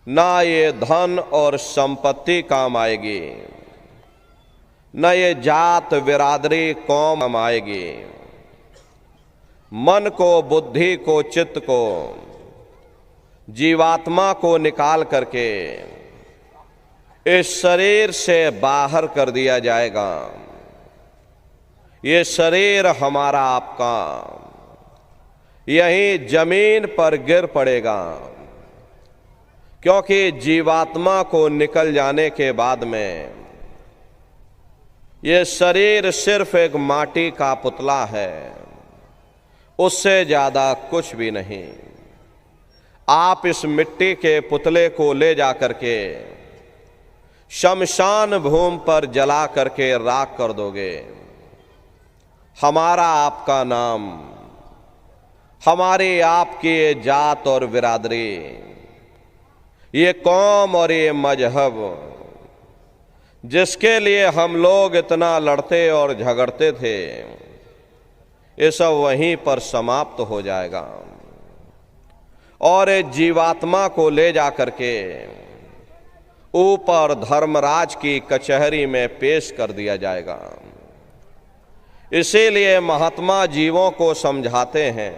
ना ये धन और संपत्ति काम आएगी, न ये जात बिरादरी कौम काम आएगी। मन को, बुद्धि को, चित्त को, जीवात्मा को निकाल करके इस शरीर से बाहर कर दिया जाएगा। ये शरीर हमारा आपका यहीं जमीन पर गिर पड़ेगा, क्योंकि जीवात्मा को निकल जाने के बाद में ये शरीर सिर्फ एक माटी का पुतला है, उससे ज्यादा कुछ भी नहीं। आप इस मिट्टी के पुतले को ले जा करके शमशान भूमि पर जला करके राख कर दोगे। हमारा आपका नाम, हमारी आपकी ये जात और बिरादरी, ये कौम और ये मजहब, जिसके लिए हम लोग इतना लड़ते और झगड़ते थे, ये सब वहीं पर समाप्त हो जाएगा और एक जीवात्मा को ले जा करके ऊपर धर्मराज की कचहरी में पेश कर दिया जाएगा। इसीलिए महात्मा जीवों को समझाते हैं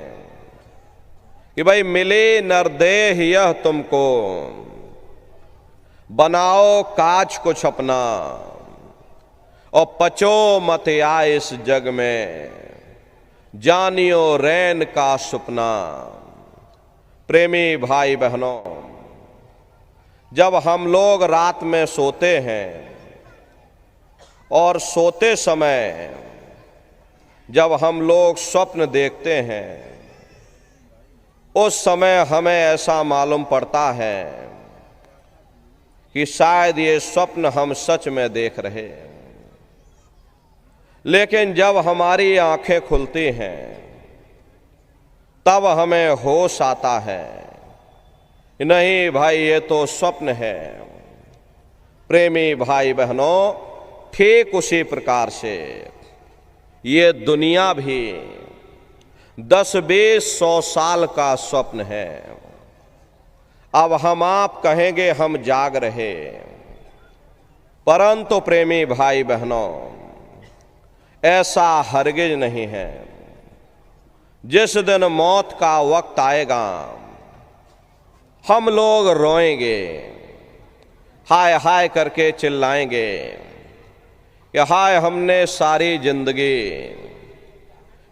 कि भाई मिली नरदेह यह तुमको, बनाओ काज कुछ अपना और पचो मत आए इस जग में, जानियो रैन का सुपना। प्रेमी भाई बहनों, जब हम लोग रात में सोते हैं और सोते समय जब हम लोग स्वप्न देखते हैं, उस समय हमें ऐसा मालूम पड़ता है कि शायद ये स्वप्न हम सच में देख रहे हैं। लेकिन जब हमारी आंखें खुलती हैं तब हमें होश आता है कि नहीं भाई, ये तो स्वप्न है। प्रेमी भाई बहनों, ठीक उसी प्रकार से ये दुनिया भी 10-20-100 साल का स्वप्न है। अब हम आप कहेंगे हम जाग रहे, परंतु प्रेमी भाई बहनों, ऐसा हरगिज नहीं है। जिस दिन मौत का वक्त आएगा, हम लोग रोएंगे, हाय हाय करके चिल्लाएंगे कि हाय, हमने सारी जिंदगी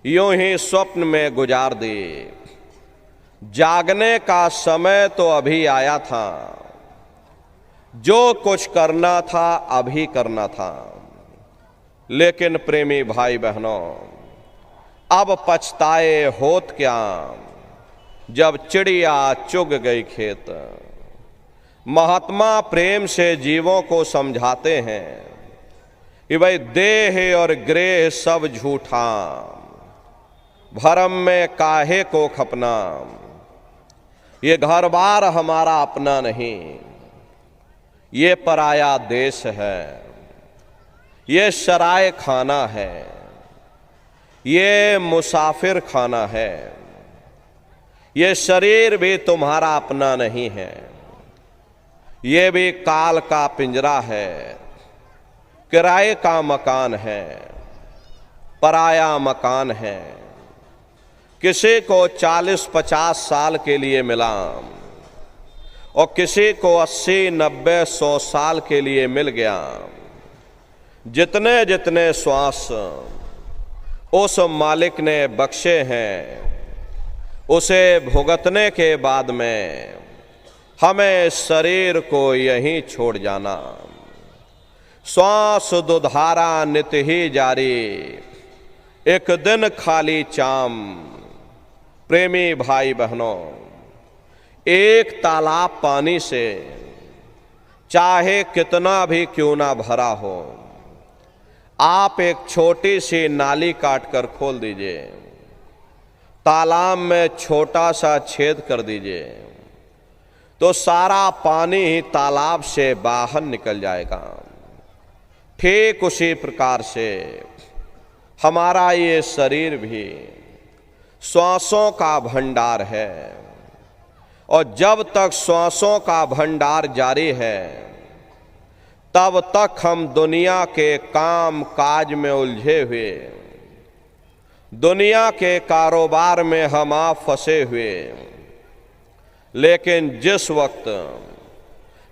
यूं ही स्वप्न में गुजार दी। जागने का समय तो अभी आया था, जो कुछ करना था अभी करना था। लेकिन प्रेमी भाई बहनों, अब पछताए होत क्या, जब चिड़िया चुग गई खेत। महात्मा प्रेम से जीवों को समझाते हैं कि भाई देह और गृह सब झूठा, भरम में काहे को खपना। ये घर बार हमारा अपना नहीं, ये पराया देश है, ये शराय खाना है, ये मुसाफिर खाना है। ये शरीर भी तुम्हारा अपना नहीं है, ये भी काल का पिंजरा है, किराए का मकान है, पराया मकान है। किसी को 40-50 साल के लिए मिला और किसी को 80-90-100 साल के लिए मिल गया। जितने जितने श्वास उस मालिक ने बख्शे हैं, उसे भुगतने के बाद में हमें शरीर को यहीं छोड़ जाना। श्वास दुधारा नित ही जारी, एक दिन खाली चाम। प्रेमी भाई बहनों, एक तालाब पानी से चाहे कितना भी क्यों ना भरा हो, आप एक छोटी सी नाली काट कर खोल दीजिए, तालाब में छोटा सा छेद कर दीजिए, तो सारा पानी ही तालाब से बाहर निकल जाएगा। ठीक उसी प्रकार से हमारा ये शरीर भी श्वासों का भंडार है और जब तक श्वासों का भंडार जारी है तब तक हम दुनिया के काम काज में उलझे हुए, दुनिया के कारोबार में हम आप फंसे हुए। लेकिन जिस वक्त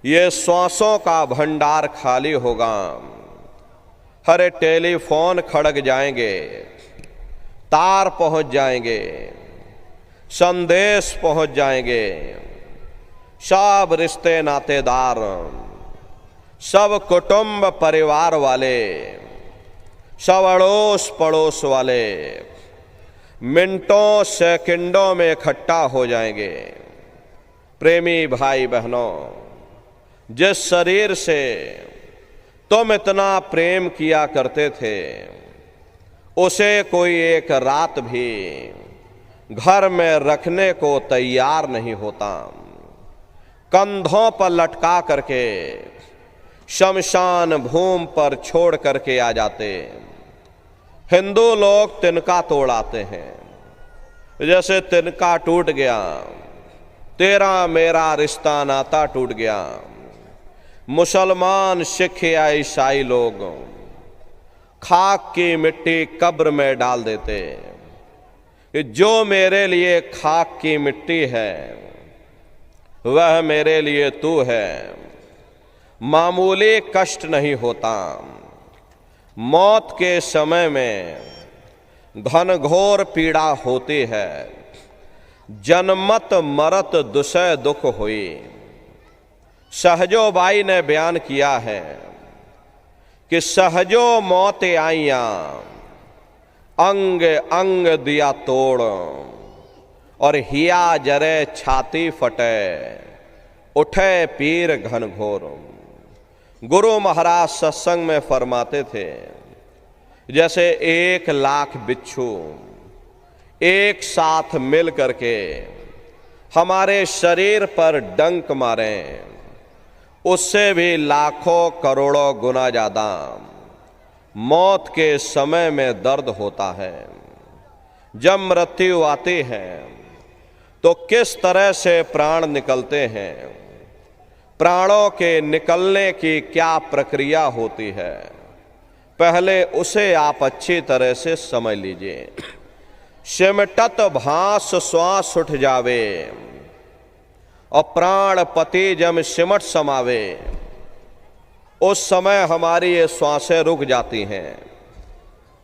ये श्वासों का भंडार खाली होगा, हरे टेलीफोन खड़क जाएंगे, तार पहुंच जाएंगे, संदेश पहुंच जाएंगे, सब रिश्ते नातेदार, सब कुटुंब परिवार वाले, सब अड़ोस पड़ोस वाले मिनटों सेकंडों में इकट्ठा हो जाएंगे। प्रेमी भाई बहनों, जिस शरीर से तुम इतना प्रेम किया करते थे, उसे कोई एक रात भी घर में रखने को तैयार नहीं होता। कंधों पर लटका करके शमशान भूमि पर छोड़ करके आ जाते। हिंदू लोग तिनका तोड़ाते हैं, जैसे तिनका टूट गया, तेरा मेरा रिश्ता नाता टूट गया। मुसलमान, सिख या ईसाई लोग खाक की मिट्टी कब्र में डाल देते कि जो मेरे लिए खाक की मिट्टी है वह मेरे लिए तू है। मामूली कष्ट नहीं होता। मौत के समय में घनघोर पीड़ा होती है। जन्मत मरत दुसह दुख हुई। सहजो बाई ने बयान किया है कि सहजो मौत आईया, अंग अंग दिया तोड़, और हिया जरे छाती फटे, उठे पीर घनघोर। गुरु महाराज सत्संग में फरमाते थे, जैसे 1,00,000 बिच्छू एक साथ मिल करके हमारे शरीर पर डंक मारें, उससे भी लाखों करोड़ों गुना ज्यादा मौत के समय में दर्द होता है। जब मृत्यु आती है तो किस तरह से प्राण निकलते हैं, प्राणों के निकलने की क्या प्रक्रिया होती है, पहले उसे आप अच्छी तरह से समझ लीजिए। सिमटत भास श्वास उठ जावे, और प्राण पति जब सिमट समावे, उस समय हमारी ये श्वासें रुक जाती हैं,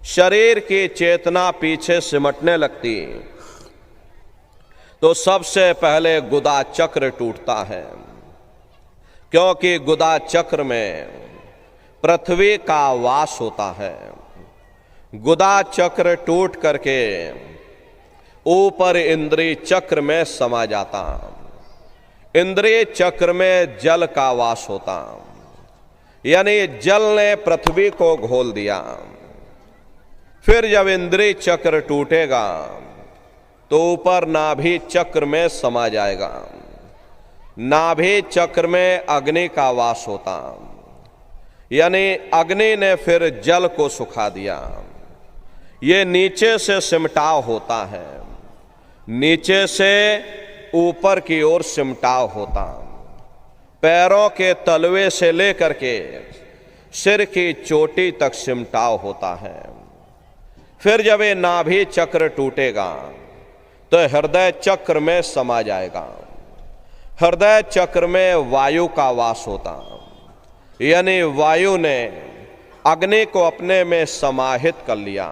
शरीर की चेतना पीछे सिमटने लगती। तो सबसे पहले गुदा चक्र टूटता है, क्योंकि गुदा चक्र में पृथ्वी का वास होता है। गुदा चक्र टूट करके ऊपर इंद्रिय चक्र में समा जाता। इंद्रिय चक्र में जल का वास होता, यानी जल ने पृथ्वी को घोल दिया। फिर जब इंद्रिय चक्र टूटेगा तो ऊपर नाभि चक्र में समा जाएगा। नाभि चक्र में अग्नि का वास होता, यानी अग्नि ने फिर जल को सुखा दिया। ये नीचे से सिमटाव होता है, नीचे से ऊपर की ओर सिमटाव होता। पैरों के तलवे से लेकर के सिर की चोटी तक सिमटाव होता है। फिर जब ये नाभि चक्र टूटेगा तो हृदय चक्र में समा जाएगा। हृदय चक्र में वायु का वास होता, यानी वायु ने अग्नि को अपने में समाहित कर लिया,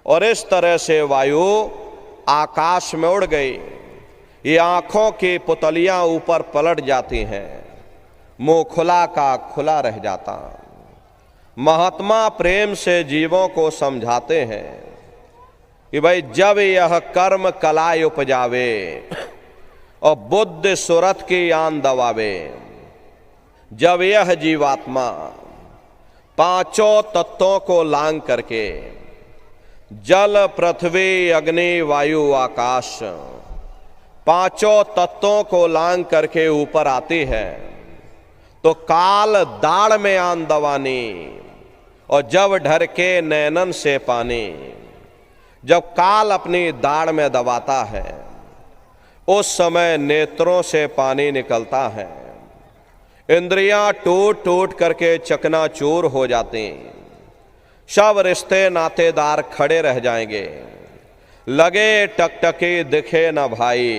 और इस तरह से वायु आकाश में उड़ गई। ये आंखों की पुतलियां ऊपर पलट जाती हैं, मुंह खुला का खुला रह जाता। महात्मा प्रेम से जीवों को समझाते हैं कि भाई जब यह कर्म कलाय उपजावे और बुद्धि सुरत की आन दबावे, जब यह जीवात्मा पांचों तत्वों को लांग करके जल पृथ्वी अग्नि वायु आकाश पांचों तत्वों को लांग करके ऊपर आती है, तो काल दाढ़ में आन दवानी, और जब ढर के नैनन से पानी। जब काल अपनी दाढ़ में दबाता है, उस समय नेत्रों से पानी निकलता है, इंद्रियां टूट टूट करके चकनाचूर हो जाती, सब रिश्ते नातेदार खड़े रह जाएंगे, लगे टकटकी दिखे न भाई,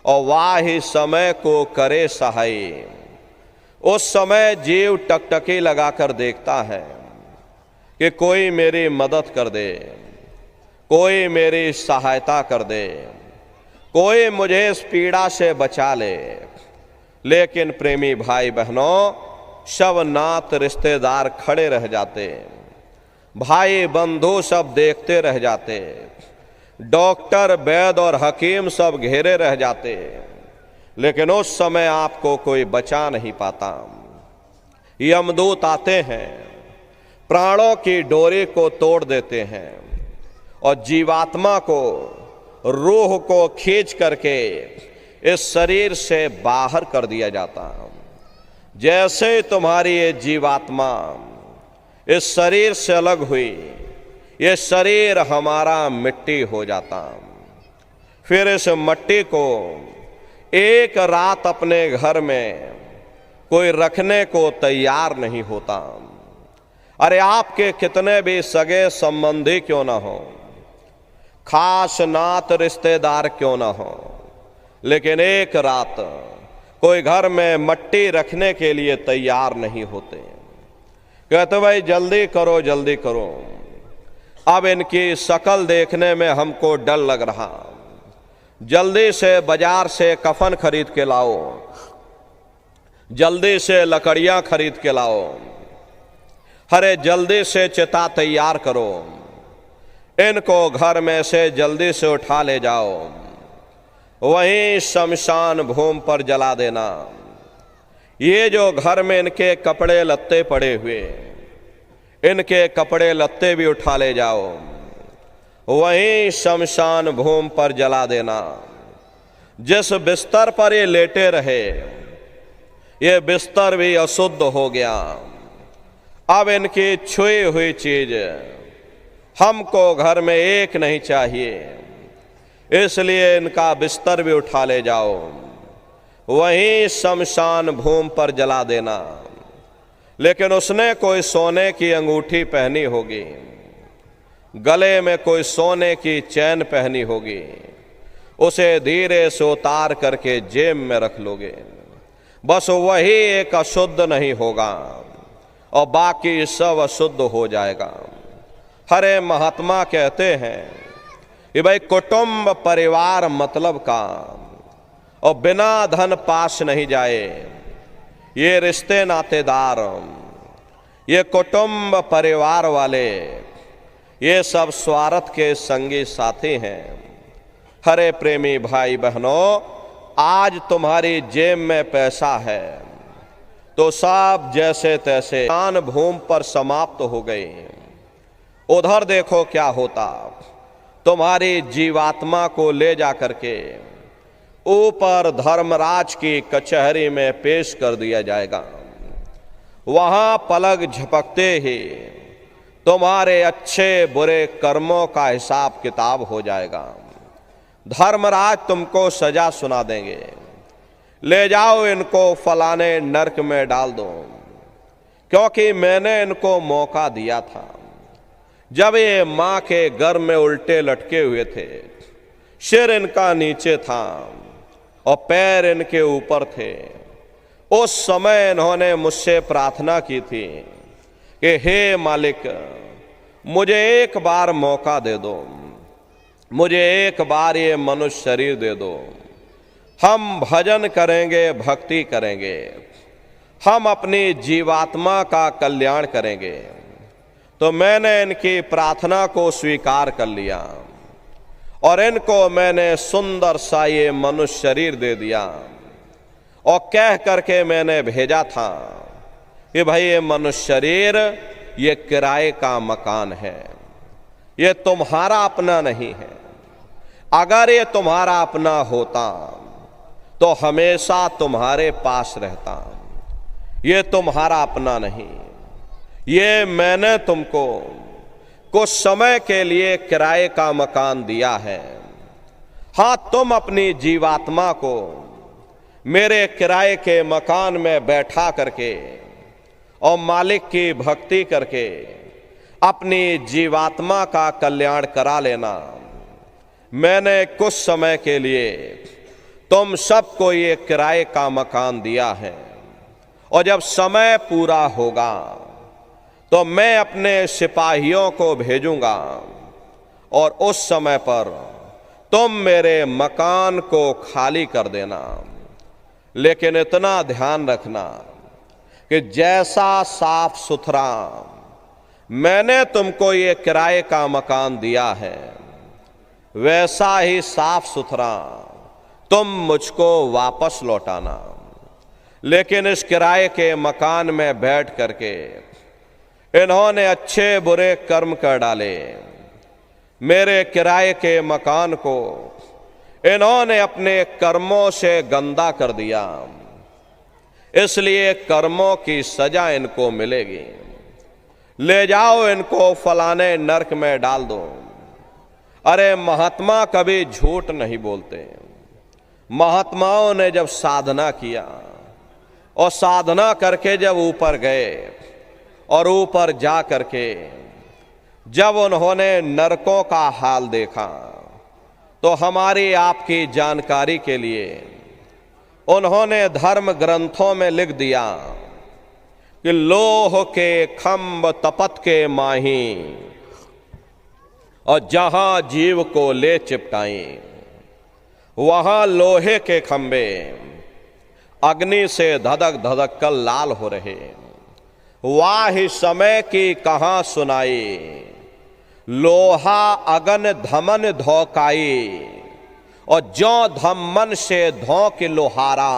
और वाह समय को करे सहाय। उस समय जीव टकटकी लगाकर देखता है कि कोई मेरी मदद कर दे, कोई मेरी सहायता कर दे, कोई मुझे इस पीड़ा से बचा ले। लेकिन प्रेमी भाई बहनों, सब नात रिश्तेदार खड़े रह जाते, भाई बंधु सब देखते रह जाते, डॉक्टर वैद्य और हकीम सब घेरे रह जाते, लेकिन उस समय आपको कोई बचा नहीं पाता। यमदूत आते हैं, प्राणों की डोरी को तोड़ देते हैं और जीवात्मा को, रूह को खींच करके इस शरीर से बाहर कर दिया जाता। जैसे तुम्हारी ये जीवात्मा इस शरीर से अलग हुई, ये शरीर हमारा मिट्टी हो जाता। फिर इस मिट्टी को एक रात अपने घर में कोई रखने को तैयार नहीं होता। अरे आपके कितने भी सगे संबंधी क्यों ना हो, खास नात रिश्तेदार क्यों ना हो, लेकिन एक रात कोई घर में मिट्टी रखने के लिए तैयार नहीं होते। कहते भाई जल्दी करो जल्दी करो, अब इनकी शक्ल देखने में हमको डर लग रहा, जल्दी से बाजार से कफन खरीद के लाओ, जल्दी से लकड़ियां खरीद के लाओ, अरे जल्दी से चिता तैयार करो, इनको घर में से जल्दी से उठा ले जाओ, वहीं शमशान भूमि पर जला देना। ये जो घर में इनके कपड़े लत्ते पड़े हुए, इनके कपड़े लत्ते भी उठा ले जाओ, वहीं शमशान भूमि पर जला देना। जिस बिस्तर पर ये लेटे रहे, ये बिस्तर भी अशुद्ध हो गया। अब इनकी छुई हुई चीज हमको घर में एक नहीं चाहिए, इसलिए इनका बिस्तर भी उठा ले जाओ, वहीं शमशान भूमि पर जला देना। लेकिन उसने कोई सोने की अंगूठी पहनी होगी, गले में कोई सोने की चैन पहनी होगी, उसे धीरे से उतार करके जेब में रख लोगे। बस वही एक अशुद्ध नहीं होगा और बाकी सब अशुद्ध हो जाएगा। हरे महात्मा कहते हैं कि भाई कुटुंब परिवार मतलब काम, और बिना धन पास नहीं जाए। ये रिश्ते नातेदार, ये कुटुंब परिवार वाले, ये सब स्वार्थ के संगी साथी हैं। हरे प्रेमी भाई बहनों, आज तुम्हारी जेब में पैसा है तो सब जैसे तैसे दान भूमि पर समाप्त हो गए। उधर देखो क्या होता, तुम्हारी जीवात्मा को ले जा करके ऊपर धर्मराज की कचहरी में पेश कर दिया जाएगा। वहां पलक झपकते ही तुम्हारे अच्छे बुरे कर्मों का हिसाब किताब हो जाएगा। धर्मराज तुमको सजा सुना देंगे, ले जाओ इनको फलाने नरक में डाल दो, क्योंकि मैंने इनको मौका दिया था। जब ये माँ के गर्भ में उल्टे लटके हुए थे, सिर इनका नीचे था और पैर इनके ऊपर थे, उस समय इन्होंने मुझसे प्रार्थना की थी कि हे मालिक, मुझे एक बार मौका दे दो, मुझे एक बार ये मनुष्य शरीर दे दो, हम भजन करेंगे, भक्ति करेंगे, हम अपनी जीवात्मा का कल्याण करेंगे। तो मैंने इनकी प्रार्थना को स्वीकार कर लिया और इनको मैंने सुंदर सा ये मनुष्य शरीर दे दिया और कह करके मैंने भेजा था कि भाई ये मनुष्य शरीर ये किराए का मकान है, ये तुम्हारा अपना नहीं है। अगर ये तुम्हारा अपना होता तो हमेशा तुम्हारे पास रहता, ये तुम्हारा अपना नहीं, ये मैंने तुमको कुछ समय के लिए किराए का मकान दिया है। हाँ, तुम अपनी जीवात्मा को मेरे किराए के मकान में बैठा करके और मालिक की भक्ति करके अपनी जीवात्मा का कल्याण करा लेना। मैंने कुछ समय के लिए तुम सबको ये किराए का मकान दिया है, और जब समय पूरा होगा तो मैं अपने सिपाहियों को भेजूंगा और उस समय पर तुम मेरे मकान को खाली कर देना। लेकिन इतना ध्यान रखना कि जैसा साफ सुथरा मैंने तुमको ये किराए का मकान दिया है, वैसा ही साफ सुथरा तुम मुझको वापस लौटाना। लेकिन इस किराए के मकान में बैठ करके इन्होंने अच्छे बुरे कर्म कर डाले। मेरे किराए के मकान को इन्होंने अपने कर्मों से गंदा कर दिया, इसलिए कर्मों की सजा इनको मिलेगी। ले जाओ इनको फलाने नरक में डाल दो। अरे महात्मा कभी झूठ नहीं बोलते। महात्माओं ने जब साधना किया और साधना करके जब ऊपर गए और ऊपर जा करके जब उन्होंने नरकों का हाल देखा, तो हमारी आपकी जानकारी के लिए उन्होंने धर्म ग्रंथों में लिख दिया कि लोह के खंभ तपत के माही, और जहां जीव को ले चिपटाई वहां लोहे के खंभे अग्नि से धधक धधक कर लाल हो रहे। वाह समय की कहां सुनाई, लोहा अगन धमन धोकाई, और जो धमन से धोक लोहारा,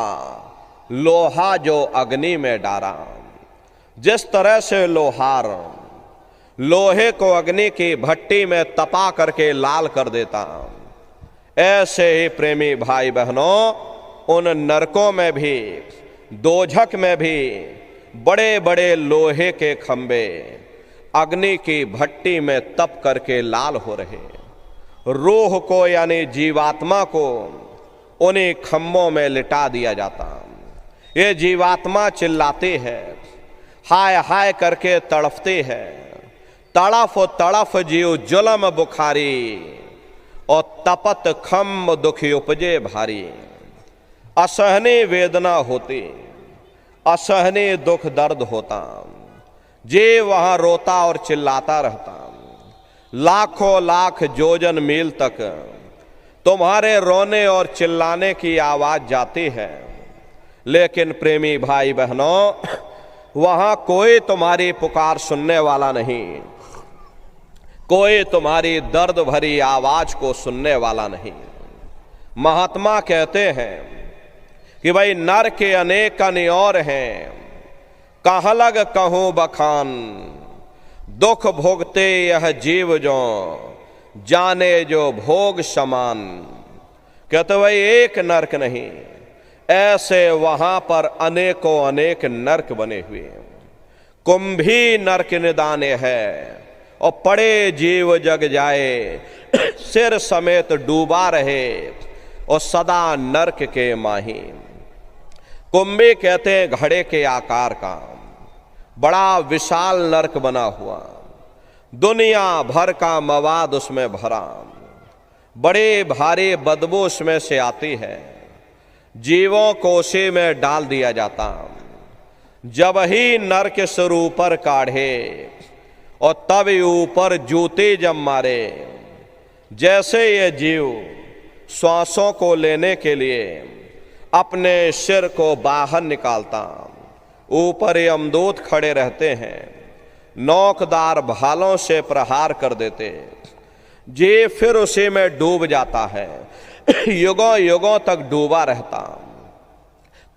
लोहा जो अग्नि में डारा। जिस तरह से लोहार लोहे को अग्नि की भट्टी में तपा करके लाल कर देता, ऐसे ही प्रेमी भाई बहनों, उन नरकों में भी, दोझक में भी बड़े बड़े लोहे के खंबे अग्नि की भट्टी में तप करके लाल हो रहे। रूह को यानी जीवात्मा को उन्हीं खंभों में लिटा दिया जाता। ये जीवात्मा चिल्लाती है, हाय हाय करके तड़फती है। तड़फ तड़फ जीव जुलम बुखारी, और तपत खम्ब दुखी उपजे भारी। असहनीय वेदना होती, असहनीय दुख दर्द होता। जीव वहां रोता और चिल्लाता रहता। लाखों लाख जोजन मील तक तुम्हारे रोने और चिल्लाने की आवाज जाती है, लेकिन प्रेमी भाई बहनों, वहां कोई तुम्हारी पुकार सुनने वाला नहीं, कोई तुम्हारी दर्द भरी आवाज को सुनने वाला नहीं। महात्मा कहते हैं कि भाई नर के अनेक और हैं, कहाँ लग कहूं बखान, दुख भोगते यह जीव जो जाने जो भोग समान। कहते भाई एक नरक नहीं, ऐसे वहां पर अनेकों अनेक नरक बने हुए। कुंभी नरक निदाने है, और पड़े जीव जग जाए, सिर समेत डूबा रहे, और सदा नरक के माही। कुंभी कहते हैं घड़े के आकार का बड़ा विशाल नरक बना हुआ, दुनिया भर का मवाद उसमें भरा, बड़े भारी बदबू उसमें से आती है। जीवों को उसी में डाल दिया जाता। जब ही नरक सिर ऊपर काढ़े और तब ऊपर जूती जब मारे, जैसे ये जीव श्वासों को लेने के लिए अपने सिर को बाहर निकालता, ऊपर यमदूत खड़े रहते हैं, नोकदार भालों से प्रहार कर देते। जी फिर उसी में डूब जाता है, युगों युगों तक डूबा रहता।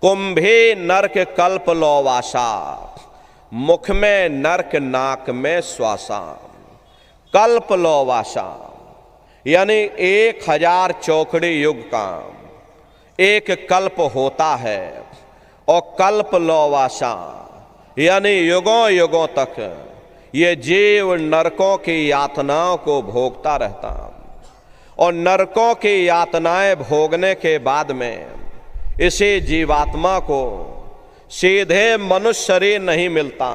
कुंभी नरक कल्प लोवासा, मुख में नरक नाक में श्वासा। कल्प लोवासा यानी 1000 चौकड़ी युग का एक कल्प होता है, और कल्प लोवासा यानी युगों युगों तक ये जीव नरकों की यातनाओं को भोगता रहता। और नरकों की यातनाएं भोगने के बाद में इसी जीवात्मा को सीधे मनुष्य शरीर नहीं मिलता,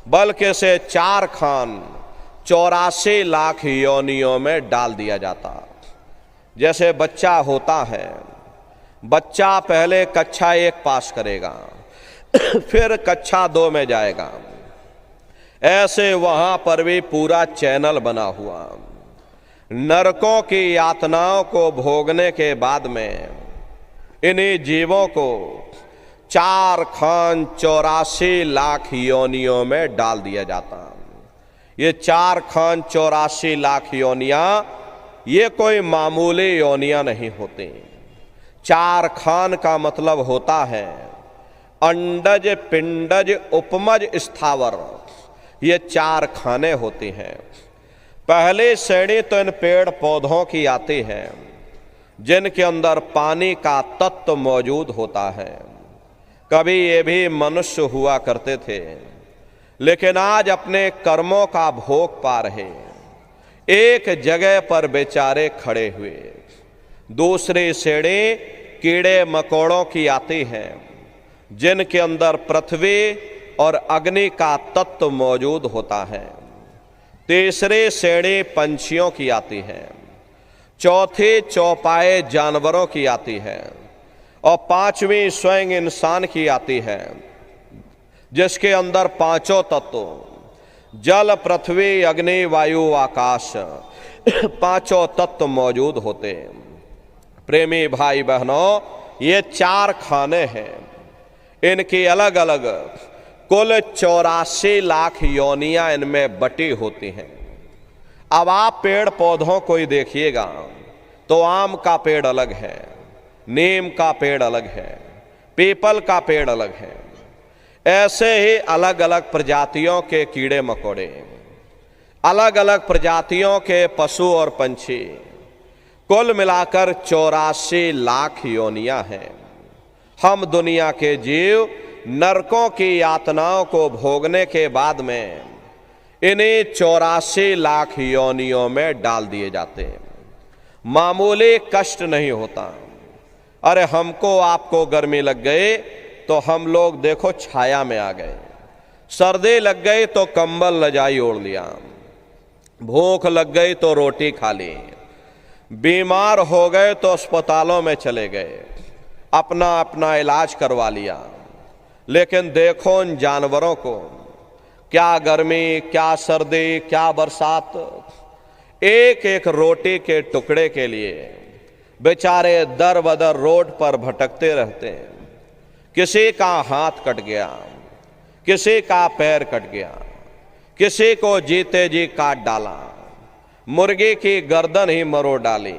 बल्कि इसे 4 खान 84 लाख योनियों में डाल दिया जाता। जैसे बच्चा होता है, बच्चा पहले कक्षा 1 पास करेगा, फिर कक्षा 2 में जाएगा। ऐसे वहां पर भी पूरा चैनल बना हुआ। नरकों की यातनाओं को भोगने के बाद में इन्हीं जीवों को 4 खान 84 लाख योनियों में डाल दिया जाता। ये 4 खान 84 लाख योनियां ये कोई मामूली योनियां नहीं होती। 4 खान का मतलब होता है अंडज, पिंडज, उपमज, स्थावर, ये 4 खाने होती हैं। पहली श्रेणी तो इन पेड़ पौधों की आती है जिनके अंदर पानी का तत्व मौजूद होता है। कभी ये भी मनुष्य हुआ करते थे, लेकिन आज अपने कर्मों का भोग पा रहे एक जगह पर बेचारे खड़े हुए। दूसरी श्रेणी कीड़े मकोड़ों की आती है जिनके अंदर पृथ्वी और अग्नि का तत्व मौजूद होता है। तीसरी श्रेणी पंछियों की आती है। चौथी चौपाए जानवरों की आती है। और 5वीं स्वयं इंसान की आती है, जिसके अंदर 5 तत्व जल, पृथ्वी, अग्नि, वायु, आकाश 5 तत्व मौजूद होते हैं। प्रेमी भाई बहनों, ये 4 खाने हैं। इनकी अलग अलग कुल 84 लाख योनियां इनमें बटी होती हैं। अब आप पेड़ पौधों को ही देखिएगा तो आम का पेड़ अलग है, नीम का पेड़ अलग है, पीपल का पेड़ अलग है। ऐसे ही अलग अलग प्रजातियों के कीड़े मकोड़े, अलग अलग प्रजातियों के पशु और पंछी, कुल मिलाकर 84 लाख योनियां हैं। हम दुनिया के जीव नरकों की यातनाओं को भोगने के बाद में इन्हीं 84 लाख योनियों में डाल दिए जाते हैं। मामूली कष्ट नहीं होता। अरे हमको आपको गर्मी लग गई तो हम लोग देखो छाया में आ गए, सर्दी लग गई तो कंबल रजाई ओढ़ लिया, भूख लग गई तो रोटी खा ली, बीमार हो गए तो अस्पतालों में चले गए, अपना अपना इलाज करवा लिया। लेकिन देखो उन जानवरों को, क्या गर्मी, क्या सर्दी, क्या बरसात, एक एक रोटी के टुकड़े के लिए बेचारे दर बदर रोड पर भटकते रहते हैं। किसी का हाथ कट गया, किसी का पैर कट गया, किसी को जीते जी काट डाला, मुर्गी की गर्दन ही मरोड़ डाली।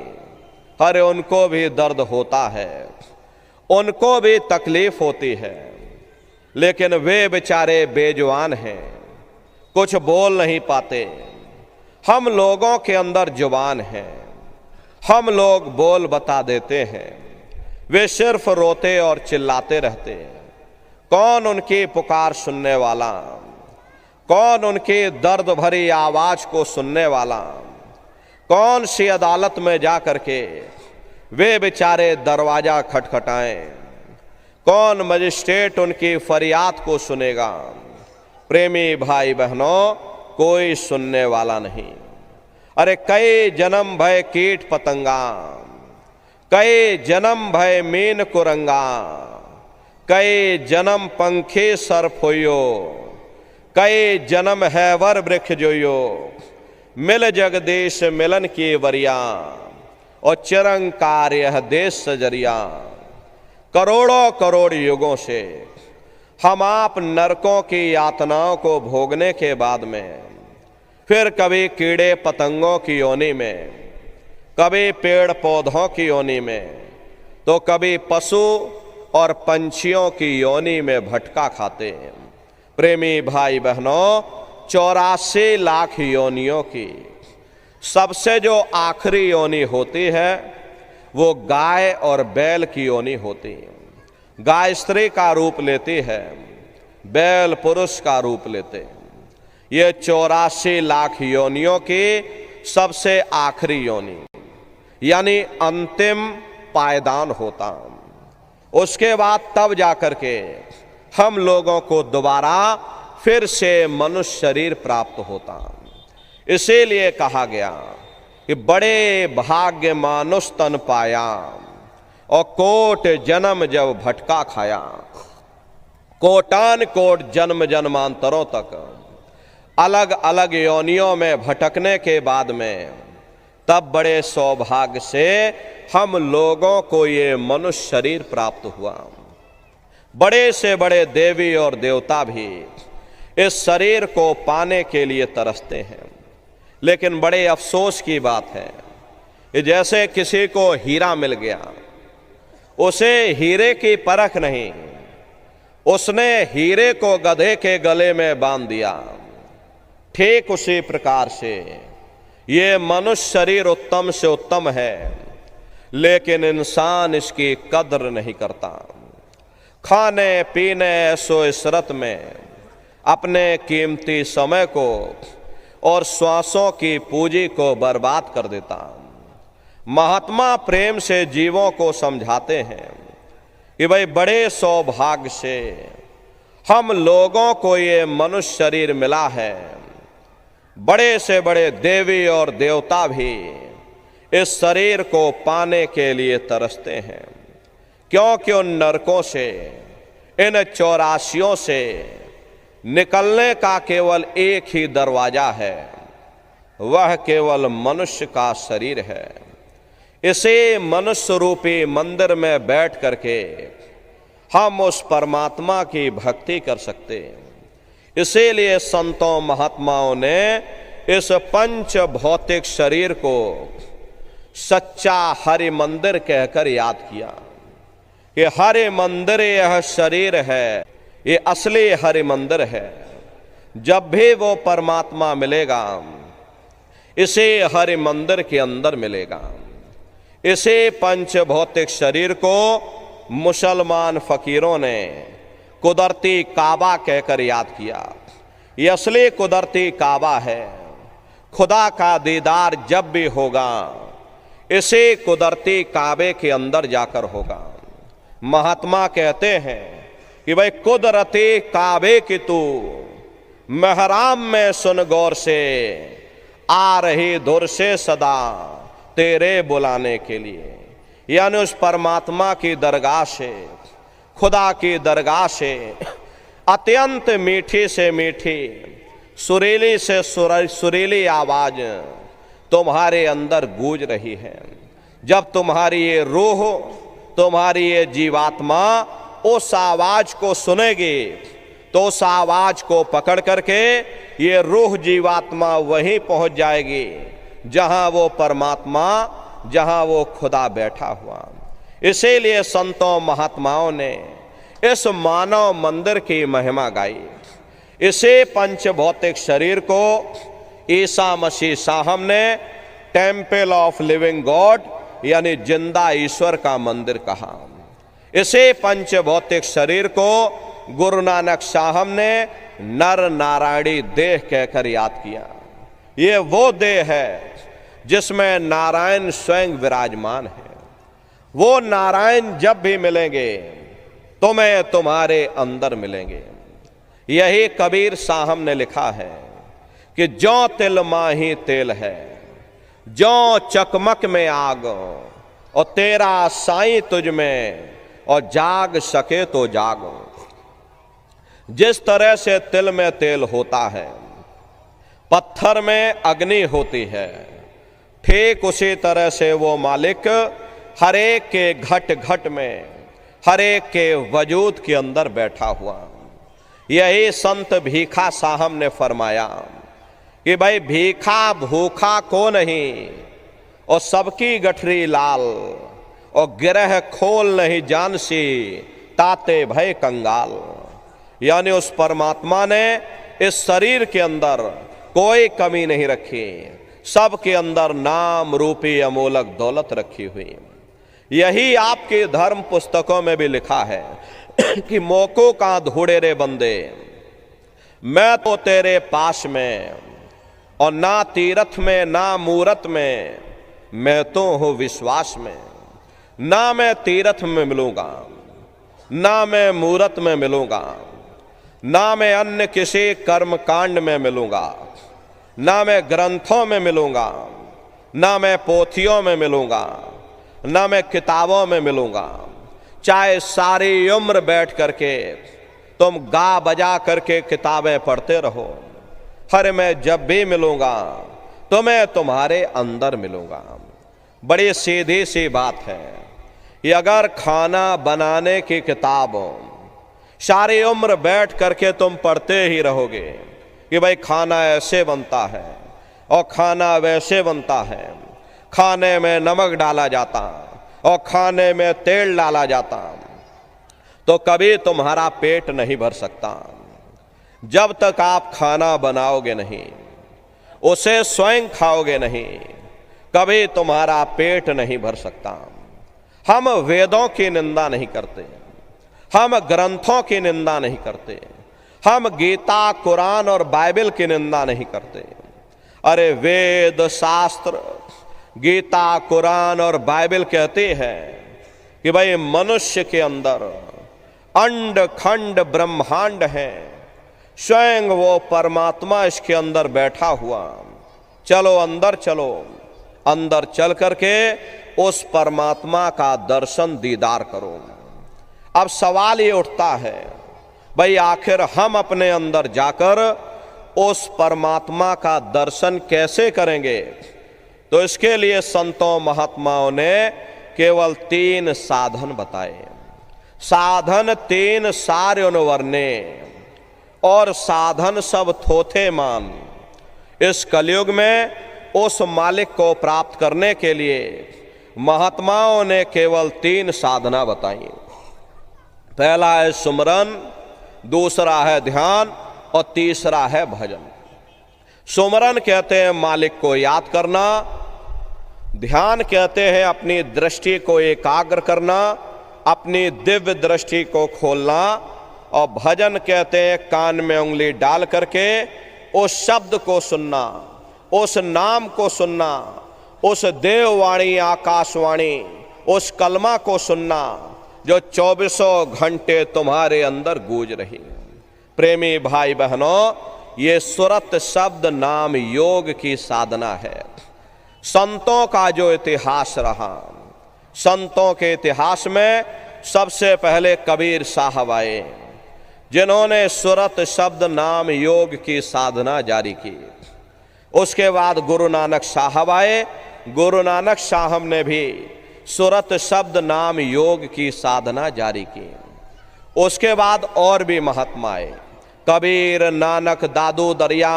अरे उनको भी दर्द होता है, उनको भी तकलीफ होती है, लेकिन वे बेचारे बेजुबान हैं, कुछ बोल नहीं पाते। हम लोगों के अंदर जुबान है, हम लोग बोल बता देते हैं, वे सिर्फ रोते और चिल्लाते रहते हैं। कौन उनकी पुकार सुनने वाला, कौन उनकी दर्द भरी आवाज को सुनने वाला, कौन सी अदालत में जा करके वे बेचारे दरवाजा खटखटाएं, कौन मजिस्ट्रेट उनकी फरियाद को सुनेगा। प्रेमी भाई बहनों, कोई सुनने वाला नहीं। अरे कई जन्म भय कीट पतंगा, कई जन्म भय मीन कुरंगा, कई जन्म पंखे सर्प होयो, कई जन्म हैवर वृक्ष जोयो, मिल जगदीश मिलन की वरिया, और चिरंकार यह देश सजरिया। करोड़ों करोड़ युगों से हम आप नरकों की यातनाओं को भोगने के बाद में फिर कभी कीड़े पतंगों की योनि में, कभी पेड़ पौधों की योनि में, तो कभी पशु और पंछियों की योनि में भटका खाते हैं। प्रेमी भाई बहनों, 84 लाख योनियों की सबसे जो आखिरी योनि होती है वो गाय और बैल की योनि होती है। गाय स्त्री का रूप लेती है, बैल पुरुष का रूप लेते हैं। ये 84 लाख योनियों की सबसे आखिरी योनि। यानी अंतिम पायदान होता। उसके बाद तब जाकर के हम लोगों को दोबारा फिर से मनुष्य शरीर प्राप्त होता। इसीलिए कहा गया कि बड़े भाग्य मानुष तन पाया और कोट जन्म जब भटका खाया। कोटान कोट जन्म जन्मांतरों तक अलग अलग योनियों में भटकने के बाद में तब बड़े सौभाग्य से हम लोगों को ये मनुष्य शरीर प्राप्त हुआ। बड़े से बड़े देवी और देवता भी इस शरीर को पाने के लिए तरसते हैं। लेकिन बड़े अफसोस की बात है कि जैसे किसी को हीरा मिल गया, उसे हीरे की परख नहीं, उसने हीरे को गधे के गले में बांध दिया। ठीक उसी प्रकार से ये मनुष्य शरीर उत्तम से उत्तम है, लेकिन इंसान इसकी कद्र नहीं करता। खाने पीने ऐसो इशरत में अपने कीमती समय को और श्वासों की पूंजी को बर्बाद कर देता। महात्मा प्रेम से जीवों को समझाते हैं कि भाई बड़े सौभाग्य से हम लोगों को ये मनुष्य शरीर मिला है। बड़े से बड़े देवी और देवता भी इस शरीर को पाने के लिए तरसते हैं, क्योंकि उन नरकों से, इन 84 से निकलने का केवल एक ही दरवाजा है, वह केवल मनुष्य का शरीर है। इसे मनुष्य रूपी मंदिर में बैठ करके हम उस परमात्मा की भक्ति कर सकते हैं। इसीलिए संतों महात्माओं ने इस पंच भौतिक शरीर को सच्चा हरि मंदिर कहकर याद किया कि हरि मंदिर यह शरीर है, ये असली हरि मंदिर है। जब भी वो परमात्मा मिलेगा, इसे हरि मंदिर के अंदर मिलेगा। इसे पंच भौतिक शरीर को मुसलमान फकीरों ने कुदरती काबा कहकर याद किया। ये असली कुदरती काबा है। खुदा का दीदार जब भी होगा, इसे कुदरती काबे के अंदर जाकर होगा। महात्मा कहते हैं कि भाई कुदरती काबे की तू महराम में सुन गौर से, आ रही धुर से सदा तेरे बुलाने के लिए। यानी उस परमात्मा की दरगाह से, खुदा की दरगाह से अत्यंत मीठी से मीठी, सुरीली से सुरीली आवाज तुम्हारे अंदर गूंज रही है। जब तुम्हारी ये रूह, तुम्हारी ये जीवात्मा उस आवाज को सुनेगी, तो उस आवाज को पकड़ करके ये रूह जीवात्मा वहीं पहुंच जाएगी जहां वो परमात्मा, जहां वो खुदा बैठा हुआ। इसीलिए संतों महात्माओं ने इस मानव मंदिर की महिमा गाई। इसे पंच भौतिक शरीर को ईसा मसीह साहब ने टेम्पल ऑफ लिविंग गॉड यानी जिंदा ईश्वर का मंदिर कहा। इसे पंच भौतिक शरीर को गुरु नानक साहब ने नर नारायणी देह कहकर याद किया। ये वो देह है जिसमें नारायण स्वयं विराजमान है। वो नारायण जब भी मिलेंगे, तुम्हें तुम्हारे अंदर मिलेंगे। यही कबीर साहब ने लिखा है कि जो तिल माही तेल है, जो चकमक में आग, और तेरा साईं तुझ में, और जाग सके तो जागो। जिस तरह से तिल में तेल होता है, पत्थर में अग्नि होती है, ठीक उसी तरह से वो मालिक हर एक के घट घट में, हर एक के वजूद के अंदर बैठा हुआ। यही संत भीखा साहब ने फरमाया कि भाई भीखा भूखा को नहीं, और सबकी गठरी लाल, और गिरह खोल नहीं जानसी, ताते भय कंगाल। यानी उस परमात्मा ने इस शरीर के अंदर कोई कमी नहीं रखी, सबके अंदर नाम रूपी अमोलक दौलत रखी हुई। यही आपके धर्म पुस्तकों में भी लिखा है कि मोको का धूड़े रे बंदे, मैं तो तेरे पास में, और ना तीरथ में ना मूरत में, मैं तो हूं विश्वास में। ना मैं तीर्थ में मिलूंगा, ना मैं मूरत में मिलूंगा, ना मैं अन्य किसी कर्म कांड में मिलूंगा, ना मैं ग्रंथों में मिलूंगा, ना मैं पोथियों में मिलूंगा, ना मैं किताबों में मिलूंगा। चाहे सारी उम्र बैठ करके तुम गा बजा करके किताबें पढ़ते रहो, हर मैं जब भी मिलूंगा तो मैं तुम्हारे अंदर मिलूंगा। बड़ी सीधी सी बात है। ये अगर खाना बनाने की किताब सारी उम्र बैठ करके तुम पढ़ते ही रहोगे कि भाई खाना ऐसे बनता है और खाना वैसे बनता है, खाने में नमक डाला जाता और खाने में तेल डाला जाता, तो कभी तुम्हारा पेट नहीं भर सकता। जब तक आप खाना बनाओगे नहीं, उसे स्वयं खाओगे नहीं, कभी तुम्हारा पेट नहीं भर सकता। हम वेदों की निंदा नहीं करते, हम ग्रंथों की निंदा नहीं करते, हम गीता कुरान और बाइबल की निंदा नहीं करते। अरे वेद शास्त्र गीता कुरान और बाइबल कहते हैं कि भाई मनुष्य के अंदर अंड खंड ब्रह्मांड है, स्वयं वो परमात्मा इसके अंदर बैठा हुआ। चलो अंदर चलो, अंदर चल करके उस परमात्मा का दर्शन दीदार करो। अब सवाल ये उठता है, भाई आखिर हम अपने अंदर जाकर उस परमात्मा का दर्शन कैसे करेंगे? तो इसके लिए संतों महात्माओं ने केवल 3 साधन बताए। साधन 3 सारे वर्णे और साधन सब थोथे मान। इस कलयुग में उस मालिक को प्राप्त करने के लिए महात्माओं ने केवल 3 साधना बताई। पहला है सुमरन, दूसरा है ध्यान और तीसरा है भजन। सुमरन कहते हैं मालिक को याद करना, ध्यान कहते हैं अपनी दृष्टि को एकाग्र करना, अपनी दिव्य दृष्टि को खोलना, और भजन कहते हैं कान में उंगली डाल करके उस शब्द को सुनना, उस नाम को सुनना, उस देववाणी आकाशवाणी, उस कलमा को सुनना जो 24 घंटे तुम्हारे अंदर गूंज रही। प्रेमी भाई बहनों, ये सुरत शब्द नाम योग की साधना है। संतों का जो इतिहास रहा, संतों के इतिहास में सबसे पहले कबीर साहब आए, जिन्होंने सुरत शब्द नाम योग की साधना जारी की। उसके बाद गुरु नानक साहब आए, गुरु नानक साहब ने भी सुरत शब्द नाम योग की साधना जारी की। उसके बाद और भी महात्मा आए, कबीर, नानक, दादू दरिया,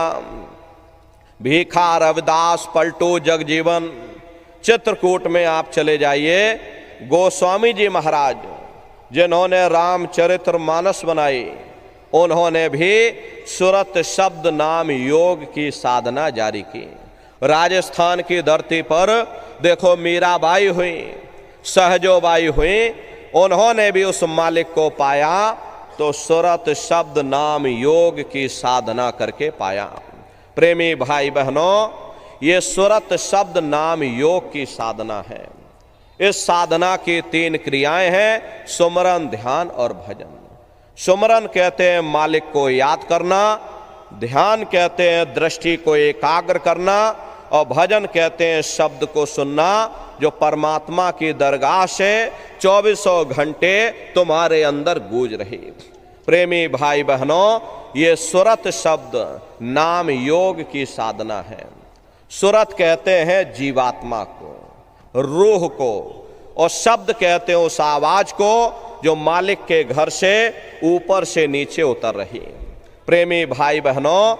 भीखा, रविदास, पलटू, जगजीवन। चित्रकूट में आप चले जाइए, गोस्वामी जी महाराज जिन्होंने रामचरित्र मानस बनाई, उन्होंने भी सुरत शब्द नाम योग की साधना जारी की। राजस्थान की धरती पर देखो मीराबाई हुई, सहजोबाई हुई, उन्होंने भी उस मालिक को पाया तो सुरत शब्द नाम योग की साधना करके पाया। प्रेमी भाई बहनों, ये सुरत शब्द नाम योग की साधना है। इस साधना की 3 क्रियाएं हैं, सुमरन, ध्यान और भजन। सुमरन कहते हैं मालिक को याद करना, ध्यान कहते हैं दृष्टि को एकाग्र करना, और भजन कहते हैं शब्द को सुनना जो परमात्मा की दरगाह से 24 घंटे तुम्हारे अंदर गूंज रही। प्रेमी भाई बहनों, ये सुरत शब्द नाम योग की साधना है। सुरत कहते हैं जीवात्मा को, रूह को, और शब्द कहते हैं उस आवाज को जो मालिक के घर से ऊपर से नीचे उतर रही। प्रेमी भाई बहनों,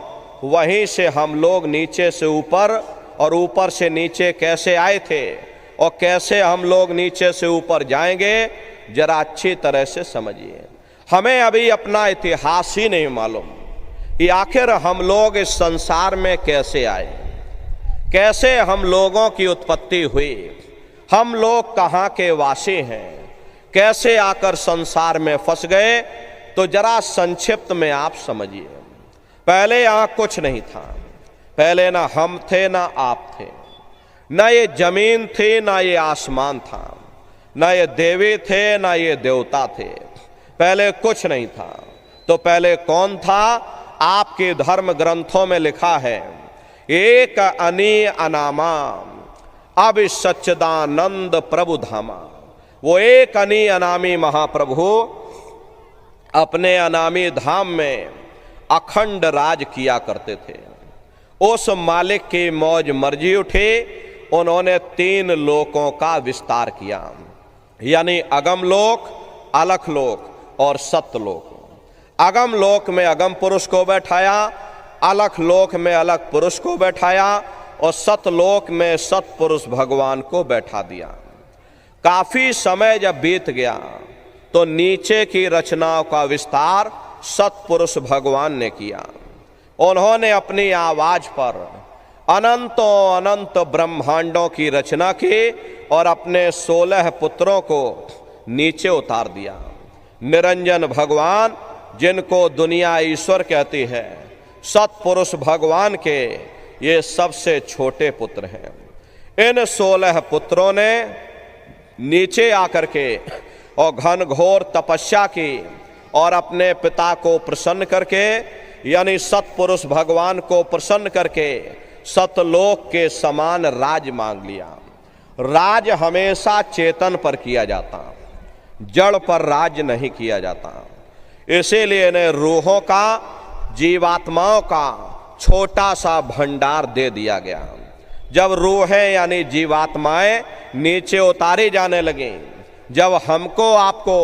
वहीं से हम लोग नीचे से ऊपर और ऊपर से नीचे कैसे आए थे और कैसे हम लोग नीचे से ऊपर जाएंगे, जरा अच्छी तरह से समझिए। हमें अभी अपना इतिहास ही नहीं मालूम कि आखिर हम लोग इस संसार में कैसे आए, कैसे हम लोगों की उत्पत्ति हुई, हम लोग कहाँ के वासी हैं, कैसे आकर संसार में फंस गए। तो जरा संक्षिप्त में आप समझिए। पहले यहाँ कुछ नहीं था, पहले ना हम थे ना आप थे, न ये जमीन थी, ना ये आसमान था, ना ये देवी थे, ना ये देवता थे। पहले कुछ नहीं था। तो पहले कौन था? आपके धर्म ग्रंथों में लिखा है, एक अनी अनामा अब सच्चिदानंद प्रभु धामा। वो एक अनी अनामी महाप्रभु अपने अनामी धाम में अखंड राज किया करते थे। उस मालिक की मौज मर्जी उठी, उन्होंने 3 लोकों का विस्तार किया, यानी अगम लोक, अलख लोक और सत्यलोक। अगम लोक में अगम पुरुष को बैठाया, अलख लोक में अलख पुरुष को बैठाया और सतलोक में सतपुरुष भगवान को बैठा दिया। काफी समय जब बीत गया तो नीचे की रचनाओं का विस्तार सतपुरुष भगवान ने किया। उन्होंने अपनी आवाज पर अनंतों अनंत ब्रह्मांडों की रचना की और अपने 16 पुत्रों को नीचे उतार दिया। निरंजन भगवान, जिनको दुनिया ईश्वर कहती है, सतपुरुष भगवान के ये सबसे छोटे पुत्र हैं। इन 16 पुत्रों ने नीचे आकर के और घनघोर तपस्या की और अपने पिता को प्रसन्न करके, यानी सतपुरुष भगवान को प्रसन्न करके सतलोक के समान राज मांग लिया। राज हमेशा चेतन पर किया जाता, जड़ पर राज नहीं किया जाता। इसीलिए इन्हें रूहों का, जीवात्माओं का छोटा सा भंडार दे दिया गया। जब रूहें यानी जीवात्माएं नीचे उतारी जाने लगी, जब हमको आपको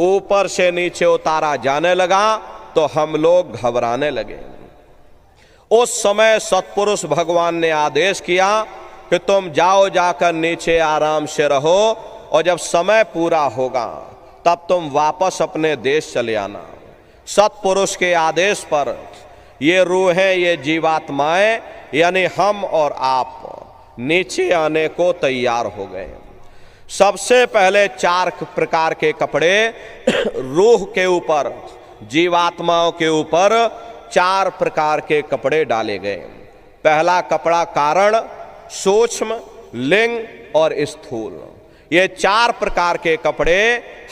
ऊपर से नीचे उतारा जाने लगा, तो हम लोग घबराने लगे। उस समय सतपुरुष भगवान ने आदेश किया कि तुम जाओ, जाकर नीचे आराम से रहो और जब समय पूरा होगा तब तुम वापस अपने देश चले आना। सतपुरुष के आदेश पर ये रूहें, ये जीवात्माएं यानी हम और आप नीचे आने को तैयार हो गए। सबसे पहले 4 प्रकार के कपड़े रूह के ऊपर, जीवात्माओं के ऊपर 4 प्रकार के कपड़े डाले गए। पहला कपड़ा कारण, सूक्ष्म, लिंग और स्थूल। ये 4 प्रकार के कपड़े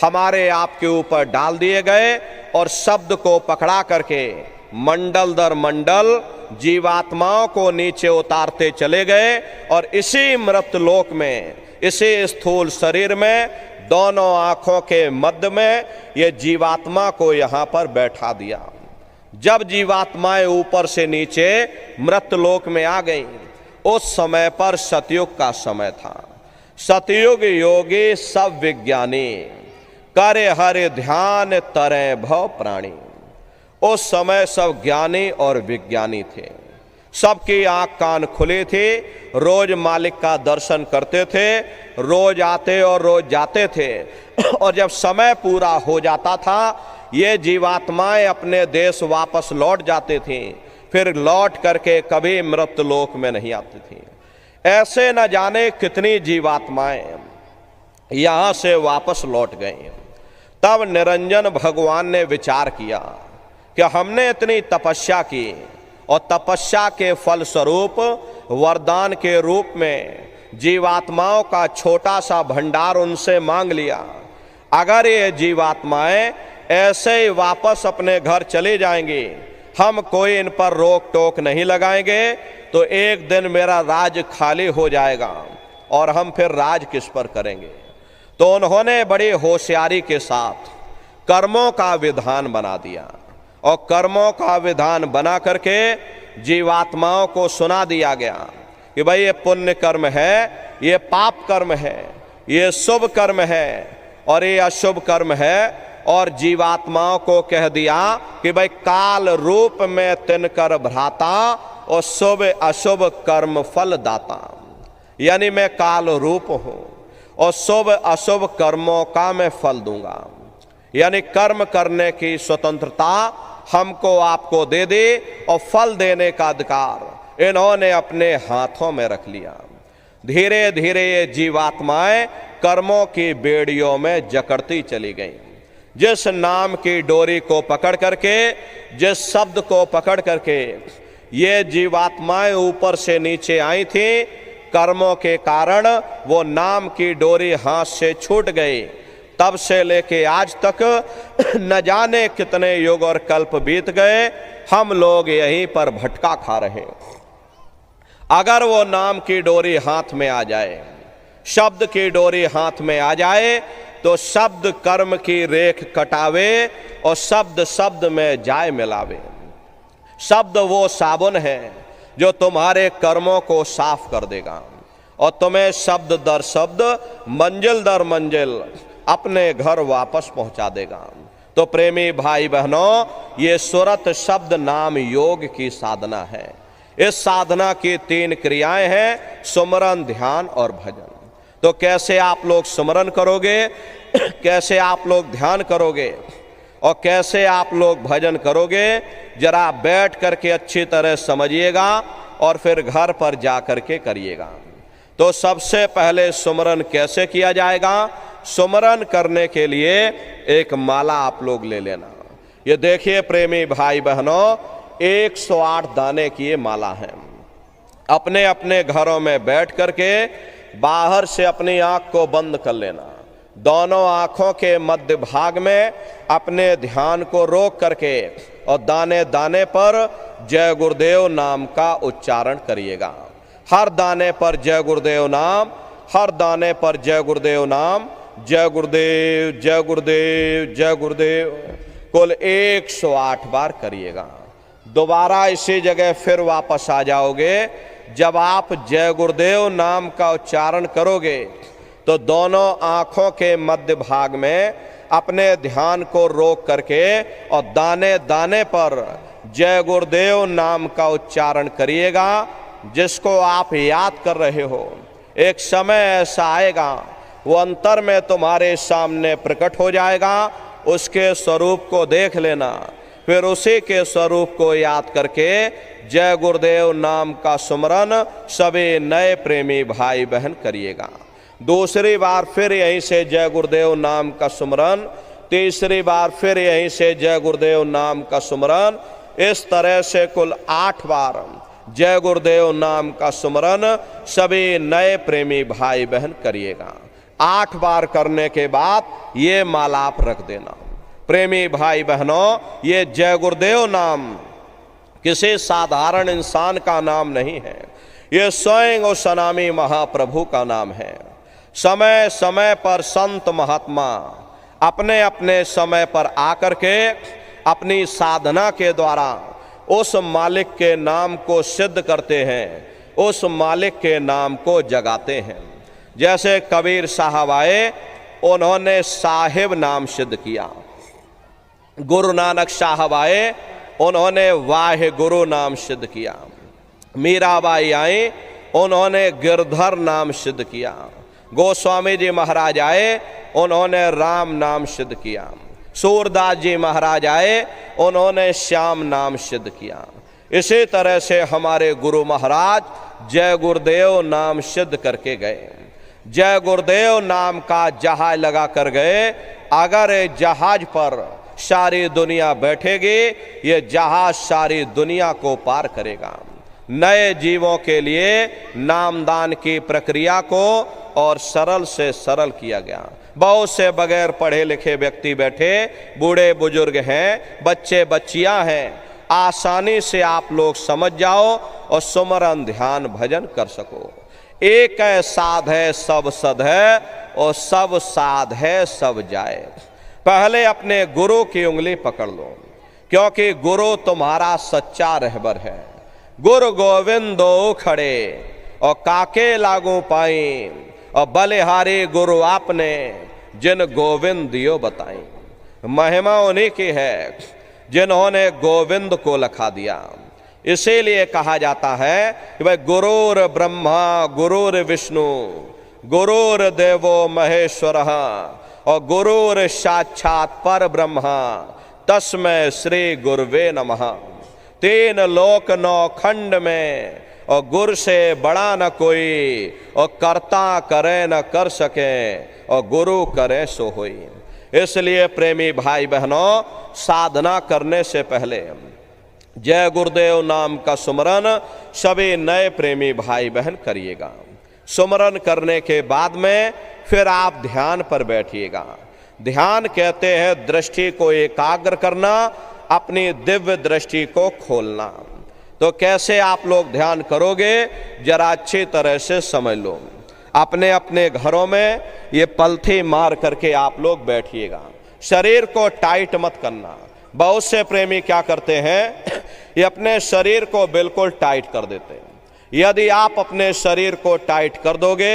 हमारे आपके ऊपर डाल दिए गए और शब्द को पकड़ा करके मंडल दर मंडल जीवात्माओं को नीचे उतारते चले गए और इसी मृत लोक में, इसी स्थूल शरीर में, दोनों आंखों के मध्य में ये जीवात्मा को यहाँ पर बैठा दिया। जब जीवात्माएं ऊपर से नीचे मृत लोक में आ गई, उस समय पर सतयुग का समय था। सतयुग योगी सब विज्ञानी, करे हरि ध्यान तरे भव प्राणी। उस समय सब ज्ञानी और विज्ञानी थे, सबकी आंख कान खुली थी, रोज मालिक का दर्शन करते थे, रोज आते और रोज जाते थे। और जब समय पूरा हो जाता था, ये जीवात्माएं अपने देश वापस लौट जाती थीं, फिर लौट करके कभी मृत लोक में नहीं आती थीं। ऐसे न जाने कितनी जीवात्माएं यहाँ से वापस लौट गई। तब निरंजन भगवान ने विचार किया कि हमने इतनी तपस्या की और तपस्या के फल स्वरूप वरदान के रूप में जीवात्माओं का छोटा सा भंडार उनसे मांग लिया। अगर ये जीवात्माएं ऐसे ही वापस अपने घर चले जाएंगी, हम कोई इन पर रोक टोक नहीं लगाएंगे, तो एक दिन मेरा राज खाली हो जाएगा और हम फिर राज किस पर करेंगे। तो उन्होंने बड़ी होशियारी के साथ कर्मों का विधान बना दिया और कर्मों का विधान बना करके जीवात्माओं को सुना दिया गया कि भाई ये पुण्य कर्म है, ये पाप कर्म है, ये शुभ कर्म है और ये अशुभ कर्म है। और जीवात्माओं को कह दिया कि भाई काल रूप में तिनकर भ्राता और शुभ अशुभ कर्म फल दाता, यानी मैं काल रूप हूं और शुभ अशुभ कर्मों का मैं फल दूंगा। यानी कर्म करने की स्वतंत्रता हमको आपको दे दी और फल देने का अधिकार इन्होंने अपने हाथों में रख लिया। धीरे धीरे ये जीवात्माएं कर्मों की बेड़ियों में जकड़ती चली गईं। जिस नाम की डोरी को पकड़ करके, जिस शब्द को पकड़ करके ये जीवात्माएं ऊपर से नीचे आई थी, कर्मों के कारण वो नाम की डोरी हाथ से छूट गई। तब से लेके आज तक न जाने कितने युग और कल्प बीत गए, हम लोग यहीं पर भटका खा रहे हैं। अगर वो नाम की डोरी हाथ में आ जाए, शब्द की डोरी हाथ में आ जाए, तो शब्द कर्म की रेख कटावे और शब्द शब्द में जाए मिलावे। शब्द वो साबुन है जो तुम्हारे कर्मों को साफ कर देगा और तुम्हें शब्द दर शब्द, मंजिल दर मंजिल अपने घर वापस पहुंचा देगा। तो प्रेमी भाई बहनों, ये सुरत शब्द नाम योग की साधना है। इस साधना की 3 क्रियाएं हैं, सुमरन, ध्यान और भजन। तो कैसे आप लोग सुमरन करोगे, कैसे आप लोग ध्यान करोगे और कैसे आप लोग भजन करोगे, जरा बैठ करके अच्छी तरह समझिएगा और फिर घर पर जा करके करिएगा। तो सबसे पहले सुमरन कैसे किया जाएगा? सुमरन करने के लिए एक माला आप लोग ले लेना। ये देखिए प्रेमी भाई बहनों, 108 दाने की ये माला है। अपने अपने घरों में बैठ करके बाहर से अपनी आंख को बंद कर लेना। दोनों आंखों के मध्य भाग में अपने ध्यान को रोक करके और दाने दाने पर जय गुरुदेव नाम का उच्चारण करिएगा। हर दाने पर जय गुरुदेव नाम, हर दाने पर जय गुरुदेव नाम, जय गुरुदेव जय गुरुदेव जय गुरुदेव, कुल 108 बार करिएगा। दोबारा इसी जगह फिर वापस आ जाओगे। जब आप जय गुरुदेव नाम का उच्चारण करोगे तो दोनों आंखों के मध्य भाग में अपने ध्यान को रोक करके और दाने दाने पर जय गुरुदेव नाम का उच्चारण करिएगा। जिसको आप याद कर रहे हो, एक समय ऐसा आएगा वो अंतर में तुम्हारे सामने प्रकट हो जाएगा। उसके स्वरूप को देख लेना, फिर उसी के स्वरूप को याद करके जय गुरुदेव नाम का सुमरन सभी नए प्रेमी भाई बहन करिएगा। दूसरी बार फिर यहीं से जय गुरुदेव नाम का सुमरन, तीसरी बार फिर यहीं से जय गुरुदेव नाम का सुमरन। इस तरह से कुल 8 बार जय गुरुदेव नाम का सुमरन सभी नए प्रेमी भाई बहन करिएगा। 8 बार करने के बाद ये माला आप रख देना। प्रेमी भाई बहनों, ये जय गुरुदेव नाम किसी साधारण इंसान का नाम नहीं है, ये स्वयं उस अनामी महाप्रभु का नाम है। समय समय पर संत महात्मा अपने अपने समय पर आकर के अपनी साधना के द्वारा उस मालिक के नाम को सिद्ध करते हैं, उस मालिक के नाम को जगाते हैं। जैसे कबीर साहब आए, उन्होंने साहिब नाम सिद्ध किया। गुरु नानक साहब आए, उन्होंने वाहे गुरु नाम सिद्ध किया। मीराबाई आई, उन्होंने गिरधर नाम सिद्ध किया। गोस्वामी जी महाराज आए, उन्होंने राम नाम सिद्ध किया। सूरदास जी महाराज आए, उन्होंने श्याम नाम सिद्ध किया। इसी तरह से हमारे गुरु महाराज जय गुरुदेव नाम सिद्ध करके गए। जय गुरुदेव नाम का जहाज लगा कर गए। अगर जहाज पर सारी दुनिया बैठेगी, ये जहाज सारी दुनिया को पार करेगा। नए जीवों के लिए नामदान की प्रक्रिया को और सरल से सरल किया गया। बहुत से बगैर पढ़े लिखे व्यक्ति बैठे, बूढ़े बुजुर्ग हैं, बच्चे बच्चियां हैं, आसानी से आप लोग समझ जाओ और सुमरन ध्यान भजन कर सको। एक है साध है सब सद है, और सब साध है सब जाए। पहले अपने गुरु की उंगली पकड़ लो, क्योंकि गुरु तुम्हारा सच्चा रहबर है। गुरु गोविंदो खड़े और काके लागू पाई, और बलिहारी गुरु आपने जिन गोविंद दियो बताई। महिमा उन्हीं की है जिन्होंने गोविंद को लखा दिया। इसीलिए कहा जाता है कि भाई गुरुर ब्रह्मा गुरुर विष्णु गुरुर देवो महेश्वरः और गुरुर साक्षात पर ब्रह्मा तस्मै श्री गुरुवे नमः। 3 लोक 9 खंड में और गुरु से बड़ा न कोई, और कर्ता करे न कर सके, और गुरु करे सो होई। इसलिए प्रेमी भाई बहनों, साधना करने से पहले जय गुरुदेव नाम का सुमरन सभी नए प्रेमी भाई बहन करिएगा। सुमरन करने के बाद में फिर आप ध्यान पर बैठिएगा। ध्यान कहते हैं दृष्टि को एकाग्र करना, अपनी दिव्य दृष्टि को खोलना। तो कैसे आप लोग ध्यान करोगे, जरा अच्छी तरह से समझ लो। अपने अपने घरों में ये पलथी मार करके आप लोग बैठिएगा। शरीर को टाइट मत करना। बहुत से प्रेमी क्या करते हैं, ये अपने शरीर को बिल्कुल टाइट कर देते हैं। यदि आप अपने शरीर को टाइट कर दोगे,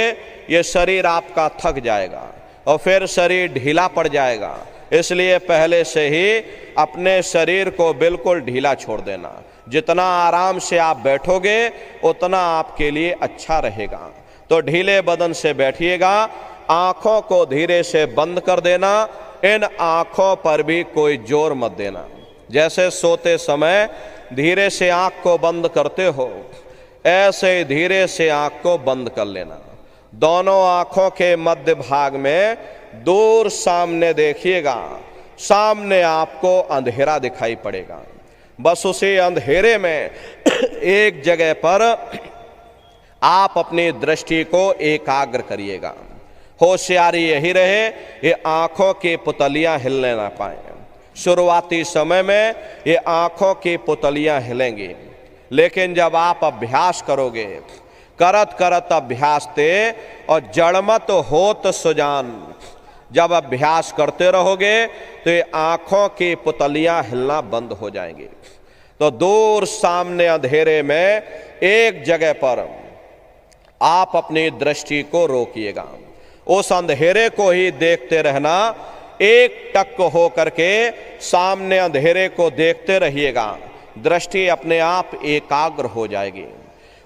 ये शरीर आपका थक जाएगा और फिर शरीर ढीला पड़ जाएगा। इसलिए पहले से ही अपने शरीर को बिल्कुल ढीला छोड़ देना। जितना आराम से आप बैठोगे उतना आपके लिए अच्छा रहेगा। तो ढीले बदन से बैठिएगा। आंखों को धीरे से बंद कर देना। इन आंखों पर भी कोई जोर मत देना। जैसे सोते समय धीरे से आंख को बंद करते हो, ऐसे धीरे से आंख को बंद कर लेना। दोनों आंखों के मध्य भाग में दूर सामने देखिएगा। सामने आपको अंधेरा दिखाई पड़ेगा। बस उसी अंधेरे में एक जगह पर आप अपनी दृष्टि को एकाग्र करिएगा। होशियारी यही रहे, ये आंखों की पुतलियां हिलने ना पाए। शुरुआती समय में ये आंखों की पुतलियां हिलेंगी, लेकिन जब आप अभ्यास करोगे, करत करत अभ्यास ते और जड़मत होत सुजान, जब अभ्यास करते रहोगे तो ये आंखों की पुतलियां हिलना बंद हो जाएंगी। तो दूर सामने अंधेरे में एक जगह पर आप अपनी दृष्टि को रोकिएगा। उस अंधेरे को ही देखते रहना। एक टक हो करके सामने अंधेरे को देखते रहिएगा। दृष्टि अपने आप एकाग्र हो जाएगी।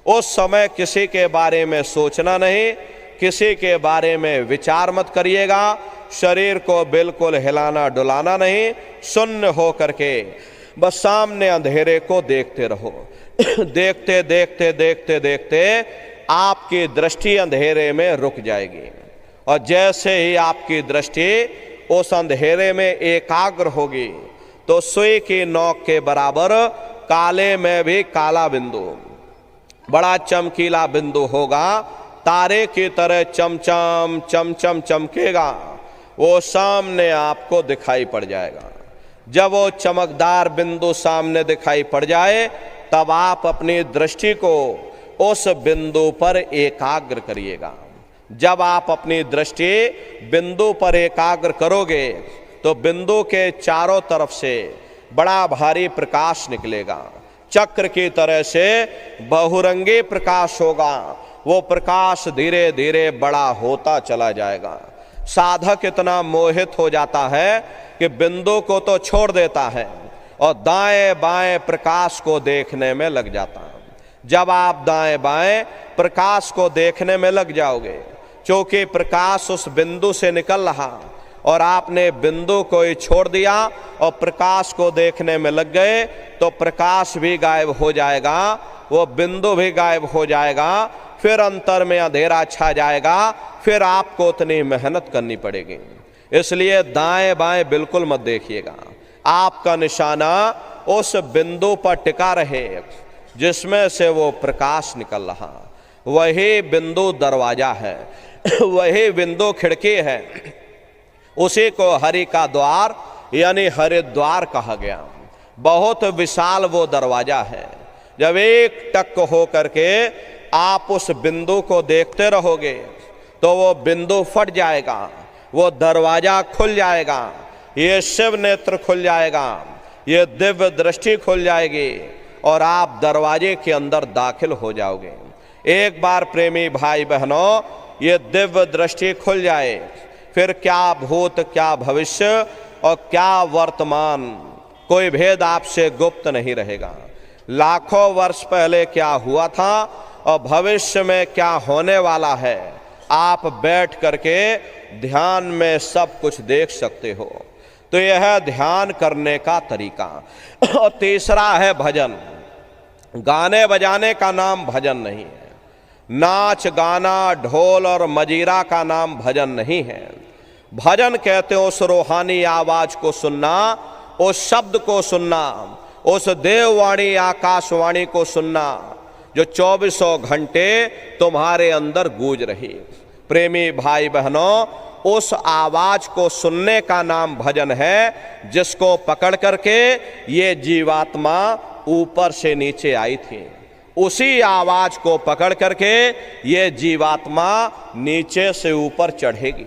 उस समय किसी के बारे में सोचना नहीं, किसी के बारे में विचार मत करिएगा। शरीर को बिल्कुल हिलाना डुलाना नहीं। शून्य हो करके बस सामने अंधेरे को देखते रहो। देखते देखते देखते देखते आपकी दृष्टि अंधेरे में रुक जाएगी। और जैसे ही आपकी दृष्टि उस अंधेरे में एकाग्र होगी तो सुई की नोक के बराबर काले में भी काला बिंदु, बड़ा चमकीला बिंदु होगा। तारे की तरह चमचम चमचम चमकेगा। वो सामने आपको दिखाई पड़ जाएगा। जब वो चमकदार बिंदु सामने दिखाई पड़ जाए, तब आप अपनी दृष्टि को उस बिंदु पर एकाग्र करिएगा। जब आप अपनी दृष्टि बिंदु पर एकाग्र करोगे तो बिंदु के चारों तरफ से बड़ा भारी प्रकाश निकलेगा। चक्र की तरह से बहुरंगी प्रकाश होगा। वो प्रकाश धीरे धीरे बड़ा होता चला जाएगा। साधक इतना मोहित हो जाता है कि बिंदु को तो छोड़ देता है और दाएं बाएं प्रकाश को देखने में लग जाता है। जब आप दाएं बाएं प्रकाश को देखने में लग जाओगे, क्योंकि प्रकाश उस बिंदु से निकल रहा और आपने बिंदु को ही छोड़ दिया और प्रकाश को देखने में लग गए, तो प्रकाश भी गायब हो जाएगा, वो बिंदु भी गायब हो जाएगा। फिर अंतर में अंधेरा छा जाएगा। फिर आपको उतनी मेहनत करनी पड़ेगी। इसलिए दाएं बाएं बिल्कुल मत देखिएगा। आपका निशाना उस बिंदु पर टिका रहे जिसमें से वो प्रकाश निकल रहा। वही बिंदु दरवाजा है, वही बिंदु खिड़की है। उसी को हरि का द्वार यानी हरिद्वार कहा गया। बहुत विशाल वो दरवाजा है। जब एक टक हो करके आप उस बिंदु को देखते रहोगे तो वो बिंदु फट जाएगा, वो दरवाजा खुल जाएगा, ये शिव नेत्र खुल जाएगा, ये दिव्य दृष्टि खुल जाएगी और आप दरवाजे के अंदर दाखिल हो जाओगे। एक बार प्रेमी भाई बहनों ये दिव्य दृष्टि खुल जाए, फिर क्या भूत क्या भविष्य और क्या वर्तमान, कोई भेद आपसे गुप्त नहीं रहेगा। लाखों वर्ष पहले क्या हुआ था और भविष्य में क्या होने वाला है, आप बैठ करके ध्यान में सब कुछ देख सकते हो। तो यह ध्यान करने का तरीका। और तीसरा है भजन। गाने बजाने का नाम भजन नहीं है। नाच गाना ढोल और मजीरा का नाम भजन नहीं है। भजन कहते हो उस रूहानी आवाज को सुनना, उस शब्द को सुनना, उस देववाणी आकाशवाणी को सुनना जो 2400 घंटे तुम्हारे अंदर गूंज रही। प्रेमी भाई बहनों, उस आवाज को सुनने का नाम भजन है, जिसको पकड़ करके ये जीवात्मा ऊपर से नीचे आई थी। उसी आवाज को पकड़ करके ये जीवात्मा नीचे से ऊपर चढ़ेगी।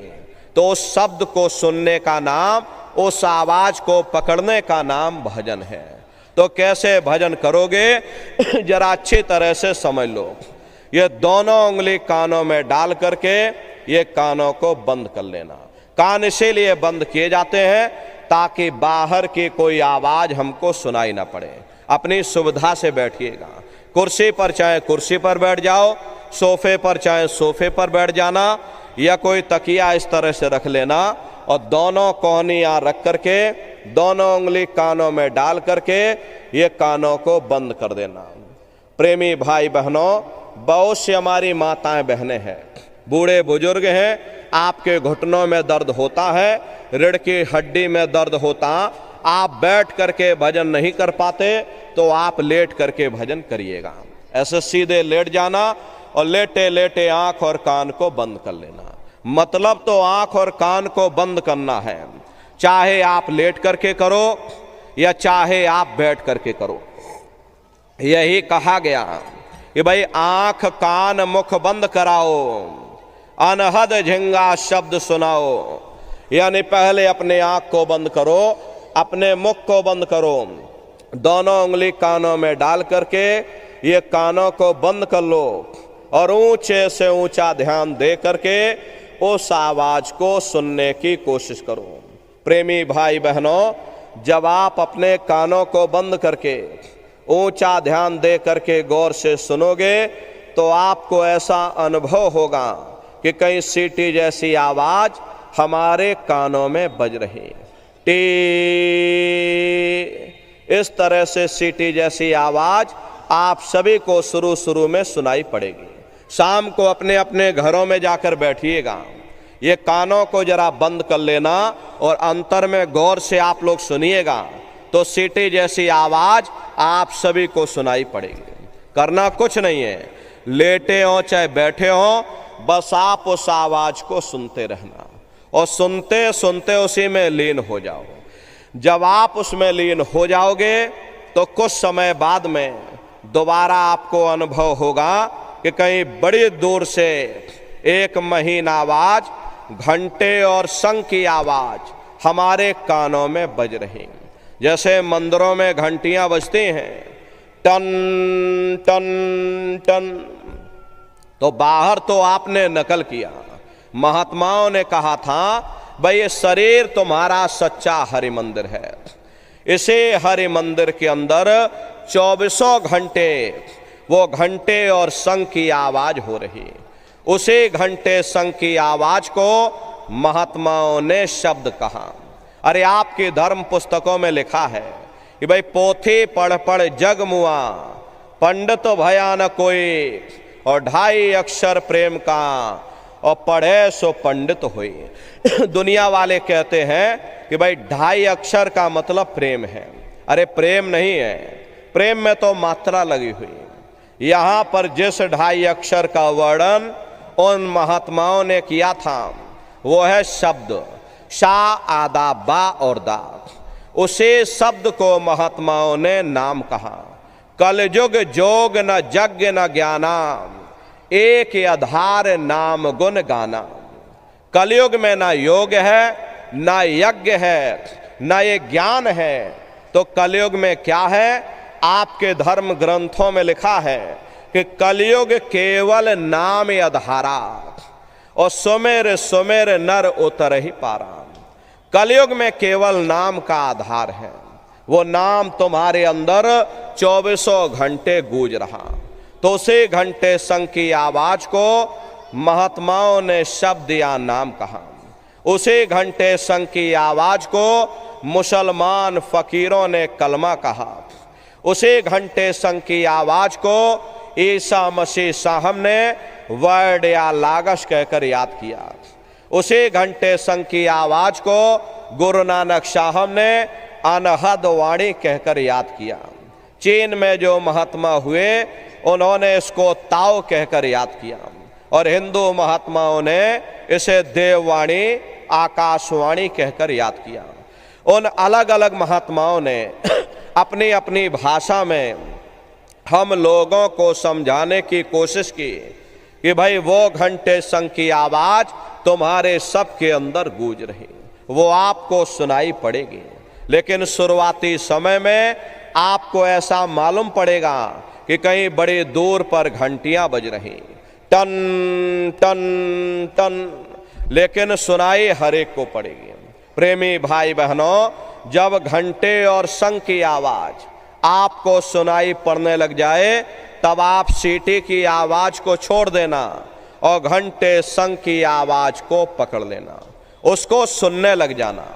तो उस शब्द को सुनने का नाम, उस आवाज को पकड़ने का नाम भजन है। तो कैसे भजन करोगे जरा अच्छी तरह से समझ लो। ये दोनों उंगली कानों में डाल करके ये कानों को बंद कर लेना। कान इसीलिए बंद किए जाते हैं ताकि बाहर की कोई आवाज हमको सुनाई ना पड़े। अपनी सुविधा से बैठिएगा। कुर्सी पर चाहे कुर्सी पर बैठ जाओ, सोफे पर चाहे सोफे पर बैठ जाना, या कोई तकिया इस तरह से रख लेना और दोनों कोहनियां रख करके दोनों उंगली कानों में डाल करके ये कानों को बंद कर देना। प्रेमी भाई बहनों, बहुत सी हमारी माताएं बहनें हैं, बूढ़े बुजुर्ग हैं, आपके घुटनों में दर्द होता है, रीढ़ की हड्डी में दर्द होता, आप बैठ करके भजन नहीं कर पाते, तो आप लेट करके भजन करिएगा। ऐसे सीधे लेट जाना और लेटे लेटे आंख और कान को बंद कर लेना। मतलब तो आंख और कान को बंद करना है, चाहे आप लेट करके करो या चाहे आप बैठ करके करो। यही कहा गया कि भाई आंख कान मुख बंद कराओ, अनहद झिंगा शब्द सुनाओ। यानी पहले अपने आंख को बंद करो, अपने मुख को बंद करो, दोनों उंगली कानों में डाल करके ये कानों को बंद कर लो और ऊंचे से ऊंचा ध्यान दे करके उस आवाज को सुनने की कोशिश करो। प्रेमी भाई बहनों, जब आप अपने कानों को बंद करके ऊंचा ध्यान दे करके गौर से सुनोगे तो आपको ऐसा अनुभव होगा कि कहीं सीटी जैसी आवाज हमारे कानों में बज रही। टी, इस तरह से सीटी जैसी आवाज आप सभी को शुरू शुरू में सुनाई पड़ेगी। शाम को अपने अपने घरों में जाकर बैठिएगा, ये कानों को जरा बंद कर लेना और अंतर में गौर से आप लोग सुनिएगा, तो सीटी जैसी आवाज आप सभी को सुनाई पड़ेगी। करना कुछ नहीं है, लेटे हो चाहे बैठे हो, बस आप उस आवाज को सुनते रहना और सुनते सुनते उसी में लीन हो जाओ। जब आप उसमें लीन हो जाओगे तो कुछ समय बाद में दोबारा आपको अनुभव होगा कि कहीं बड़ी दूर से एक महीन आवाज, घंटे और शंख की आवाज हमारे कानों में बज रही। जैसे मंदिरों में घंटियां बजती हैं, टन टन टन, तो बाहर तो आपने नकल किया। महात्माओं ने कहा था भाई ये शरीर तुम्हारा सच्चा हरि मंदिर है, इसे हरि मंदिर के अंदर 2400 घंटे वो घंटे और शंख की आवाज हो रही। उसी घंटे शंख की आवाज को महात्माओं ने शब्द कहा। अरे आपकी धर्म पुस्तकों में लिखा है कि भाई पोथी पढ़ पढ़ जग मुआ, पंडित भया न कोई, और 2.5 अक्षर प्रेम का, और पढ़े सो पंडित हुई। दुनिया वाले कहते हैं कि भाई 2.5 अक्षर का मतलब प्रेम है। अरे प्रेम नहीं है, प्रेम में तो मात्रा लगी हुई। यहाँ पर जिस 2.5 अक्षर का वर्णन उन महात्माओं ने किया था वो है शब्द शा, आदा, बा और दा। उसी शब्द को महात्माओं ने नाम कहा। कलयुग जोग न यज्ञ न ज्ञाना, एक आधार नाम गुण गाना। कलयुग में ना योग है, ना यज्ञ है, ना ये ज्ञान है, तो कलयुग में क्या है? आपके धर्म ग्रंथों में लिखा है कि कलयुग केवल नाम आधारा, और सुमेर सुमेर नर उतर ही पारा। कलयुग में केवल नाम का आधार है, वो नाम तुम्हारे अंदर 2400 घंटे गूंज रहा। तो उसी घंटे शंख की आवाज को महात्माओं ने शब्द या नाम कहा। उसी घंटे शंख की आवाज को मुसलमान फकीरों ने कलमा कहा। उसी घंटे शंख की आवाज को ईसा मसीह साहब ने वर्ड या लागश कहकर याद किया। उसी घंटे शंख की आवाज को गुरु नानक साहब ने अनहद वाणी कहकर याद किया। चीन में जो महात्मा हुए उन्होंने इसको ताओ कहकर याद किया, और हिंदू महात्माओं ने इसे देववाणी आकाशवाणी कहकर याद किया। उन अलग अलग महात्माओं ने अपनी अपनी भाषा में हम लोगों को समझाने की कोशिश की कि भाई वो घंटे संग की आवाज तुम्हारे सबके अंदर गूंज रही, वो आपको सुनाई पड़ेगी। लेकिन शुरुआती समय में आपको ऐसा मालूम पड़ेगा कि कहीं बड़ी दूर पर घंटियां बज रही, टन टन टन, लेकिन सुनाई हर एक को पड़ेगी। प्रेमी भाई बहनों, जब घंटे और शंख की आवाज आपको सुनाई पड़ने लग जाए तब आप सीटी की आवाज को छोड़ देना और घंटे शंख की आवाज को पकड़ लेना, उसको सुनने लग जाना।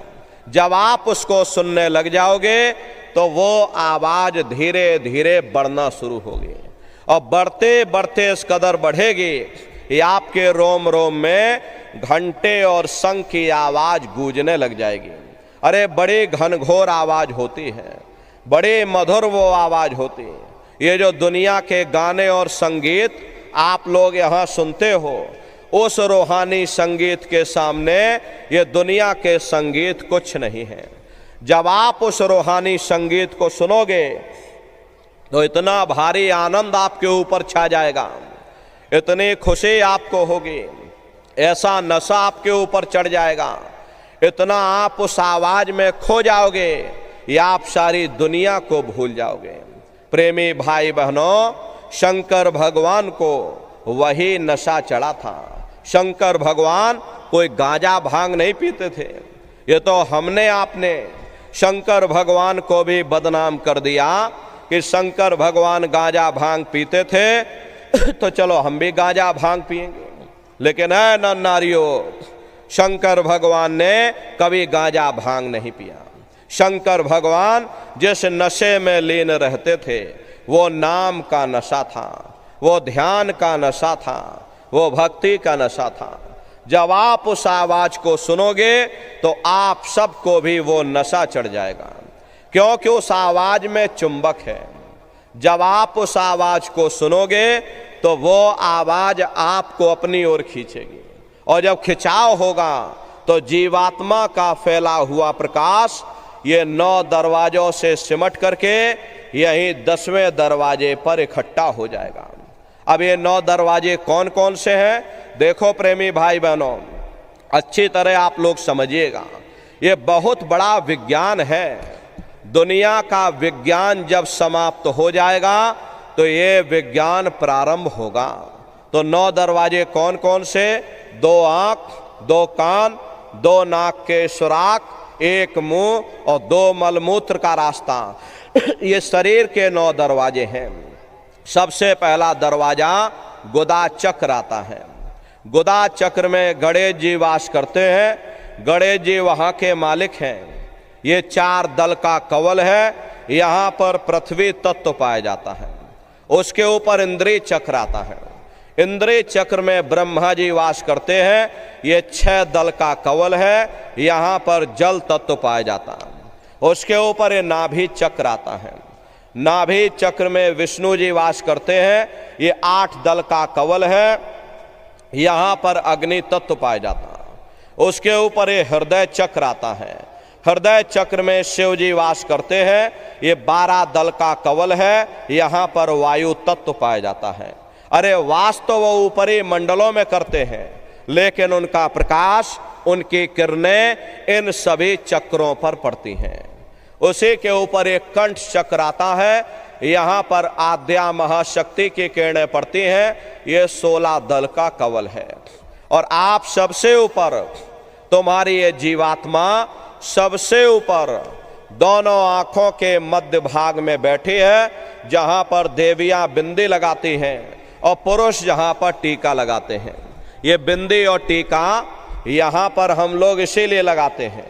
जब आप उसको सुनने लग जाओगे तो वो आवाज धीरे धीरे बढ़ना शुरू होगी, और बढ़ते बढ़ते इस कदर बढ़ेगी कि आपके रोम रोम में घंटे और शंख की आवाज गूंजने लग जाएगी। अरे बड़ी घनघोर आवाज होती है, बड़ी मधुर वो आवाज होती है। ये जो दुनिया के गाने और संगीत आप लोग यहाँ सुनते हो, उस रूहानी संगीत के सामने ये दुनिया के संगीत कुछ नहीं है। जब आप उस रूहानी संगीत को सुनोगे तो इतना भारी आनंद आपके ऊपर छा जाएगा, इतनी खुशी आपको होगी, ऐसा नशा आपके ऊपर चढ़ जाएगा, इतना आप उस आवाज में खो जाओगे या आप सारी दुनिया को भूल जाओगे। प्रेमी भाई बहनों, शंकर भगवान को वही नशा चढ़ा था। शंकर भगवान कोई गांजा भांग नहीं पीते थे। ये तो हमने आपने शंकर भगवान को भी बदनाम कर दिया कि शंकर भगवान गांजा भांग पीते थे तो चलो हम भी गांजा भांग पिएंगे। लेकिन है न नारियों, शंकर भगवान ने कभी गांजा भांग नहीं पिया। शंकर भगवान जिस नशे में लीन रहते थे वो नाम का नशा था, वो ध्यान का नशा था, वो भक्ति का नशा था। जब आप उस आवाज को सुनोगे तो आप सबको भी वो नशा चढ़ जाएगा, क्योंकि उस आवाज में चुंबक है। जब आप उस आवाज को सुनोगे तो वो आवाज आपको अपनी ओर खींचेगी, और जब खिंचाव होगा तो जीवात्मा का फैला हुआ प्रकाश ये 9 दरवाजों से सिमट करके यही 10वें दरवाजे पर इकट्ठा हो जाएगा। अब ये 9 दरवाजे कौन कौन से हैं? देखो प्रेमी भाई बहनों, अच्छी तरह आप लोग समझिएगा, ये बहुत बड़ा विज्ञान है। दुनिया का विज्ञान जब समाप्त हो जाएगा तो ये विज्ञान प्रारंभ होगा। तो 9 दरवाजे कौन कौन से? 2 आंख, 2 कान, 2 नाक के सुराख, 1 मुंह और 2 मलमूत्र का रास्ता। ये शरीर के 9 दरवाजे हैं। सबसे पहला दरवाजा गुदा चक्र आता है। गुदा चक्र में गणेश जी वास करते हैं। गणेश जी वहाँ के मालिक हैं। ये 4 दल का कवल है। यहाँ पर पृथ्वी तत्व पाया जाता है। उसके ऊपर इंद्रिय चक्र आता है। इंद्रिय चक्र में ब्रह्मा जी वास करते हैं। ये 6 दल का कवल है। यहाँ पर जल तत्व पाया जाता है। उसके ऊपर ये नाभि चक्र आता है। नाभि चक्र में विष्णु जी वास करते हैं। ये 8 दल का कवल है। यहाँ पर अग्नि तत्व पाया जाता है। उसके ऊपर ये हृदय चक्र आता है। हृदय चक्र में शिव जी वास करते हैं। ये 12 दल का कवल है। यहाँ पर वायु तत्व पाया जाता है। अरे वास तो वो ऊपरी मंडलों में करते हैं, लेकिन उनका प्रकाश, उनकी किरणें इन सभी चक्रों पर पड़ती हैं। उसी के ऊपर एक कंठ चक्र आता है। यहाँ पर आद्या महाशक्ति की किरणें पड़ती हैं। ये 16 दल का कवल है। और आप सबसे ऊपर, तुम्हारी ये जीवात्मा सबसे ऊपर दोनों आंखों के मध्य भाग में बैठी है, जहाँ पर देवियाँ बिंदी लगाती हैं और पुरुष जहाँ पर टीका लगाते हैं। ये बिंदी और टीका यहाँ पर हम लोग इसीलिए लगाते हैं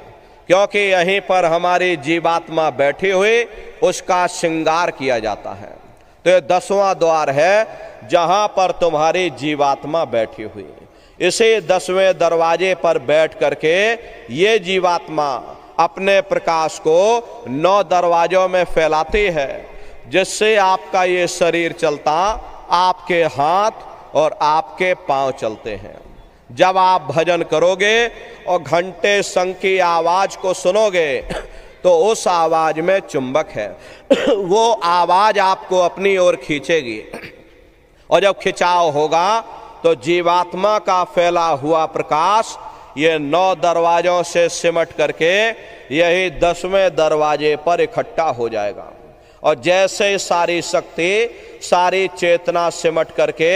क्योंकि यहीं पर हमारी जीवात्मा बैठी हुई, उसका श्रृंगार किया जाता है। तो ये 10वां द्वार है जहाँ पर तुम्हारी जीवात्मा बैठी हुई है। इसी 10वें दरवाजे पर बैठ करके ये जीवात्मा अपने प्रकाश को 9 दरवाजों में फैलाती है। जिससे आपका ये शरीर चलता, आपके हाथ और आपके पांव चलते हैं। जब आप भजन करोगे और घंटे शंख की आवाज को सुनोगे तो उस आवाज में चुंबक है, वो आवाज आपको अपनी ओर खींचेगी, और जब खिंचाव होगा तो जीवात्मा का फैला हुआ प्रकाश ये 9 दरवाजों से सिमट करके यही 10वें दरवाजे पर इकट्ठा हो जाएगा। और जैसे सारी शक्ति, सारी चेतना सिमट करके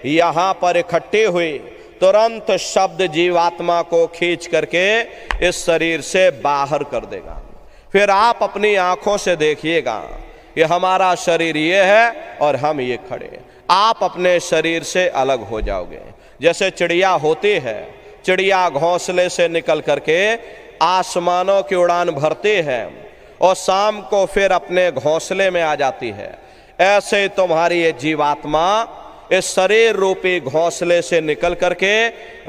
यहाँ पर इकट्ठी हुई, तुरंत शब्द जीवात्मा को खींच करके इस शरीर से बाहर कर देगा। फिर आप अपनी आंखों से देखिएगा कि हमारा शरीर ये है और हम ये खड़े। आप अपने शरीर से अलग हो जाओगे। जैसे चिड़िया होती है, चिड़िया घोंसले से निकल करके आसमानों की उड़ान भरती है और शाम को फिर अपने घोंसले में आ जाती है, ऐसे तुम्हारी ये जीवात्मा इस शरीर रूपी घोंसले से निकल करके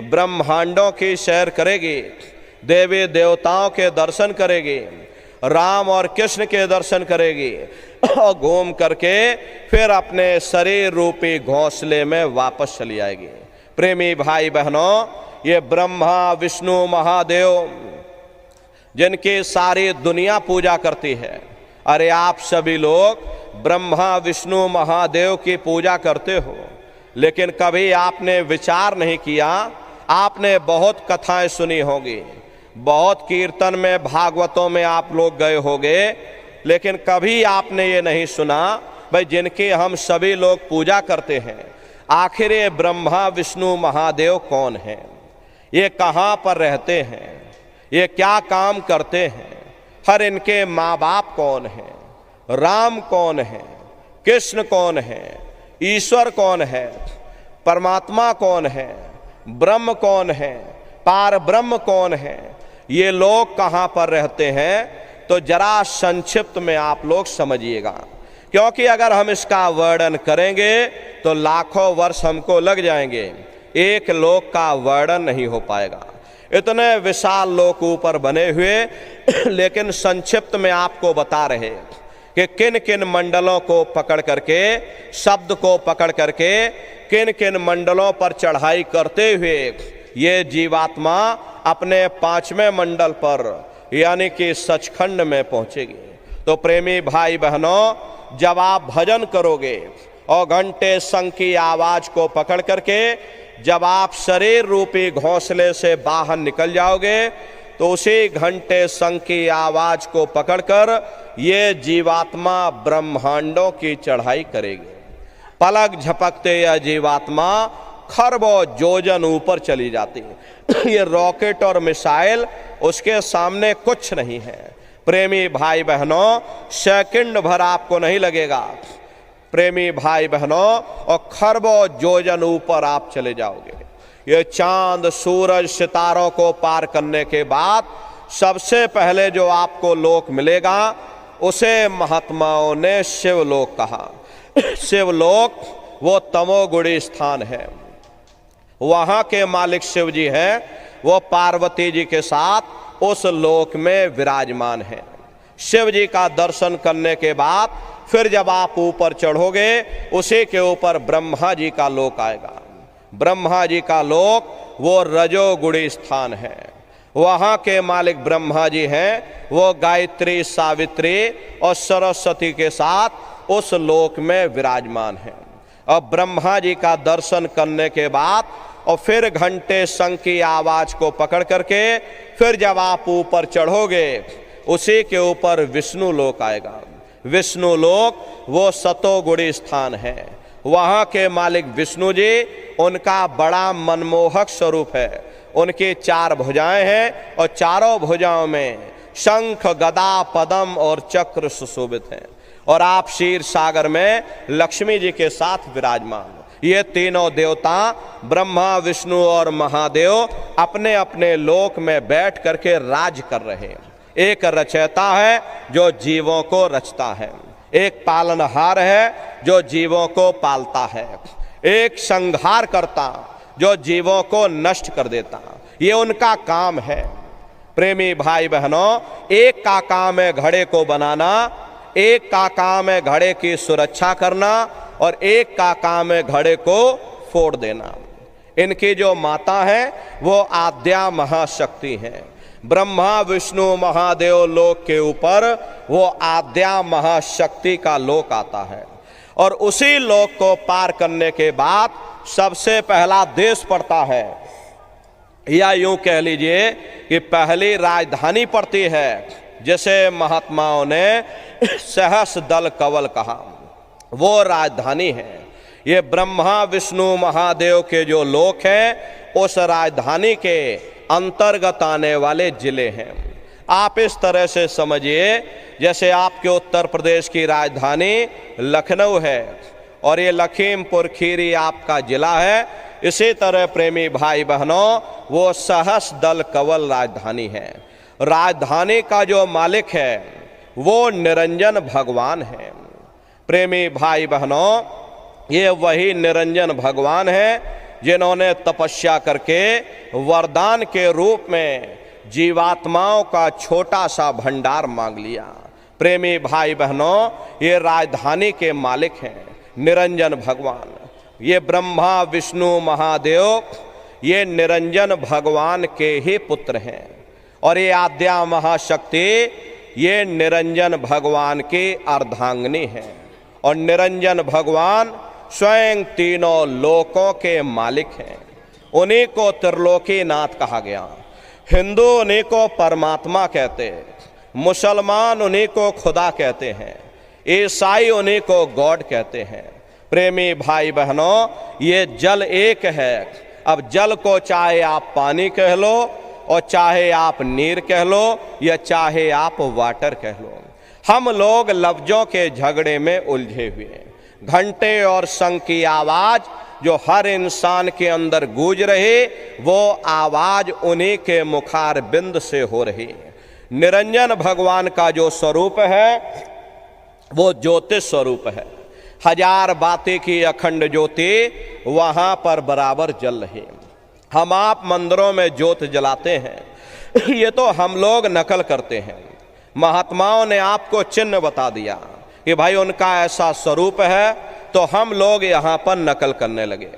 ब्रह्मांडों की सैर करेगी, देवी देवताओं के दर्शन करेगी, राम और कृष्ण के दर्शन करेगी, और घूम करके फिर अपने शरीर रूपी घोंसले में वापस चली आएगी। प्रेमी भाई बहनों, ये ब्रह्मा विष्णु महादेव जिनकी सारी दुनिया पूजा करती है, अरे आप सभी लोग ब्रह्मा विष्णु महादेव की पूजा करते हो, लेकिन कभी आपने विचार नहीं किया। आपने बहुत कथाएं सुनी होगी, बहुत कीर्तन में, भागवतों में आप लोग गए होंगे, लेकिन कभी आपने ये नहीं सुना भाई जिनकी हम सभी लोग पूजा करते हैं, आखिर ये ब्रह्मा विष्णु महादेव कौन हैं, ये कहाँ पर रहते हैं, ये क्या काम करते हैं, हर इनके माँ बाप कौन हैं, राम कौन है, कृष्ण कौन है, ईश्वर कौन है, परमात्मा कौन है, ब्रह्म कौन है, पार ब्रह्म कौन है, ये लोग कहाँ पर रहते हैं, तो जरा संक्षिप्त में आप लोग समझिएगा, क्योंकि अगर हम इसका वर्णन करेंगे तो लाखों वर्ष हमको लग जाएंगे, एक लोक का वर्णन नहीं हो पाएगा। इतने विशाल लोक ऊपर बने हुए, लेकिन संक्षिप्त में आपको बता रहे कि किन किन मंडलों को पकड़ करके, शब्द को पकड़ करके किन किन मंडलों पर चढ़ाई करते हुए ये जीवात्मा अपने 5वें मंडल पर यानी कि सचखंड में पहुंचेगी। तो प्रेमी भाई बहनों, जब आप भजन करोगे और घंटे शंख की आवाज को पकड़ करके जब आप शरीर रूपी घोंसले से बाहर निकल जाओगे, तो उसी घंटे शंख की आवाज को पकड़कर ये जीवात्मा ब्रह्मांडों की चढ़ाई करेगी। पलक झपकते यह जीवात्मा खरबों योजन ऊपर चली जाती है। ये रॉकेट और मिसाइल उसके सामने कुछ नहीं है। प्रेमी भाई बहनों, सेकंड भर आपको नहीं लगेगा प्रेमी भाई बहनों, और खरबों योजन ऊपर आप चले जाओगे। ये चांद सूरज सितारों को पार करने के बाद सबसे पहले जो आपको लोक मिलेगा उसे महात्माओं ने शिवलोक कहा। शिवलोक वो तमोगुणी स्थान है, वहां के मालिक शिव जी हैं, वो पार्वती जी के साथ उस लोक में विराजमान हैं। शिव जी का दर्शन करने के बाद फिर जब आप ऊपर चढ़ोगे, उसी के ऊपर ब्रह्मा जी का लोक आएगा। ब्रह्मा जी का लोक वो रजोगुणी स्थान है, वहाँ के मालिक ब्रह्मा जी हैं, वो गायत्री सावित्री और सरस्वती के साथ उस लोक में विराजमान हैं। और ब्रह्मा जी का दर्शन करने के बाद और फिर घंटे शंख की आवाज को पकड़ करके फिर जब आप ऊपर चढ़ोगे, उसी के ऊपर विष्णु लोक आएगा। विष्णु लोक वो सतोगुणी स्थान है, वहाँ के मालिक विष्णु जी, उनका बड़ा मनमोहक स्वरूप है। उनकी 4 भुजाएं हैं और चारों भुजाओं में शंख गदा पद्म और चक्र सुशोभित हैं। और आप क्षीर सागर में लक्ष्मी जी के साथ विराजमान। ये तीनों देवता ब्रह्मा विष्णु और महादेव अपने अपने लोक में बैठ करके राज कर रहे हैं। एक रचयिता है जो जीवों को रचता है, एक पालनहार है जो जीवों को पालता है, एक संहार करता जो जीवों को नष्ट कर देता। ये उनका काम है। प्रेमी भाई बहनों, एक का काम है घड़े को बनाना, एक का काम है घड़े की सुरक्षा करना और एक का काम है घड़े को फोड़ देना। इनकी जो माता है वो आद्या महाशक्ति हैं। ब्रह्मा विष्णु महादेव लोक के ऊपर वो आद्या महाशक्ति का लोक आता है और उसी लोक को पार करने के बाद सबसे पहला देश पड़ता है, या यूं कह लीजिए कि पहली राजधानी पड़ती है, जैसे महात्माओं ने सहस दल कवल कहा, वो राजधानी है। ये ब्रह्मा विष्णु महादेव के जो लोक हैं उस राजधानी के अंतर्गत आने वाले जिले हैं। आप इस तरह से समझिए जैसे आपके उत्तर प्रदेश की राजधानी लखनऊ है और ये लखीमपुर खीरी आपका जिला है, इसी तरह प्रेमी भाई बहनों वो सहस दल कवल राजधानी है। राजधानी का जो मालिक है वो निरंजन भगवान है। प्रेमी भाई बहनों ये वही निरंजन भगवान है जिन्होंने तपस्या करके वरदान के रूप में जीवात्माओं का छोटा सा भंडार मांग लिया। प्रेमी भाई बहनों ये राजधानी के मालिक हैं निरंजन भगवान। ये ब्रह्मा विष्णु महादेव ये निरंजन भगवान के ही पुत्र हैं और ये आद्या महाशक्ति ये निरंजन भगवान की अर्धांगिनी है। और निरंजन भगवान स्वयं तीनों लोकों के मालिक हैं। उन्हीं को त्रिलोकीनाथ कहा गया। हिंदू उन्हीं को परमात्मा कहते हैं, मुसलमान उन्हीं को खुदा कहते हैं, ईसाई उन्हीं को गॉड कहते हैं। प्रेमी भाई बहनों ये जल एक है। अब जल को चाहे आप पानी कह लो और चाहे आप नीर कह लो या चाहे आप वाटर कह लो, हम लोग लफ्जों के झगड़े में उलझे हुए हैं। घंटे और शंख की आवाज जो हर इंसान के अंदर गूंज रही वो आवाज उन्हीं के मुखार बिंद से हो रही है। निरंजन भगवान का जो स्वरूप है वो ज्योतिष स्वरूप है। हजार बाती की अखंड ज्योति वहां पर बराबर जल रही। हम आप मंदिरों में ज्योत जलाते हैं ये तो हम लोग नकल करते हैं। महात्माओं ने आपको चिन्ह बता दिया कि भाई उनका ऐसा स्वरूप है, तो हम लोग यहाँ पर नकल करने लगे।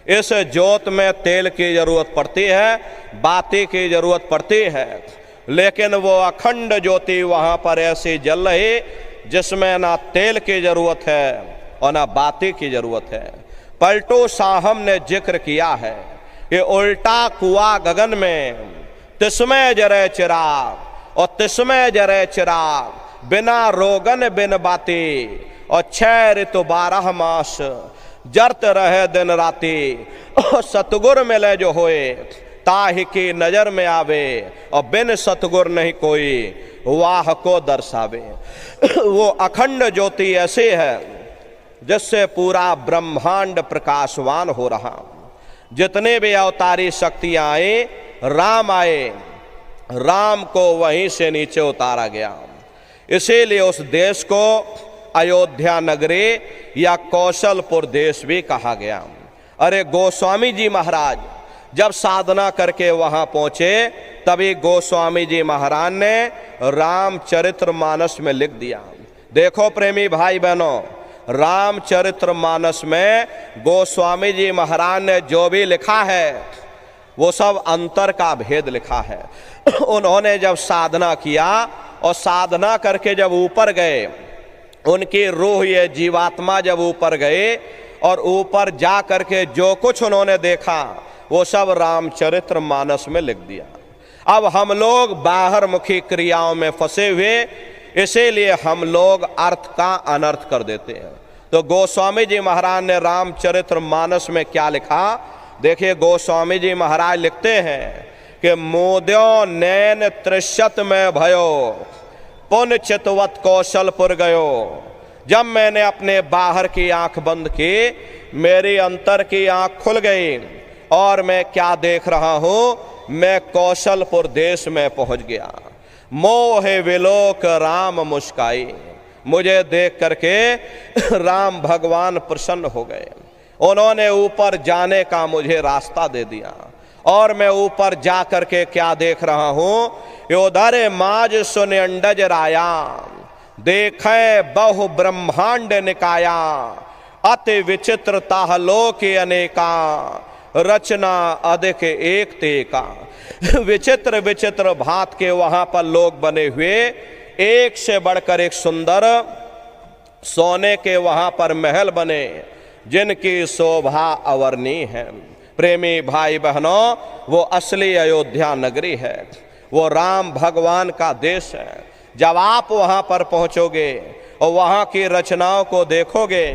इस ज्योत में तेल की जरूरत पड़ती है, बाती की जरूरत पड़ती है, लेकिन वो अखंड ज्योति वहाँ पर ऐसी जल रही जिसमें ना तेल की जरूरत है और ना बाती की जरूरत है। पलटू साहब ने जिक्र किया है कि उल्टा कुआ गगन में तिस्मय जरे चिराग और तिस्मय जरे चिराग, बिना रोगन बिन बाती और 6 ऋतु 12 मास जरत रहे दिन राती। और सतगुर मिले जो होए ताहि की नजर में आवे और बिन सतगुर नहीं कोई वाह को दर्शावे। वो अखंड ज्योति ऐसी है जिससे पूरा ब्रह्मांड प्रकाशवान हो रहा। जितने भी अवतारी शक्तियां आई, राम आए, राम को वहीं से नीचे उतारा गया। इसीलिए उस देश को अयोध्या नगरी या कौशलपुर देश भी कहा गया। अरे गोस्वामी जी महाराज जब साधना करके वहां पहुंचे तभी गोस्वामी जी महाराज ने रामचरितमानस में लिख दिया। देखो प्रेमी भाई बहनों, रामचरितमानस में गोस्वामी जी महाराज ने जो भी लिखा है वो सब अंतर का भेद लिखा है। उन्होंने जब साधना किया और साधना करके जब ऊपर गए, उनकी रूह ये जीवात्मा जब ऊपर गए और ऊपर जा करके जो कुछ उन्होंने देखा वो सब रामचरितमानस में लिख दिया। अब हम लोग बाहर मुखी क्रियाओं में फंसे हुए, इसीलिए हम लोग अर्थ का अनर्थ कर देते हैं। तो गोस्वामी जी महाराज ने रामचरितमानस में क्या लिखा, देखिए गोस्वामी जी महाराज लिखते हैं कि मोद्यो नैन त्रिशत में भयो पुण्य चितवत कौशलपुर गयो। जब मैंने अपने बाहर की आंख बंद की, मेरी अंतर की आंख खुल गई और मैं क्या देख रहा हूं, मैं कौशलपुर देश में पहुंच गया। मोहे विलोक राम मुस्काई, मुझे देख करके राम भगवान प्रसन्न हो गए। उन्होंने ऊपर जाने का मुझे रास्ता दे दिया और मैं ऊपर जा करके क्या देख रहा हूं, उधर माज सुन अंडज राया देखे बहु ब्रह्मांड निकाया, अति विचित्र ताह लोक अनेका, रचना अधिक एक ते का। विचित्र विचित्र भांत के वहां पर लोग बने हुए, एक से बढ़कर एक सुंदर सोने के वहां पर महल बने, जिनकी शोभा अवर्णीय है। प्रेमी भाई बहनों, वो असली अयोध्या नगरी है, वो राम भगवान का देश है। जब आप वहां पर पहुंचोगे और वहां की रचनाओं को देखोगे,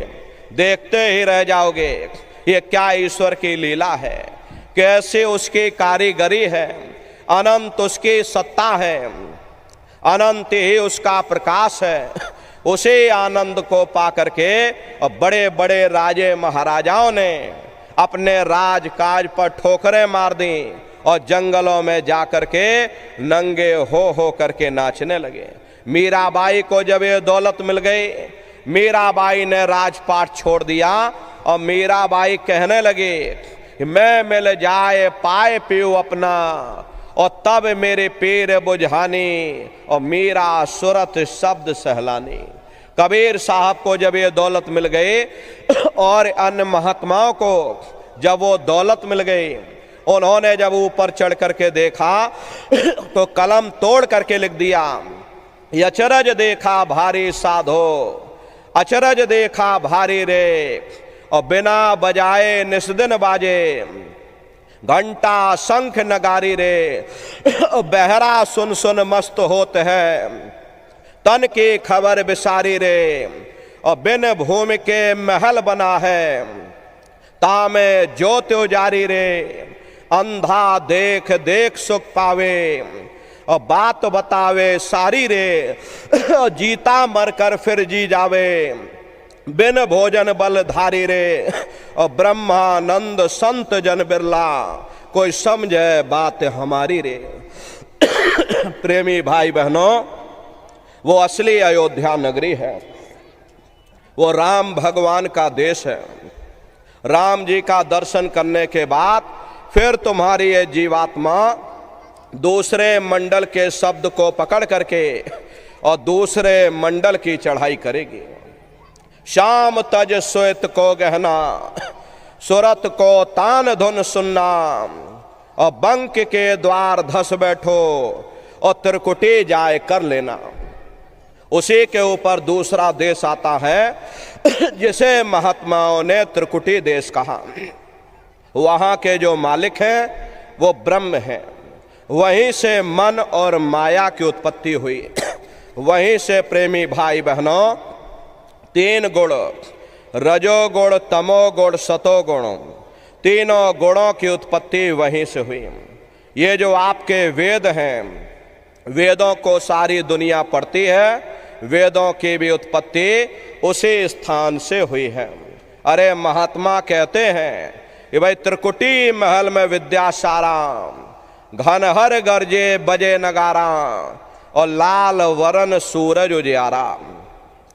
देखते ही रह जाओगे, ये क्या ईश्वर की लीला है, कैसे उसकी कारीगरी है, अनंत उसकी सत्ता है, अनंत ही उसका प्रकाश है। उसी आनंद को पा करके और बड़े बड़े राजे महाराजाओं ने अपने राजकाज पर ठोकरें मार दी और जंगलों में जाकर के नंगे हो करके नाचने लगे। मीराबाई को जब ये दौलत मिल गई, मीराबाई ने राजपाट छोड़ दिया और मीराबाई कहने लगी कि मैं मिल जाए पाए पीऊ अपना, और तब मेरे पीर बुझानी, और मीरा सुरत शब्द सहलानी। कबीर साहब को जब ये दौलत मिल गई और अन्य महात्माओं को जब वो दौलत मिल गई, उन्होंने जब ऊपर चढ़ करके देखा तो कलम तोड़ करके लिख दिया, अचरज देखा भारी साधो, अचरज देखा भारी रे, और बिना बजाए निस्दिन बाजे, घंटा शंख नगारी रे, बहरा सुन सुन मस्त होत है, तन की खबर बिसारी रे, और बिन भूमि के महल बना है, तामे ज्योति उजारी रे, अंधा देख देख सुख पावे, और बात बतावे सारी रे, जीता मरकर फिर जी जावे, बिन भोजन बल धारी रे, और ब्रह्मानंद संत जन बिरला, कोई समझे बात हमारी रे। प्रेमी भाई बहनों, वो असली अयोध्या नगरी है, वो राम भगवान का देश है। राम जी का दर्शन करने के बाद फिर तुम्हारी ये जीवात्मा दूसरे मंडल के शब्द को पकड़ करके और दूसरे मंडल की चढ़ाई करेगी। शाम तज श्वेत को गहना, सुरत को तान धुन सुनना, और बंक के द्वार धस बैठो, और त्रिकुटी जाए कर लेना। उसी के ऊपर दूसरा देश आता है जिसे महात्माओं ने त्रिकुटी देश कहा। वहां के जो मालिक हैं वो ब्रह्म हैं, वहीं से मन और माया की उत्पत्ति हुई। वहीं से प्रेमी भाई बहनों, तीन गुण, रजोगुण, तमोगुण, सतोगुण, तीनों गुणों की उत्पत्ति वहीं से हुई। ये जो आपके वेद हैं, वेदों को सारी दुनिया पढ़ती है, वेदों की भी उत्पत्ति उसी स्थान से हुई है। अरे महात्मा कहते हैं कि भाई त्रिकुटी महल में विद्या सारा, घनहर गरजे बजे नगारा, और लाल वरन सूरज उजियारा।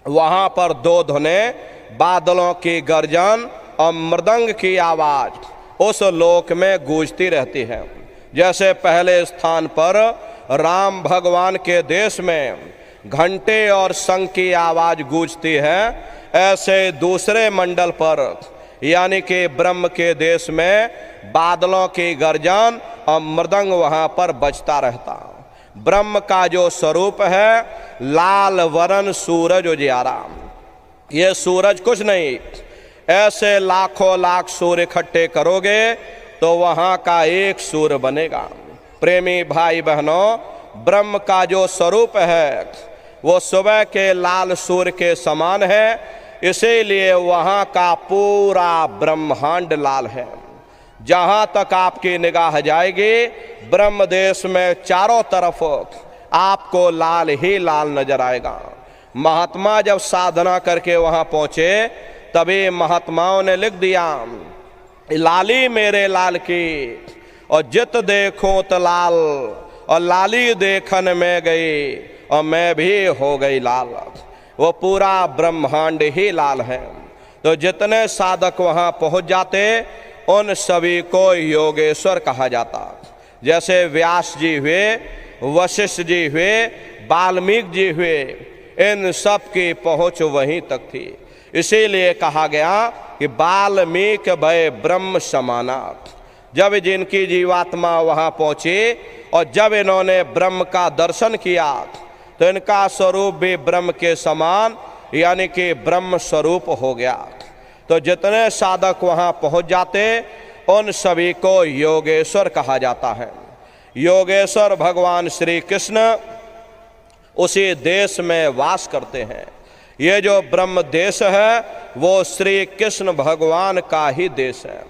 वहां पर दो धुने, बादलों की गर्जन और मृदंग की आवाज उस लोक में गूंजती रहती है। जैसे पहले स्थान पर राम भगवान के देश में घंटे और शंख की आवाज गूंजती है, ऐसे दूसरे मंडल पर यानी कि ब्रह्म के देश में बादलों की गर्जन और मृदंग वहां पर बजता रहता। ब्रह्म का जो स्वरूप है लाल वरन सूरज उजियारा। ये सूरज कुछ नहीं, ऐसे लाखों लाख सूर्य इकट्ठे करोगे तो वहां का एक सूर्य बनेगा। प्रेमी भाई बहनों, ब्रह्म का जो स्वरूप है वो सुबह के लाल सूर्य के समान है, इसीलिए वहां का पूरा ब्रह्मांड लाल है। जहां तक आपकी निगाह जाएगी ब्रह्म देश में चारों तरफ आपको लाल ही लाल नजर आएगा। महात्मा जब साधना करके वहां पहुंचे तभी महात्माओं ने लिख दिया, लाली मेरे लाल की, और जित देखो तो लाल, और लाली देखन में गई, और मैं भी हो गई लाल। वो पूरा ब्रह्मांड ही लाल है। तो जितने साधक वहां पहुंच जाते उन सभी को योगेश्वर कहा जाता। जैसे व्यास जी हुए, वशिष्ठ जी हुए, वाल्मीकि जी हुए, इन सब की पहुंच वहीं तक थी। इसीलिए कहा गया कि वाल्मीकि भय ब्रह्म समाना। जब जिनकी जीवात्मा वहां पहुंची और जब इन्होंने ब्रह्म का दर्शन किया तो इनका स्वरूप भी ब्रह्म के समान यानी कि ब्रह्म स्वरूप हो गया। तो जितने साधक वहां पहुंच जाते उन सभी को योगेश्वर कहा जाता है। योगेश्वर भगवान श्री कृष्ण उसी देश में वास करते हैं। ये जो ब्रह्म देश है वो श्री कृष्ण भगवान का ही देश है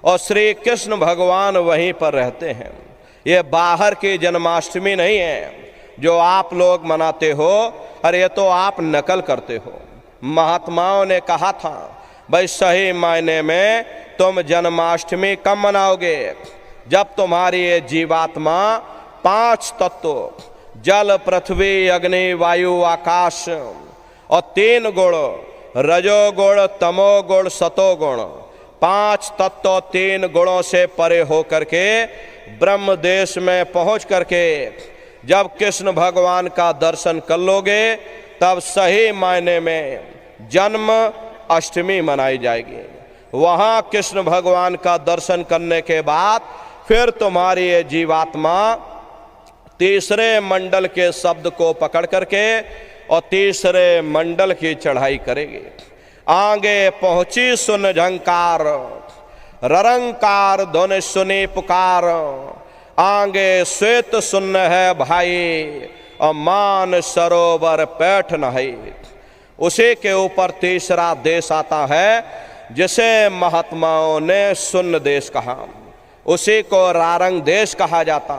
और श्री कृष्ण भगवान वहीं पर रहते हैं। ये बाहर की जन्माष्टमी नहीं है जो आप लोग मनाते हो, अरे ये तो आप नकल करते हो। महात्माओं ने कहा था भाई सही मायने में तुम जन्माष्टमी कब मनाओगे? जब तुम्हारी ये जीवात्मा 5 तत्व जल पृथ्वी अग्नि वायु आकाश और 3 गुण रजोगुण तमोगुण सतोगुण 5 तत्व 3 गुणों से परे हो करके ब्रह्म देश में पहुंच करके जब कृष्ण भगवान का दर्शन कर लोगे तब सही मायने में जन्म अष्टमी मनाई जाएगी। वहाँ कृष्ण भगवान का दर्शन करने के बाद फिर तुम्हारी ये जीवात्मा तीसरे मंडल के शब्द को पकड़ करके और तीसरे मंडल की चढ़ाई करेगी। आगे पहुंची सुन झंकार ररंकार ध्वनि सुनी पुकार, आगे श्वेत सुन्न है भाई और मान सरोवर पैठ नहाई। उसी के ऊपर तीसरा देश आता है जिसे महात्माओं ने सुन्न देश कहा, उसी को रारंग देश कहा जाता,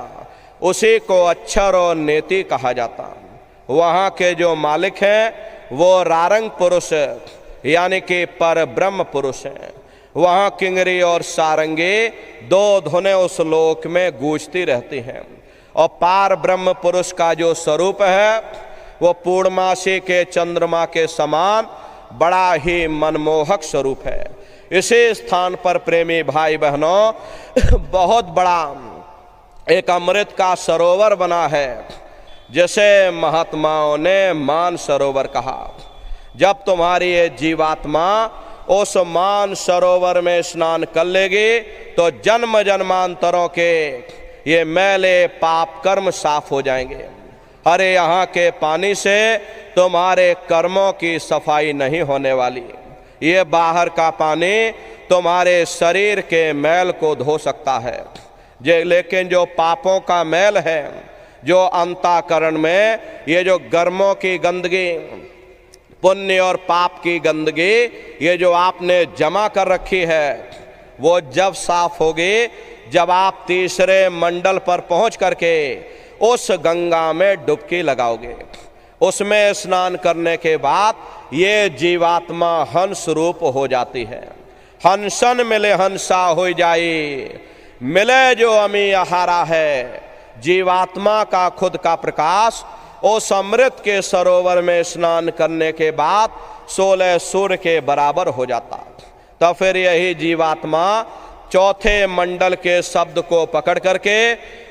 उसी को अक्षर और नेति कहा जाता। वहाँ के जो मालिक हैं वो रारंग पुरुष यानी कि पर ब्रह्म पुरुष हैं। वहाँ किंगरी और सारंगी 2 धुनें उस लोक में गूंजती रहती हैं और पार ब्रह्म पुरुष का जो स्वरूप है वो पूर्णमासी के चंद्रमा के समान बड़ा ही मनमोहक स्वरूप है। इसी स्थान पर प्रेमी भाई बहनों बहुत बड़ा एक अमृत का सरोवर बना है जिसे महात्माओं ने मान सरोवर कहा। जब तुम्हारी ये जीवात्मा उस मान सरोवर में स्नान कर लेगी तो जन्म जन्मांतरों के ये मैले पाप कर्म साफ हो जाएंगे। अरे यहाँ के पानी से तुम्हारे कर्मों की सफाई नहीं होने वाली। ये बाहर का पानी तुम्हारे शरीर के मैल को धो सकता है, लेकिन जो पापों का मैल है, जो अंतःकरण में ये जो कर्मों की गंदगी, पुण्य और पाप की गंदगी ये जो आपने जमा कर रखी है, वो जब साफ होगी जब आप तीसरे मंडल पर पहुंच करके उस गंगा में डुबकी लगाओगे। उसमें स्नान करने के बाद ये जीवात्मा हंस रूप हो जाती है। हंसन मिले हंसा हो जाई, मिले जो अमी आहारा है। जीवात्मा का खुद का प्रकाश उस अमृत के सरोवर में स्नान करने के बाद 16 सूर्य के बराबर हो जाता। तो फिर यही जीवात्मा चौथे मंडल के शब्द को पकड़ करके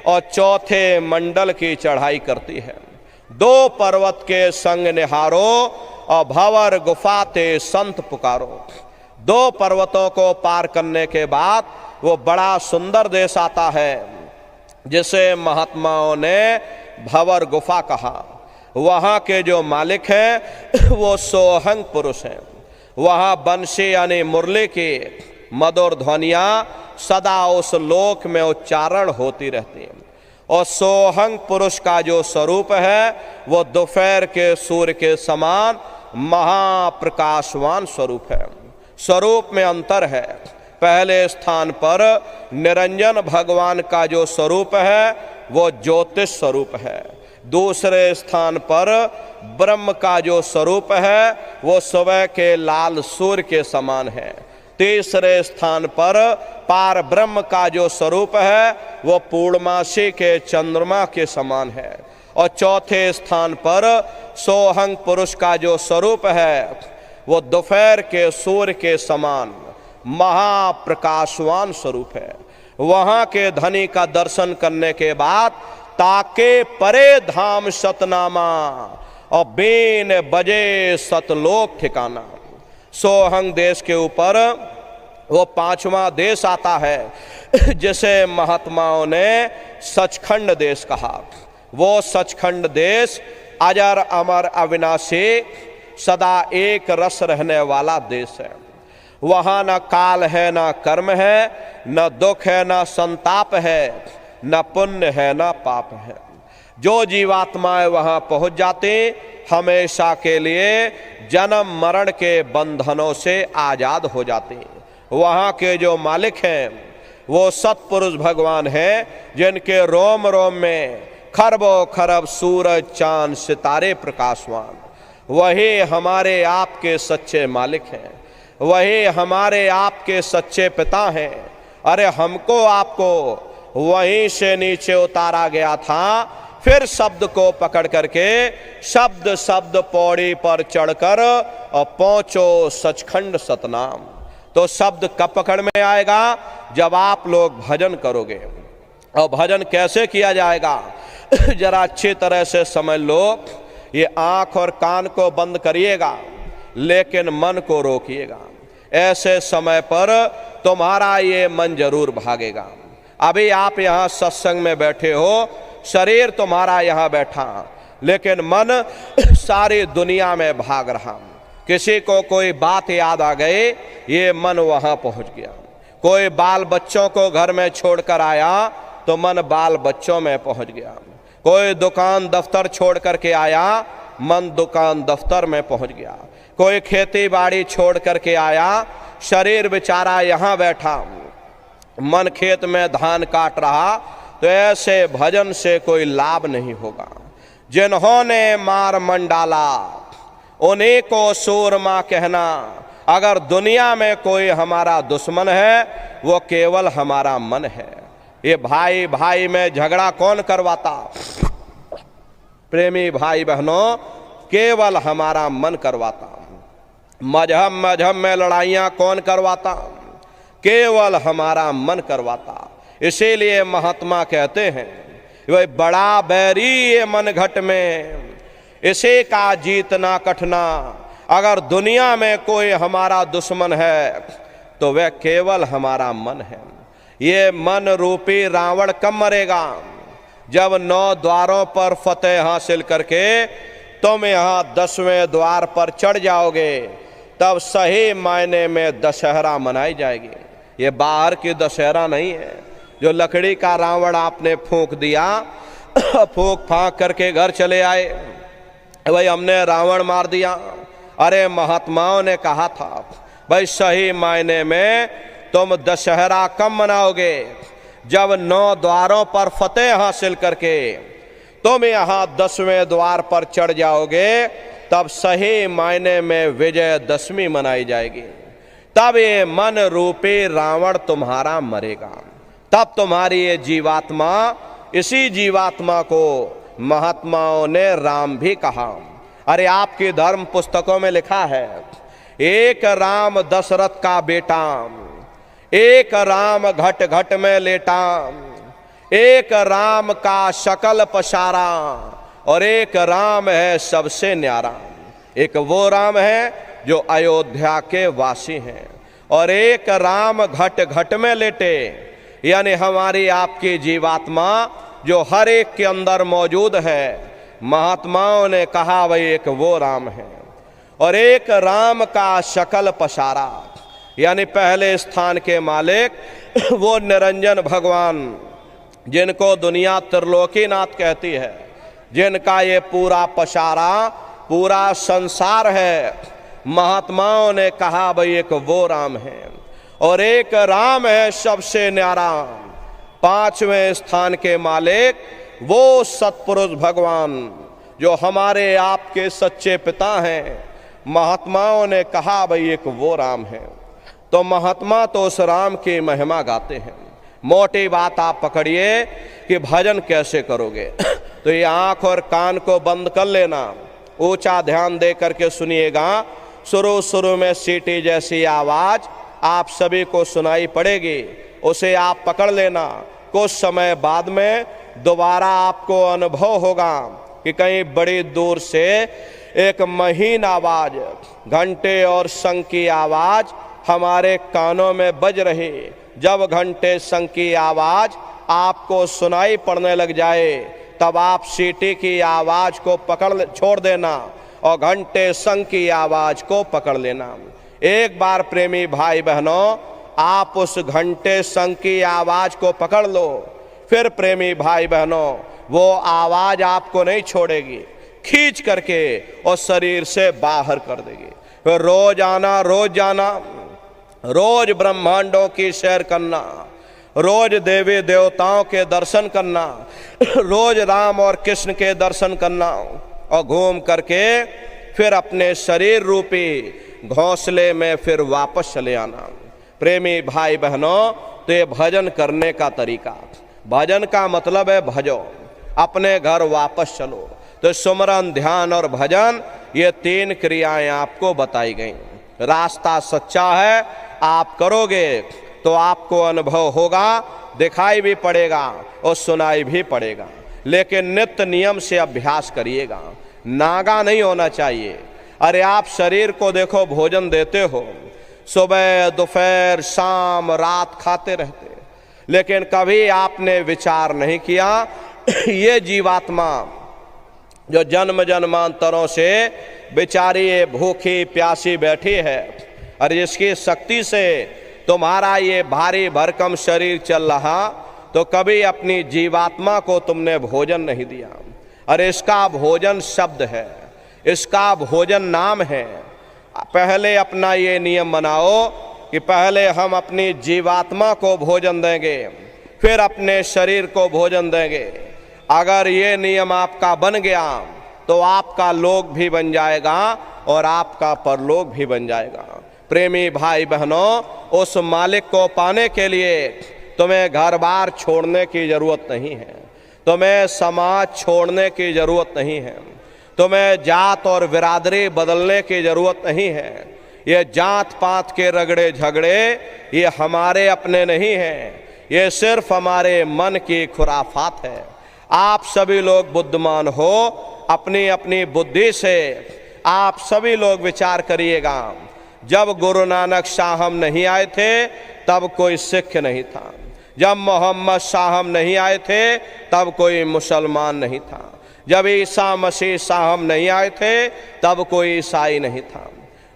और चौथे मंडल की चढ़ाई करती है। 2 पर्वत के संग निहारो और भंवर गुफा ते संत पुकारो। 2 पर्वतों को पार करने के बाद वो बड़ा सुंदर देश आता है जिसे महात्माओं ने भंवर गुफा कहा। वहाँ के जो मालिक हैं वो सोहंग पुरुष हैं। वहाँ बंशी यानी मुरली की मधुर ध्वनियाँ सदा उस लोक में उच्चारण होती रहती हैं। और सोहंग पुरुष का जो स्वरूप है वो दोपहर के सूर्य के समान महाप्रकाशवान स्वरूप है। स्वरूप में अंतर है। पहले स्थान पर निरंजन भगवान का जो स्वरूप है वो ज्योतिष स्वरूप है। दूसरे स्थान पर ब्रह्म का जो स्वरूप है वो सुबह के लाल सूर्य के समान है। तीसरे स्थान पर पार ब्रह्म का जो स्वरूप है वो पूर्णमासी के चंद्रमा के समान है। और चौथे स्थान पर सोहंग पुरुष का जो स्वरूप है वो दोपहर के सूर्य के समान महाप्रकाशवान स्वरूप है। वहाँ के धनी का दर्शन करने के बाद ताके परे धाम सतनामा और बीन बजे सतलोक ठिकाना। सोहंग देश के ऊपर वो पांचवा देश आता है जिसे महात्माओं ने सचखंड देश कहा। वो सचखंड देश अजर अमर अविनाशी सदा एक रस रहने वाला देश है। वहाँ न काल है, न कर्म है, न दुख है, न संताप है, न पुण्य है, न पाप है। जो जीवात्माएं वहाँ पहुँच जाती हमेशा के लिए जन्म मरण के बंधनों से आज़ाद हो जाती। वहाँ के जो मालिक हैं वो सत्पुरुष भगवान हैं, जिनके रोम रोम में खरबों खरब सूरज चांद सितारे प्रकाशवान। वही हमारे आपके सच्चे मालिक हैं, वही हमारे आपके सच्चे पिता हैं। अरे हमको आपको वहीं से नीचे उतारा गया था, फिर शब्द को पकड़ करके शब्द शब्द पौड़ी पर चढ़कर और पहुंचो सचखंड सतनाम। तो शब्द कब पकड़ में आएगा? जब आप लोग भजन करोगे। और भजन कैसे किया जाएगा जरा अच्छी तरह से समझ लो। ये आंख और कान को बंद करिएगा, लेकिन मन को रोकिएगा। ऐसे समय पर तुम्हारा ये मन जरूर भागेगा। अभी आप यहाँ सत्संग में बैठे हो, शरीर तुम्हारा यहाँ बैठा, लेकिन मन सारी दुनिया में भाग रहा। किसी को कोई बात याद आ गई, ये मन वहाँ पहुँच गया। कोई बाल बच्चों को घर में छोड़कर आया तो मन बाल बच्चों में पहुँच गया। कोई दुकान दफ्तर छोड़ करके आया, मन दुकान दफ्तर में पहुँच गया। कोई खेती बाड़ी छोड़ करके आया, शरीर बेचारा यहाँ बैठा, मन खेत में धान काट रहा। तो ऐसे भजन से कोई लाभ नहीं होगा। जिन्होंने मार मन डाला उन्हीं को सूरमा कहना। अगर दुनिया में कोई हमारा दुश्मन है वो केवल हमारा मन है। ये भाई भाई में झगड़ा कौन करवाता? प्रेमी भाई बहनों, केवल हमारा मन करवाता। मजहब मजहब में लड़ाइयाँ कौन करवाता? केवल हमारा मन करवाता। इसीलिए महात्मा कहते हैं वही बड़ा बैरी ये मन घट में, इसे का जीतना कठना। अगर दुनिया में कोई हमारा दुश्मन है तो वह केवल हमारा मन है। ये मन रूपी रावण कब मरेगा? जब 9 द्वारों पर फतेह हासिल करके तुम यहाँ 10वें द्वार पर चढ़ जाओगे, तब सही मायने में दशहरा मनाई जाएगी। ये बाहर की दशहरा नहीं है जो लकड़ी का रावण आपने फूंक दिया, फूंक फांक करके घर चले आए, भाई हमने रावण मार दिया। अरे महात्माओं ने कहा था भाई सही मायने में तुम दशहरा कब मनाओगे? जब 9 द्वारों पर फतेह हासिल करके तुम यहाँ 10वें द्वार पर चढ़ जाओगे, तब सही मायने में विजयदशमी मनाई जाएगी। तब ये मन रूपी रावण तुम्हारा मरेगा। तब तुम्हारी ये जीवात्मा, इसी जीवात्मा को महात्माओं ने राम भी कहा। अरे आपकी धर्म पुस्तकों में लिखा है, एक राम दशरथ का बेटा, एक राम घट घट में लेटा, एक राम का शकल पसारा, और एक राम है सबसे न्यारा। एक वो राम है जो अयोध्या के वासी हैं, और एक राम घट घट में लेटे, यानी हमारी आपकी जीवात्मा जो हर एक के अंदर मौजूद है। महात्माओं ने कहा भाई एक वो राम है, और एक राम का शकल पसारा, यानी पहले स्थान के मालिक वो निरंजन भगवान, जिनको दुनिया त्रिलोकीनाथ कहती है, जिनका ये पूरा पसारा पूरा संसार है। महात्माओं ने कहा भाई एक वो राम है, और एक राम है सबसे न्यारा। 5वें स्थान के मालिक वो सत्पुरुष भगवान जो हमारे आपके सच्चे पिता हैं। महात्माओं ने कहा भाई एक वो राम है। तो महात्मा तो उस राम की महिमा गाते हैं। मोटी बात आप पकड़िए कि भजन कैसे करोगे। तो ये आँख और कान को बंद कर लेना, ऊंचा ध्यान दे करके सुनिएगा। शुरू शुरू में सीटी जैसी आवाज़ आप सभी को सुनाई पड़ेगी, उसे आप पकड़ लेना। कुछ समय बाद में दोबारा आपको अनुभव होगा कि कहीं बड़ी दूर से एक महीन आवाज, घंटे और शंख की आवाज हमारे कानों में बज रही। जब घंटे शंख की आवाज आपको सुनाई पड़ने लग जाए तब आप सीटी की आवाज को छोड़ देना और घंटे शंख की आवाज को पकड़ लेना। एक बार प्रेमी भाई बहनों, आप उस घंटे शंख की आवाज को पकड़ लो, फिर प्रेमी भाई बहनों वो आवाज आपको नहीं छोड़ेगी, खींच करके और शरीर से बाहर कर देगी। फिर रोज आना, रोज जाना, रोज ब्रह्मांडों की सैर करना, रोज देवी देवताओं के दर्शन करना, रोज राम और कृष्ण के दर्शन करना और घूम करके फिर अपने शरीर रूपी घोंसले में फिर वापस चले आना। प्रेमी भाई बहनों, तो ये भजन करने का तरीका, भजन का मतलब है भजो, अपने घर वापस चलो। तो सुमरन, ध्यान और भजन, ये 3 क्रियाएं आपको बताई गई। रास्ता सच्चा है, आप करोगे तो आपको अनुभव होगा, दिखाई भी पड़ेगा और सुनाई भी पड़ेगा, लेकिन नित्य नियम से अभ्यास करिएगा, नागा नहीं होना चाहिए। अरे आप शरीर को देखो, भोजन देते हो, सुबह दोपहर शाम रात खाते रहते, लेकिन कभी आपने विचार नहीं किया ये जीवात्मा जो जन्म जन्मांतरों से बेचारी भूखी प्यासी बैठी है, और जिसकी शक्ति से तुम्हारा ये भारी भरकम शरीर चल रहा, तो कभी अपनी जीवात्मा को तुमने भोजन नहीं दिया। अरे इसका भोजन शब्द है, इसका भोजन नाम है। पहले अपना ये नियम बनाओ कि पहले हम अपनी जीवात्मा को भोजन देंगे, फिर अपने शरीर को भोजन देंगे। अगर ये नियम आपका बन गया तो आपका लोक भी बन जाएगा और आपका परलोक भी बन जाएगा। प्रेमी भाई बहनों, उस मालिक को पाने के लिए तुम्हें घर बार छोड़ने की जरूरत नहीं है, तुम्हें समाज छोड़ने की जरूरत नहीं है, तुम्हें जात और बिरादरी बदलने की जरूरत नहीं है। ये जात पात के रगड़े झगड़े ये हमारे अपने नहीं हैं, ये सिर्फ हमारे मन की खुराफात है। आप सभी लोग बुद्धिमान हो, अपनी अपनी बुद्धि से आप सभी लोग विचार करिएगा। जब गुरु नानक साहब नहीं आए थे तब कोई सिख नहीं था, जब मोहम्मद साहब नहीं आए थे तब कोई मुसलमान नहीं था, जब ईसा मसीह साहब नहीं आए थे तब कोई ईसाई नहीं था,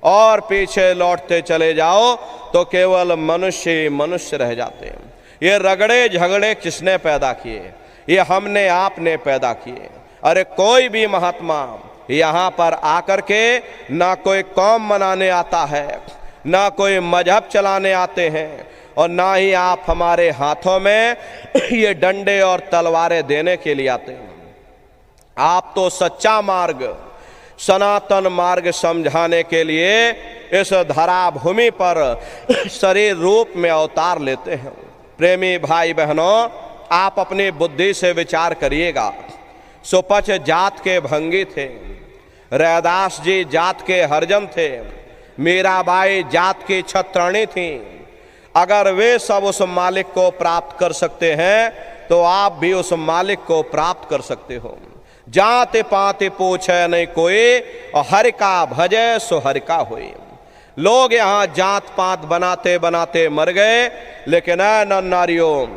और पीछे लौटते चले जाओ तो केवल मनुष्य ही मनुष्य रह जाते हैं। ये रगड़े झगड़े किसने पैदा किए? ये हमने आपने पैदा किए। अरे कोई भी महात्मा यहाँ पर आकर के ना कोई कौम मनाने आता है, ना कोई मजहब चलाने आते हैं, और ना ही आप हमारे हाथों में ये डंडे और तलवारें देने के लिए आते हैं। आप तो सच्चा मार्ग, सनातन मार्ग समझाने के लिए इस धरा भूमि पर शरीर रूप में अवतार लेते हैं। प्रेमी भाई बहनों, आप अपनी बुद्धि से विचार करिएगा। सुपच जात के भंगी थे, रैदास जी जात के हरजन थे, मीराबाई जात की छत्राणी थी। अगर वे सब उस मालिक को प्राप्त कर सकते हैं तो आप भी उस मालिक को प्राप्त कर सकते हो। जात पात पूछे नहीं कोई, और हरि का भजे सो हरि का होई। लोग यहाँ जात पात बनाते बनाते मर गए, लेकिन नर नारियों,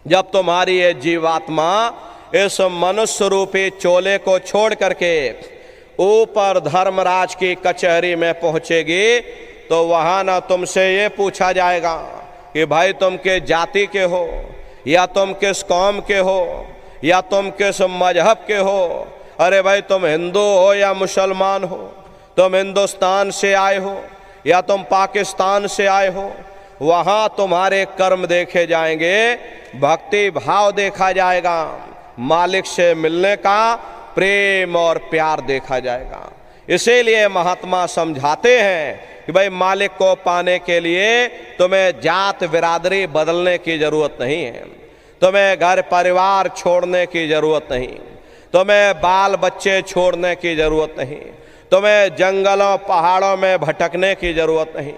जब तुम्हारी ये जीवात्मा इस मनुष्य रूपी चोले को छोड़ करके ऊपर धर्मराज की कचहरी में पहुंचेगी तो वहां ना तुमसे ये पूछा जाएगा कि भाई तुम के जाति के हो, या तुम किस कौम के हो, या तुम किस मजहब के हो। अरे भाई तुम हिंदू हो या मुसलमान हो, तुम हिंदुस्तान से आए हो या तुम पाकिस्तान से आए हो, वहाँ तुम्हारे कर्म देखे जाएंगे, भक्ति भाव देखा जाएगा, मालिक से मिलने का प्रेम और प्यार देखा जाएगा। इसीलिए महात्मा समझाते हैं कि भाई मालिक को पाने के लिए तुम्हें जात बिरादरी बदलने की जरूरत नहीं है, तुम्हें घर परिवार छोड़ने की जरूरत नहीं, तुम्हें बाल बच्चे छोड़ने की जरूरत नहीं, तुम्हें जंगलों पहाड़ों में भटकने की जरूरत नहीं,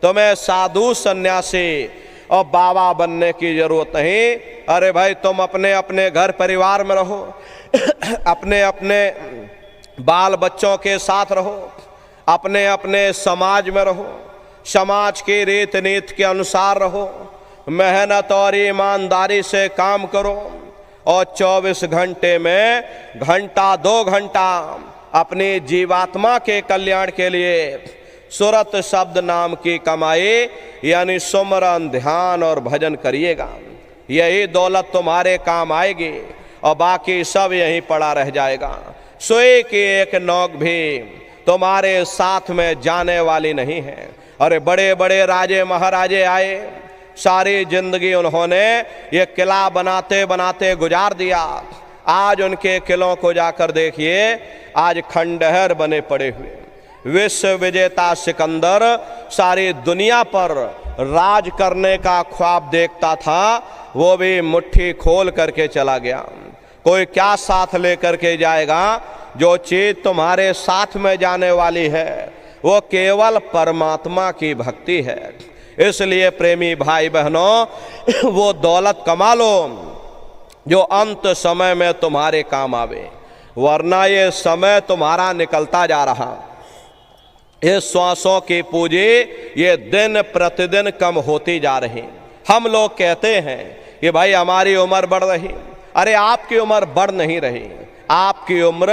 तुम्हें साधु सन्यासी और बाबा बनने की जरूरत नहीं। अरे भाई तुम अपने अपने घर परिवार में रहो, अपने अपने बाल बच्चों के साथ रहो, अपने अपने समाज में रहो, समाज के रीत नीति के अनुसार रहो, मेहनत और ईमानदारी से काम करो और 24 घंटे में घंटा 2 घंटा अपनी जीवात्मा के कल्याण के लिए सुरत शब्द नाम की कमाई यानी सुमरन, ध्यान और भजन करिएगा। यही दौलत तुम्हारे काम आएगी और बाकी सब यहीं पड़ा रह जाएगा। सोए की एक नौक भी तुम्हारे साथ में जाने वाली नहीं है। अरे बड़े बड़े राजे महाराजे आए, सारी जिंदगी उन्होंने ये किला बनाते बनाते गुजार दिया। आज उनके किलों को जाकर देखिए, आज खंडहर बने पड़े हुए। विश्व विजेता सिकंदर सारी दुनिया पर राज करने का ख्वाब देखता था, वो भी मुट्ठी खोल करके चला गया। कोई क्या साथ लेकर के जाएगा? जो चीज तुम्हारे साथ में जाने वाली है वो केवल परमात्मा की भक्ति है। इसलिए प्रेमी भाई बहनों, वो दौलत कमा लो जो अंत समय में तुम्हारे काम आवे, वरना ये समय तुम्हारा निकलता जा रहा। ये श्वासों की पूंजी ये दिन प्रतिदिन कम होती जा रही। हम लोग कहते हैं कि भाई हमारी उम्र बढ़ रही। अरे आपकी उम्र बढ़ नहीं रही, आपकी उम्र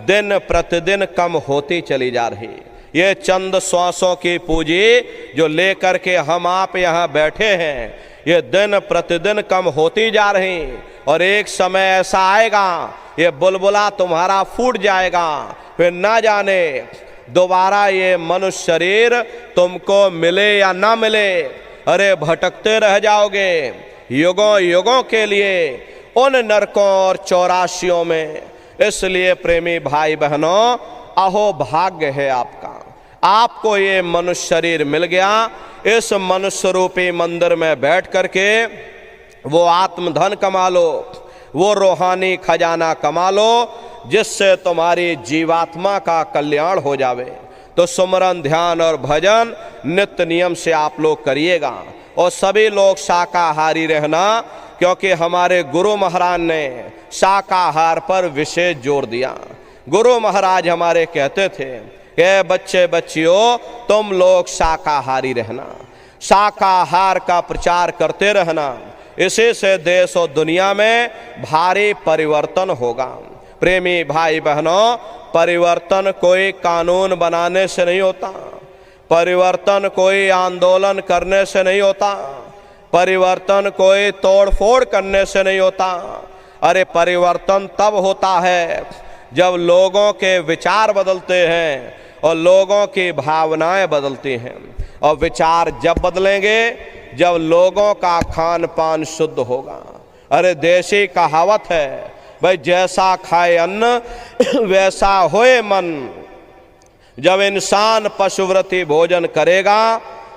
दिन प्रतिदिन कम होती चली जा रही। ये चंद श्वासों की पूंजी जो लेकर के हम आप यहाँ बैठे हैं, ये दिन प्रतिदिन कम होती जा रही और एक समय ऐसा आएगा ये बुलबुला तुम्हारा फूट जाएगा, फिर ना जाने दोबारा ये मनुष्य शरीर तुमको मिले या ना मिले। अरे भटकते रह जाओगे युगों युगों के लिए उन नरकों और चौरासियों में। इसलिए प्रेमी भाई बहनों, अहो भाग्य है आपका, आपको ये मनुष्य शरीर मिल गया। इस मनुष्य रूपी मंदिर में बैठ करके वो आत्मधन कमा लो, वो रूहानी खजाना कमा लो जिससे तुम्हारी जीवात्मा का कल्याण हो जावे। तो सुमरन, ध्यान और भजन नित्य नियम से आप लोग करिएगा और सभी लोग शाकाहारी रहना, क्योंकि हमारे गुरु महाराज ने शाकाहार पर विशेष जोर दिया। गुरु महाराज हमारे कहते थे कि बच्चे बच्चियों तुम लोग शाकाहारी रहना, शाकाहार का प्रचार करते रहना, इसी से देश और दुनिया में भारी परिवर्तन होगा। प्रेमी भाई बहनों, परिवर्तन कोई कानून बनाने से नहीं होता, परिवर्तन कोई आंदोलन करने से नहीं होता, परिवर्तन कोई तोड़फोड़ करने से नहीं होता। अरे परिवर्तन तब होता है जब लोगों के विचार बदलते हैं और लोगों की भावनाएं बदलती हैं। और विचार जब बदलेंगे जब लोगों का खान पान शुद्ध होगा। अरे देशी कहावत है भाई, जैसा खाए अन्न वैसा होए मन। जब इंसान पशुव्रती भोजन करेगा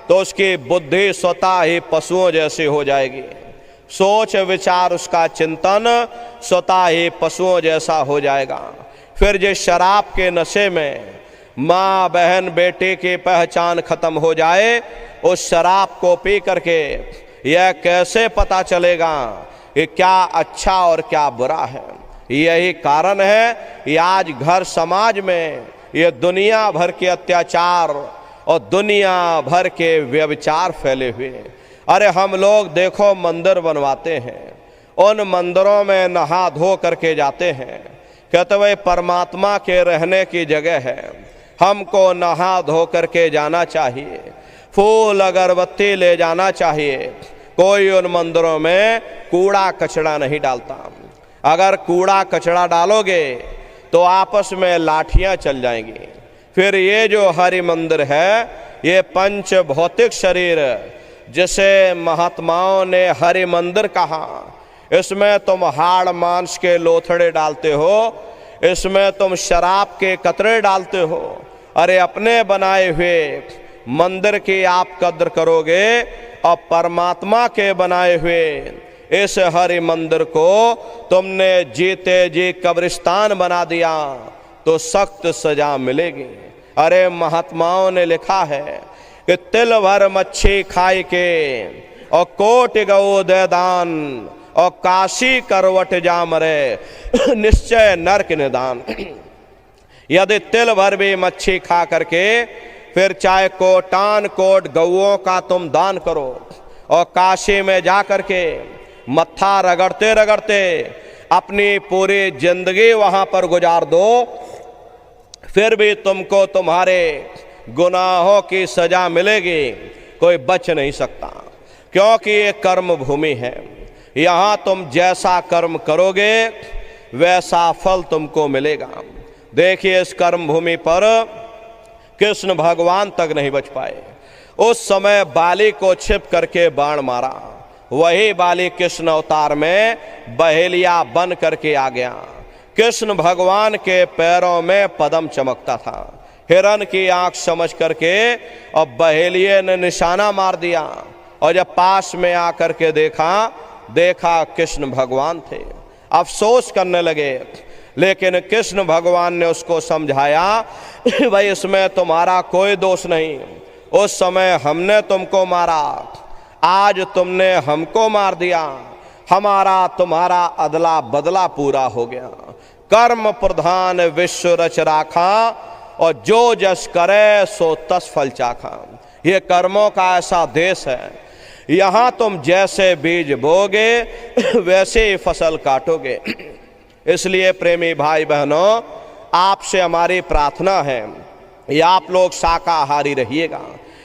तो उसकी बुद्धि स्वतः ही पशुओं जैसी हो जाएगी, सोच विचार उसका चिंतन स्वतः ही पशुओं जैसा हो जाएगा। फिर जिस शराब के नशे में माँ बहन बेटे की पहचान खत्म हो जाए, उस शराब को पी करके यह कैसे पता चलेगा कि क्या अच्छा और क्या बुरा है। यही कारण है कि आज घर समाज में ये दुनिया भर के अत्याचार और दुनिया भर के व्यभिचार फैले हुए। अरे हम लोग देखो मंदिर बनवाते हैं, उन मंदिरों में नहा धो करके जाते हैं, कहते हुए परमात्मा के रहने की जगह है, हमको नहा धो करके जाना चाहिए, फूल अगरबत्ती ले जाना चाहिए। कोई उन मंदिरों में कूड़ा कचरा नहीं डालता। अगर कूड़ा कचरा डालोगे तो आपस में लाठियां चल जाएंगी। फिर ये जो हरि मंदिर है, ये पंच भौतिक शरीर जिसे महात्माओं ने हरि मंदिर कहा, इसमें तुम हाड़ मांस के लोथड़े डालते हो, इसमें तुम शराब के कतरे डालते हो। अरे अपने बनाए हुए मंदिर की आप कद्र करोगे और परमात्मा के बनाए हुए इस हरि मंदिर को तुमने जीते जी कब्रिस्तान बना दिया तो सख्त सजा मिलेगी। अरे महात्माओं ने लिखा है कि तिल भर मच्छी खाई के और कोटि गौ दे दान, और काशी करवट जा मरे निश्चय नरक निदान। यदि तिल भर भी मच्छी खा करके फिर चाहे कोटान कोट गौओं का तुम दान करो और काशी में जा करके मत्था रगड़ते रगड़ते अपनी पूरी जिंदगी वहां पर गुजार दो, फिर भी तुमको तुम्हारे गुनाहों की सजा मिलेगी, कोई बच नहीं सकता। क्योंकि ये कर्म भूमि है, यहाँ तुम जैसा कर्म करोगे वैसा फल तुमको मिलेगा। देखिए इस कर्म भूमि पर कृष्ण भगवान तक नहीं बच पाए। उस समय बाली को छिप करके बाण मारा, वही बाली कृष्ण अवतार में बहेलिया बन करके आ गया। कृष्ण भगवान के पैरों में पद्म चमकता था, हिरण की आंख समझ करके और बहेलिये ने निशाना मार दिया, और जब पास में आकर के देखा कृष्ण भगवान थे। अफसोस करने लगे, लेकिन कृष्ण भगवान ने उसको समझाया भाई इसमें तुम्हारा कोई दोष नहीं, उस समय हमने तुमको मारा, आज तुमने हमको मार दिया, हमारा तुम्हारा अदला बदला पूरा हो गया। कर्म प्रधान विश्व रच राखा और जो जस करे सो तस फल चाखा। ये कर्मों का ऐसा देश है, यहाँ तुम जैसे बीज बोगे वैसे ही फसल काटोगे। इसलिए प्रेमी भाई बहनों, आपसे हमारी प्रार्थना है ये आप लोग शाकाहारी रहिएगा।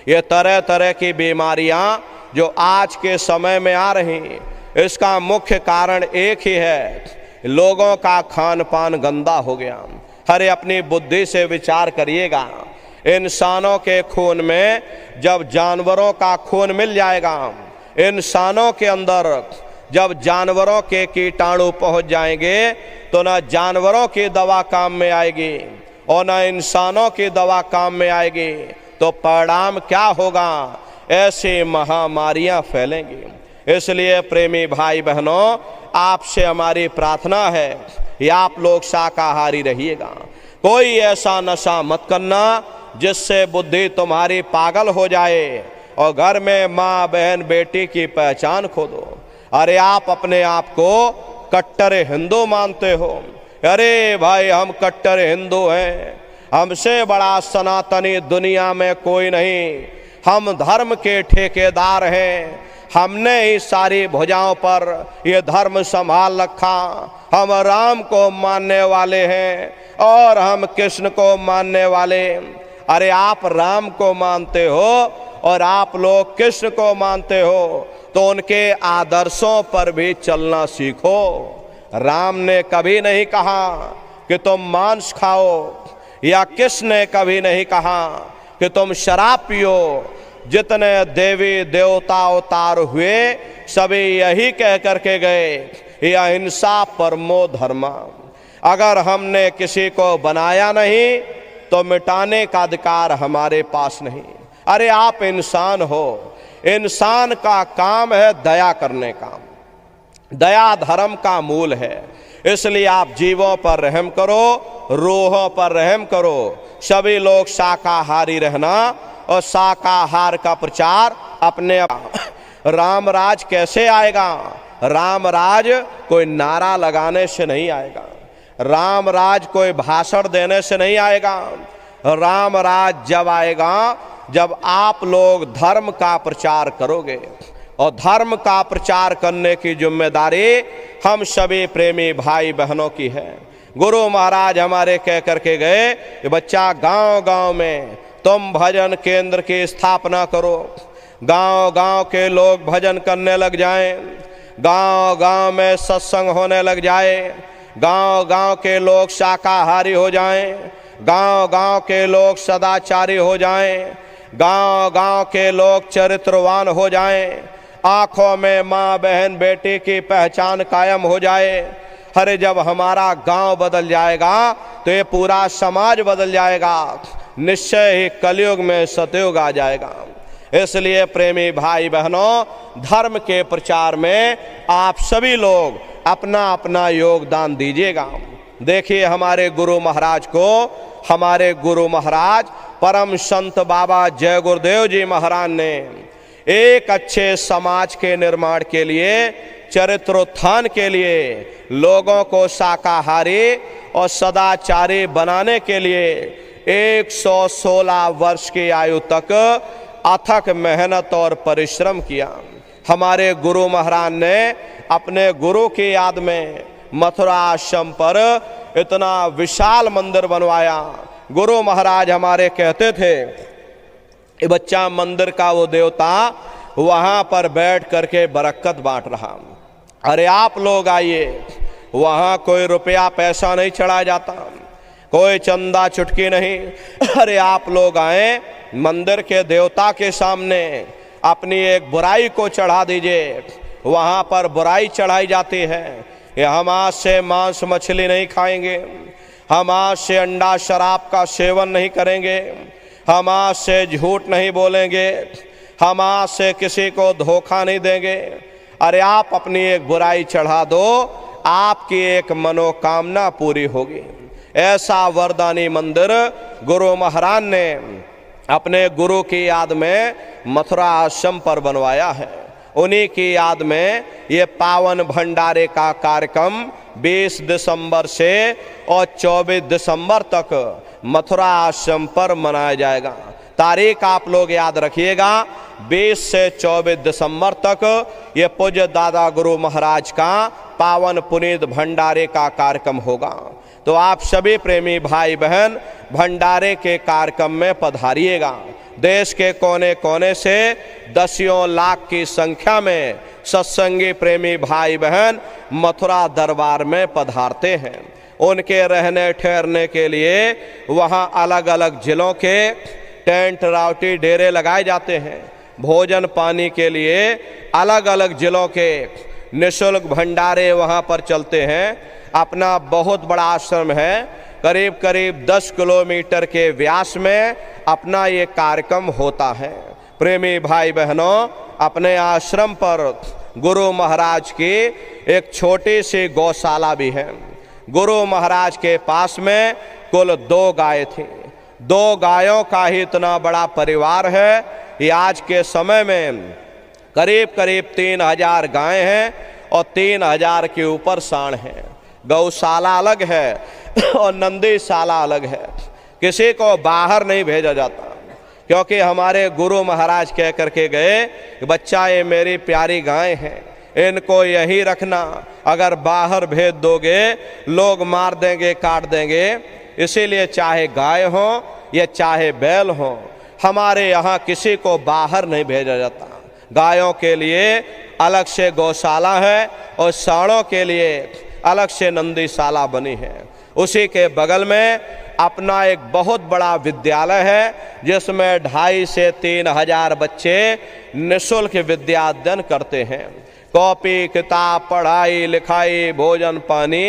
ये तरह तरह की बीमारियां जो आज के समय में आ रही, इसका मुख्य कारण एक ही है, लोगों का खान पान गंदा हो गया। हरे अपनी बुद्धि से विचार करिएगा, इंसानों के खून में जब जानवरों का खून मिल जाएगा, इंसानों के अंदर जब जानवरों के कीटाणु पहुंच जाएंगे, तो न जानवरों की दवा काम में आएगी और न इंसानों की दवा काम में आएगी, तो परिणाम क्या होगा, ऐसी महामारियां फैलेंगी। इसलिए प्रेमी भाई बहनों, आपसे हमारी प्रार्थना है कि आप लोग शाकाहारी रहिएगा। कोई ऐसा नशा मत करना जिससे बुद्धि तुम्हारी पागल हो जाए और घर में माँ बहन बेटी की पहचान खो दो। अरे आप अपने आप को कट्टर हिंदू मानते हो, अरे भाई हम कट्टर हिंदू हैं, हमसे बड़ा सनातनी दुनिया में कोई नहीं, हम धर्म के ठेकेदार हैं, हमने ही सारी भुजाओं पर ये धर्म संभाल रखा, हम राम को मानने वाले हैं और हम कृष्ण को मानने वाले। अरे आप राम को मानते हो और आप लोग कृष्ण को मानते हो, तो उनके आदर्शों पर भी चलना सीखो। राम ने कभी नहीं कहा कि तुम मांस खाओ, या कृष्ण ने कभी नहीं कहा कि तुम शराब पियो। जितने देवी देवता अवतार हुए सभी यही कह करके गए, यह अहिंसा परमो धर्मा। अगर हमने किसी को बनाया नहीं तो मिटाने का अधिकार हमारे पास नहीं। अरे आप इंसान हो, इंसान का काम है दया करने का, दया धर्म का मूल है। इसलिए आप जीवों पर रहम करो, रूहों पर रहम करो। सभी लोग शाकाहारी रहना और शाकाहार का प्रचार अपने। राम राज कैसे आएगा? राम राज कोई नारा लगाने से नहीं आएगा, राम राज कोई भाषण देने से नहीं आएगा। राम राज जब आएगा जब आप लोग धर्म का प्रचार करोगे, और धर्म का प्रचार करने की जिम्मेदारी हम सभी प्रेमी भाई बहनों की है। गुरु महाराज हमारे कह करके गए कि बच्चा गांव गांव में तुम भजन केंद्र की स्थापना करो, गांव गांव के लोग भजन करने लग जाएं, गांव गांव में सत्संग होने लग जाए, गांव गांव के लोग शाकाहारी हो जाएं, गांव गांव के लोग सदाचारी हो जाएं, गांव गांव के लोग चरित्रवान हो जाएं, आंखों में माँ बहन बेटी की पहचान कायम हो जाए। अरे जब हमारा गांव बदल जाएगा तो ये पूरा समाज बदल जाएगा, निश्चय ही कलयुग में सतयुग आ जाएगा। इसलिए प्रेमी भाई बहनों, धर्म के प्रचार में आप सभी लोग अपना अपना योगदान दीजिएगा। देखिए हमारे गुरु महाराज को, हमारे गुरु महाराज परम संत बाबा जय गुरुदेव जी महाराज ने एक अच्छे समाज के निर्माण के लिए चरित्रोत्थान के लिए, लोगों को शाकाहारी और सदाचारी बनाने के लिए 116 वर्ष की आयु तक अथक मेहनत और परिश्रम किया। हमारे गुरु महाराज ने अपने गुरु की याद में मथुरा आश्रम पर इतना विशाल मंदिर बनवाया। गुरु महाराज हमारे कहते थे, ये बच्चा मंदिर का वो देवता वहाँ पर बैठ करके बरकत बांट रहा। अरे आप लोग आइए, वहाँ कोई रुपया पैसा नहीं चढ़ाया जाता, कोई चंदा चुटकी नहीं। अरे आप लोग आए, मंदिर के देवता के सामने अपनी एक बुराई को चढ़ा दीजिए। वहाँ पर बुराई चढ़ाई जाती है। ये हम आज से मांस मछली नहीं खाएंगे, हम आज से अंडा शराब का सेवन नहीं करेंगे, हम आज से झूठ नहीं बोलेंगे, हम आज से किसी को धोखा नहीं देंगे। अरे आप अपनी एक बुराई चढ़ा दो, आपकी एक मनोकामना पूरी होगी। ऐसा वरदानी मंदिर गुरु महाराज ने अपने गुरु की याद में मथुरा आश्रम पर बनवाया है। उन्हीं की याद में ये पावन भंडारे का कार्यक्रम 20 दिसंबर से और 24 दिसंबर तक मथुरा आश्रम पर मनाया जाएगा। तारीख आप लोग याद रखिएगा, 20 से 24 दिसंबर तक ये पूज्य दादा गुरु महाराज का पावन पुनीत भंडारे का कार्यक्रम होगा। तो आप सभी प्रेमी भाई बहन भंडारे के कार्यक्रम में पधारिएगा। देश के कोने कोने से दसियों लाख की संख्या में सत्संगी प्रेमी भाई बहन मथुरा दरबार में पधारते हैं। उनके रहने ठहरने के लिए वहाँ अलग अलग जिलों के टेंट रावटी डेरे लगाए जाते हैं। भोजन पानी के लिए अलग अलग जिलों के निःशुल्क भंडारे वहाँ पर चलते हैं। अपना बहुत बड़ा आश्रम है, करीब करीब 10 किलोमीटर के व्यास में अपना ये कार्यक्रम होता है। प्रेमी भाई बहनों, अपने आश्रम पर गुरु महाराज की एक छोटी सी गौशाला भी है। गुरु महाराज के पास में कुल 2 गाय थी। 2 गायों का ही इतना बड़ा परिवार है। ये आज के समय में करीब करीब 3000 गायें हैं और 3000 के ऊपर सांड हैं। गौशाला अलग है और नंदीशाला अलग है। किसी को बाहर नहीं भेजा जाता, क्योंकि हमारे गुरु महाराज कह करके गए, बच्चा ये मेरी प्यारी गाय हैं, इनको यही रखना, अगर बाहर भेज दोगे लोग मार देंगे, काट देंगे। इसीलिए चाहे गाय हो या चाहे बैल हो, हमारे यहाँ किसी को बाहर नहीं भेजा जाता। गायों के लिए अलग से गौशाला है और सांडों के लिए अलग से नंदीशाला बनी है। उसी के बगल में अपना एक बहुत बड़ा विद्यालय है, जिसमें 2,500 से 3,000 बच्चे निःशुल्क विद्या अध्ययन करते हैं। कॉपी किताब, पढ़ाई लिखाई, भोजन पानी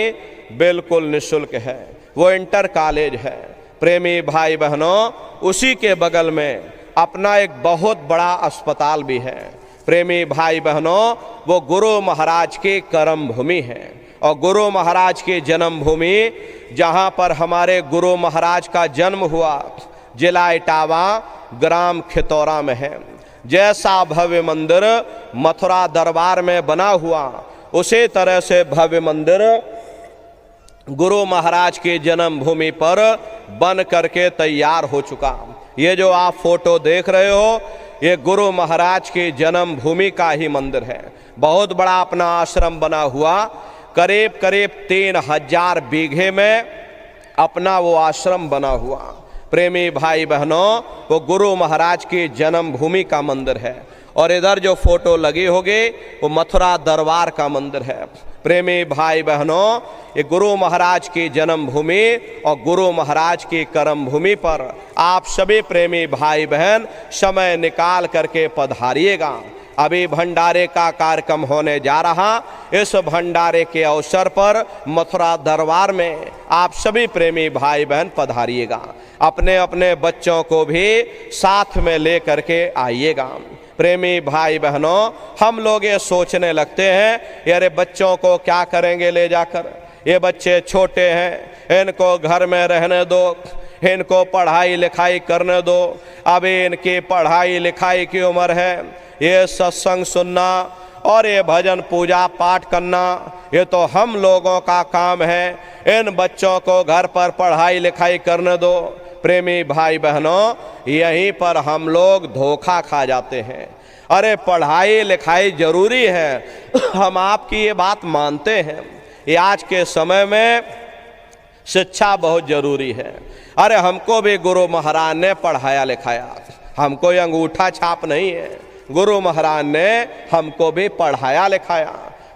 बिल्कुल निःशुल्क है। वो इंटर कॉलेज है। प्रेमी भाई बहनों, उसी के बगल में अपना एक बहुत बड़ा अस्पताल भी है। प्रेमी भाई बहनों, वो गुरु महाराज की कर्म भूमि है और गुरु महाराज की जन्म भूमि, जहाँ पर हमारे गुरु महाराज का जन्म हुआ, जिला इटावा, ग्राम खितौरा में है। जैसा भव्य मंदिर मथुरा दरबार में बना हुआ, उसी तरह से भव्य मंदिर गुरु महाराज की जन्म भूमि पर बन करके तैयार हो चुका। ये जो आप फोटो देख रहे हो, ये गुरु महाराज की जन्म भूमि का ही मंदिर है। बहुत बड़ा अपना आश्रम बना हुआ, करीब करीब 3000 बीघे में अपना वो आश्रम बना हुआ। प्रेमी भाई बहनों, वो गुरु महाराज की जन्म भूमि का मंदिर है। और इधर जो फोटो लगी होगी वो मथुरा दरबार का मंदिर है। प्रेमी भाई बहनों, ये गुरु महाराज की जन्म भूमि और गुरु महाराज की कर्म भूमि पर आप सभी प्रेमी भाई बहन समय निकाल करके पधारिएगा। अभी भंडारे का कार्यक्रम होने जा रहा। इस भंडारे के अवसर पर मथुरा दरबार में आप सभी प्रेमी भाई बहन पधारिएगा। अपने अपने बच्चों को भी साथ में ले करके आइएगा। प्रेमी भाई बहनों, हम लोग ये सोचने लगते हैं, अरे बच्चों को क्या करेंगे ले जाकर, ये बच्चे छोटे हैं, इनको घर में रहने दो, इनको पढ़ाई लिखाई करने दो, अभी इनकी पढ़ाई लिखाई की उम्र है, ये सत्संग सुनना और ये भजन पूजा पाठ करना ये तो हम लोगों का काम है। इन बच्चों को घर पर पढ़ाई लिखाई करने दो। प्रेमी भाई बहनों, यहीं पर हम लोग धोखा खा जाते हैं। अरे पढ़ाई लिखाई जरूरी है, हम आपकी ये बात मानते हैं। ये आज के समय में शिक्षा बहुत जरूरी है। अरे हमको भी गुरु महाराज ने पढ़ाया लिखाया, हमको ये अंगूठा छाप नहीं है, गुरु महाराज ने हमको भी पढ़ाया लिखाया।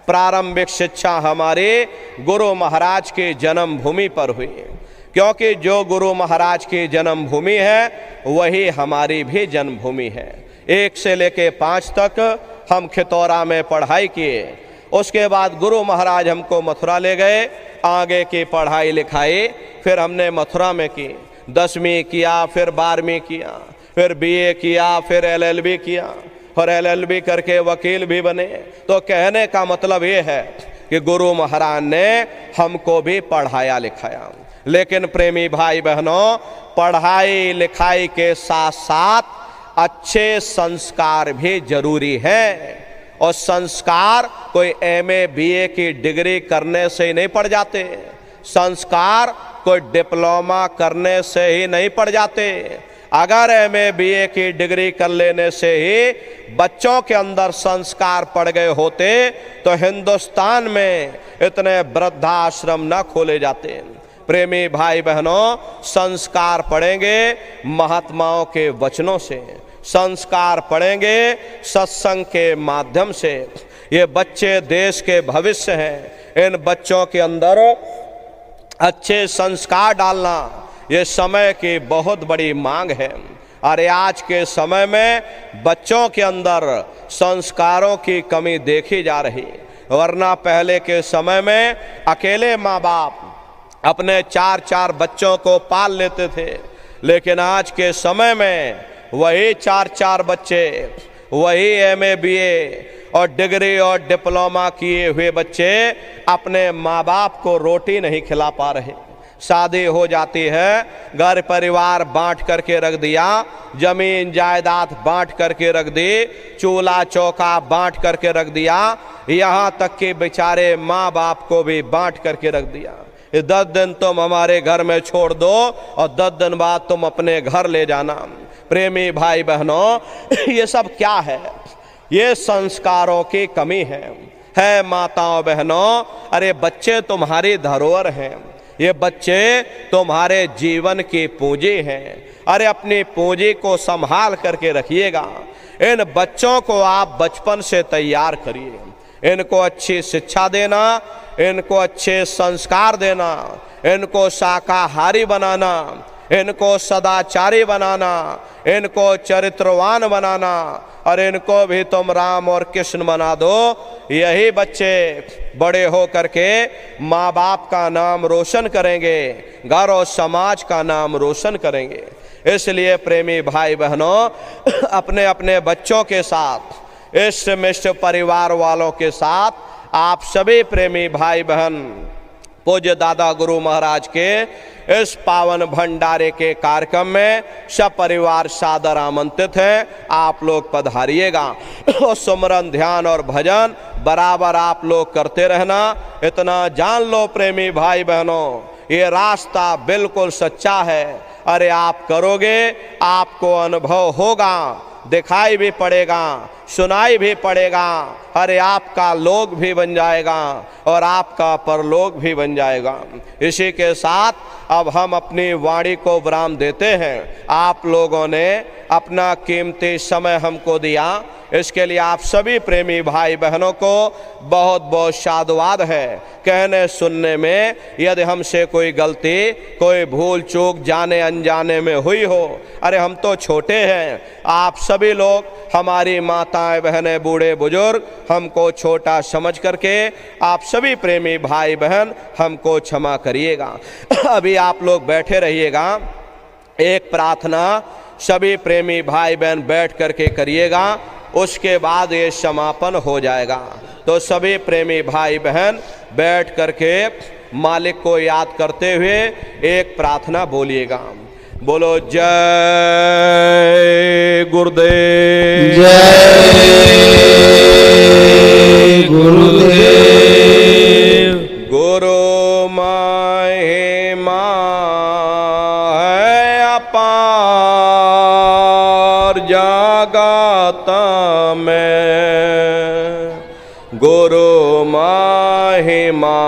प्रारंभिक शिक्षा हमारी गुरु महाराज की जन्मभूमि पर हुई, क्योंकि जो गुरु महाराज की जन्मभूमि है वही हमारी भी जन्मभूमि है। 1 से लेके 5 तक हम खितौरा में पढ़ाई किए, उसके बाद गुरु महाराज हमको मथुरा ले गए, आगे की पढ़ाई लिखाई फिर हमने मथुरा में की। 10वीं किया, फिर 12वीं किया, फिर BA किया, फिर LLB किया और LLB करके वकील भी बने। तो कहने का मतलब ये है कि गुरु महाराज ने हमको भी पढ़ाया लिखाया। लेकिन प्रेमी भाई बहनों, पढ़ाई लिखाई के साथ साथ अच्छे संस्कार भी जरूरी है। और संस्कार कोई MA BA की डिग्री करने से ही नहीं पड़ जाते, संस्कार कोई डिप्लोमा करने से ही नहीं पड़ जाते। अगर MA BA की डिग्री कर लेने से ही बच्चों के अंदर संस्कार पड़ गए होते तो हिंदुस्तान में इतने वृद्धाश्रम न खोले जाते। प्रेमी भाई बहनों, संस्कार पढ़ेंगे महात्माओं के वचनों से, संस्कार पढ़ेंगे सत्संग के माध्यम से। ये बच्चे देश के भविष्य हैं, इन बच्चों के अंदर अच्छे संस्कार डालना ये समय की बहुत बड़ी मांग है। अरे आज के समय में बच्चों के अंदर संस्कारों की कमी देखी जा रही, वरना पहले के समय में अकेले माँ बाप अपने 4-4 बच्चों को पाल लेते थे, लेकिन आज के समय में वही 4-4 बच्चे, वही MA BA और डिग्री और डिप्लोमा किए हुए बच्चे अपने माँ बाप को रोटी नहीं खिला पा रहे। शादी हो जाती है, घर परिवार बांट करके रख दिया, जमीन जायदाद बांट करके रख दी, चूल्हा चौका बांट करके रख दिया, यहाँ तक कि बेचारे माँ बाप को भी बांट करके रख दिया। 10 दिन तुम हमारे घर में छोड़ दो और 10 दिन बाद तुम अपने घर ले जाना। प्रेमी भाई बहनों, ये सब क्या है? ये संस्कारों की कमी है माताओं बहनों। अरे बच्चे तुम्हारी धरोहर हैं, ये बच्चे तुम्हारे जीवन की पूंजी हैं। अरे अपनी पूंजी को संभाल करके रखिएगा। इन बच्चों को आप बचपन से तैयार करिए, इनको अच्छी शिक्षा देना, इनको अच्छे संस्कार देना, इनको शाकाहारी बनाना, इनको सदाचारी बनाना, इनको चरित्रवान बनाना और इनको भी तुम राम और कृष्ण बना दो। यही बच्चे बड़े हो करके माँ बाप का नाम रोशन करेंगे, घर और समाज का नाम रोशन करेंगे। इसलिए प्रेमी भाई बहनों, अपने अपने बच्चों के साथ, इष्ट मिष्ट परिवार वालों के साथ आप सभी प्रेमी भाई बहन पूज्य दादा गुरु महाराज के इस पावन भंडारे के कार्यक्रम में सब परिवार सादर आमंत्रित हैं। आप लोग पधारिएगा और सुमरन ध्यान और भजन बराबर आप लोग करते रहना। इतना जान लो प्रेमी भाई बहनों, ये रास्ता बिल्कुल सच्चा है। अरे आप करोगे, आपको अनुभव होगा, दिखाई भी पड़ेगा, सुनाई भी पड़ेगा। अरे आपका लोक भी बन जाएगा और आपका परलोक भी बन जाएगा। इसी के साथ अब हम अपनी वाणी को विराम देते हैं। आप लोगों ने अपना कीमती समय हमको दिया, इसके लिए आप सभी प्रेमी भाई बहनों को बहुत बहुत साधुवाद है। कहने सुनने में यदि हमसे कोई गलती, कोई भूल चूक जाने अनजाने में हुई हो, अरे हम तो छोटे हैं, आप सभी लोग, हमारी माताएं बहनें बूढ़े बुजुर्ग, हमको छोटा समझ करके आप सभी प्रेमी भाई बहन हमको क्षमा करिएगा। अभी आप लोग बैठे रहिएगा, एक प्रार्थना सभी प्रेमी भाई बहन बैठ करके करिएगा, उसके बाद ये समापन हो जाएगा। तो सभी प्रेमी भाई बहन बैठ करके मालिक को याद करते हुए एक प्रार्थना बोलिएगा। बोलो जय गुरुदेव, जय गुरुदेव। गुरु महिमा है अपार जगत में, गुरु महिमा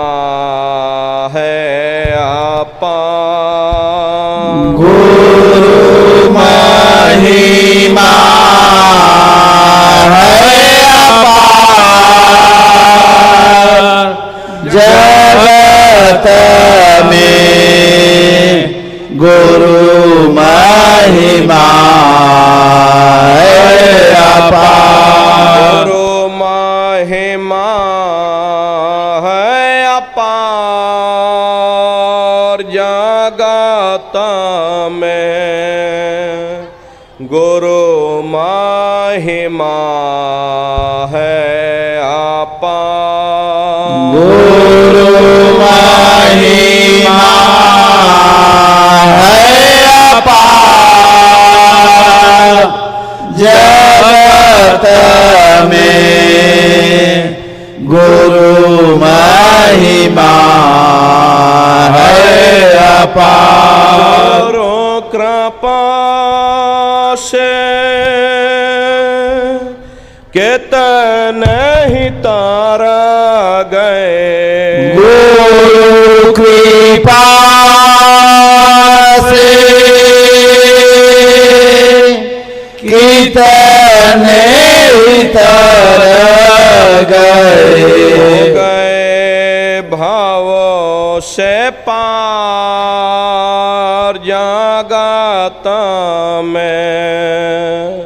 है अपार। गुरु महिमा है अपार जगत में, गुरु महिमा है अपार। गुरु महिमा है अपार जगत में, गुरु महिमा है अपार। गुरु महिमा है अपार जगत में, गुरु महिमा है अपार। गुरु कृपा से कितने ही तारा गए, गुरु कृपा से कितने तर गए भावों से पार जगत में,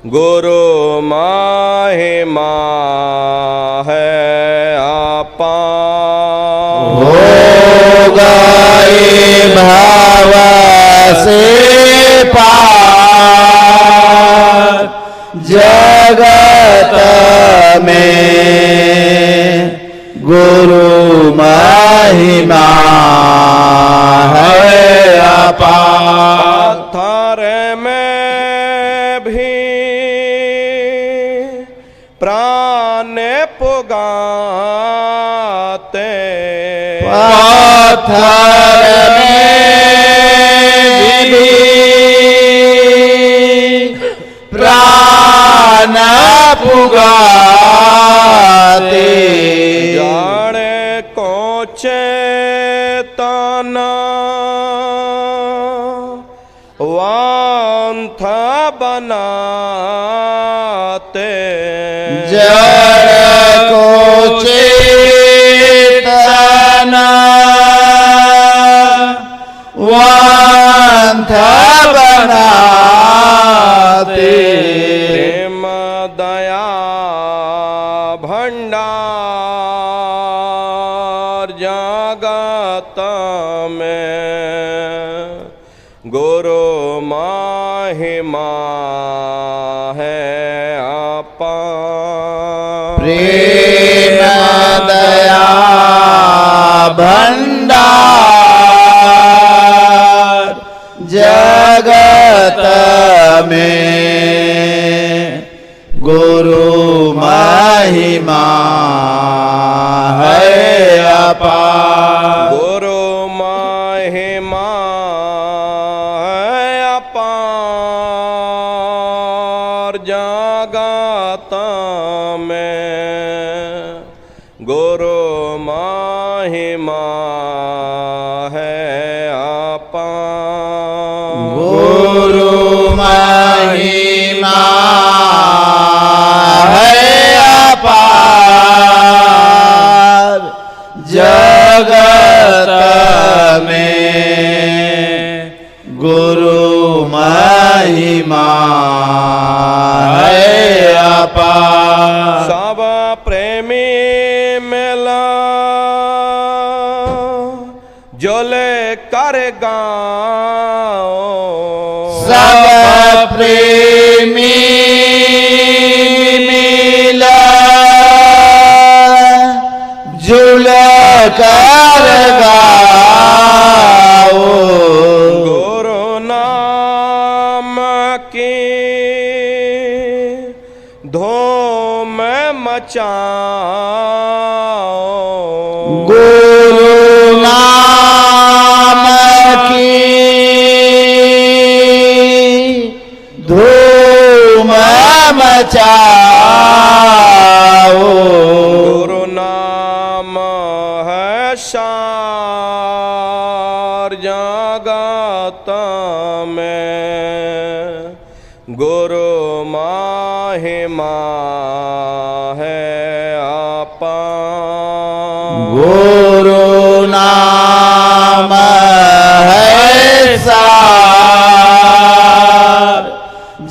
गुरु महिमा है अपार। हो गए भाव से पार जगत में, गुरु महिमा है अपार। पत्थर में भी प्राण पुगाते, पत्थर में भी प्राण पुगाते, जाने को चेतना वांथ बनाते, जड़ को चेतना वांथ बनाते, प्रेम दया भंडार जगत में, गुरु महिमा है अपार। प्रेम दया भंडार जगत में, गुरु महिमा है अपार। गुरु महिमा है अपार जगत में, गुरु महिमा है अपार। गुरु महिमा है अपार जगत में, गुरु महिमा है अपार। सब प्रेमी मिला जोले कर गाओ, सब प्रेमी मिला जुल कर गाओ, गुरु नाम की धूम मचाओ। गुरु नाम की धूम मचाओ। गुरु नाम है सार जगत में, गुरु महिमा है अपार। गुरु नाम है सार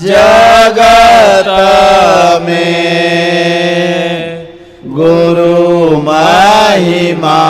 जगत में, गुरु महिमा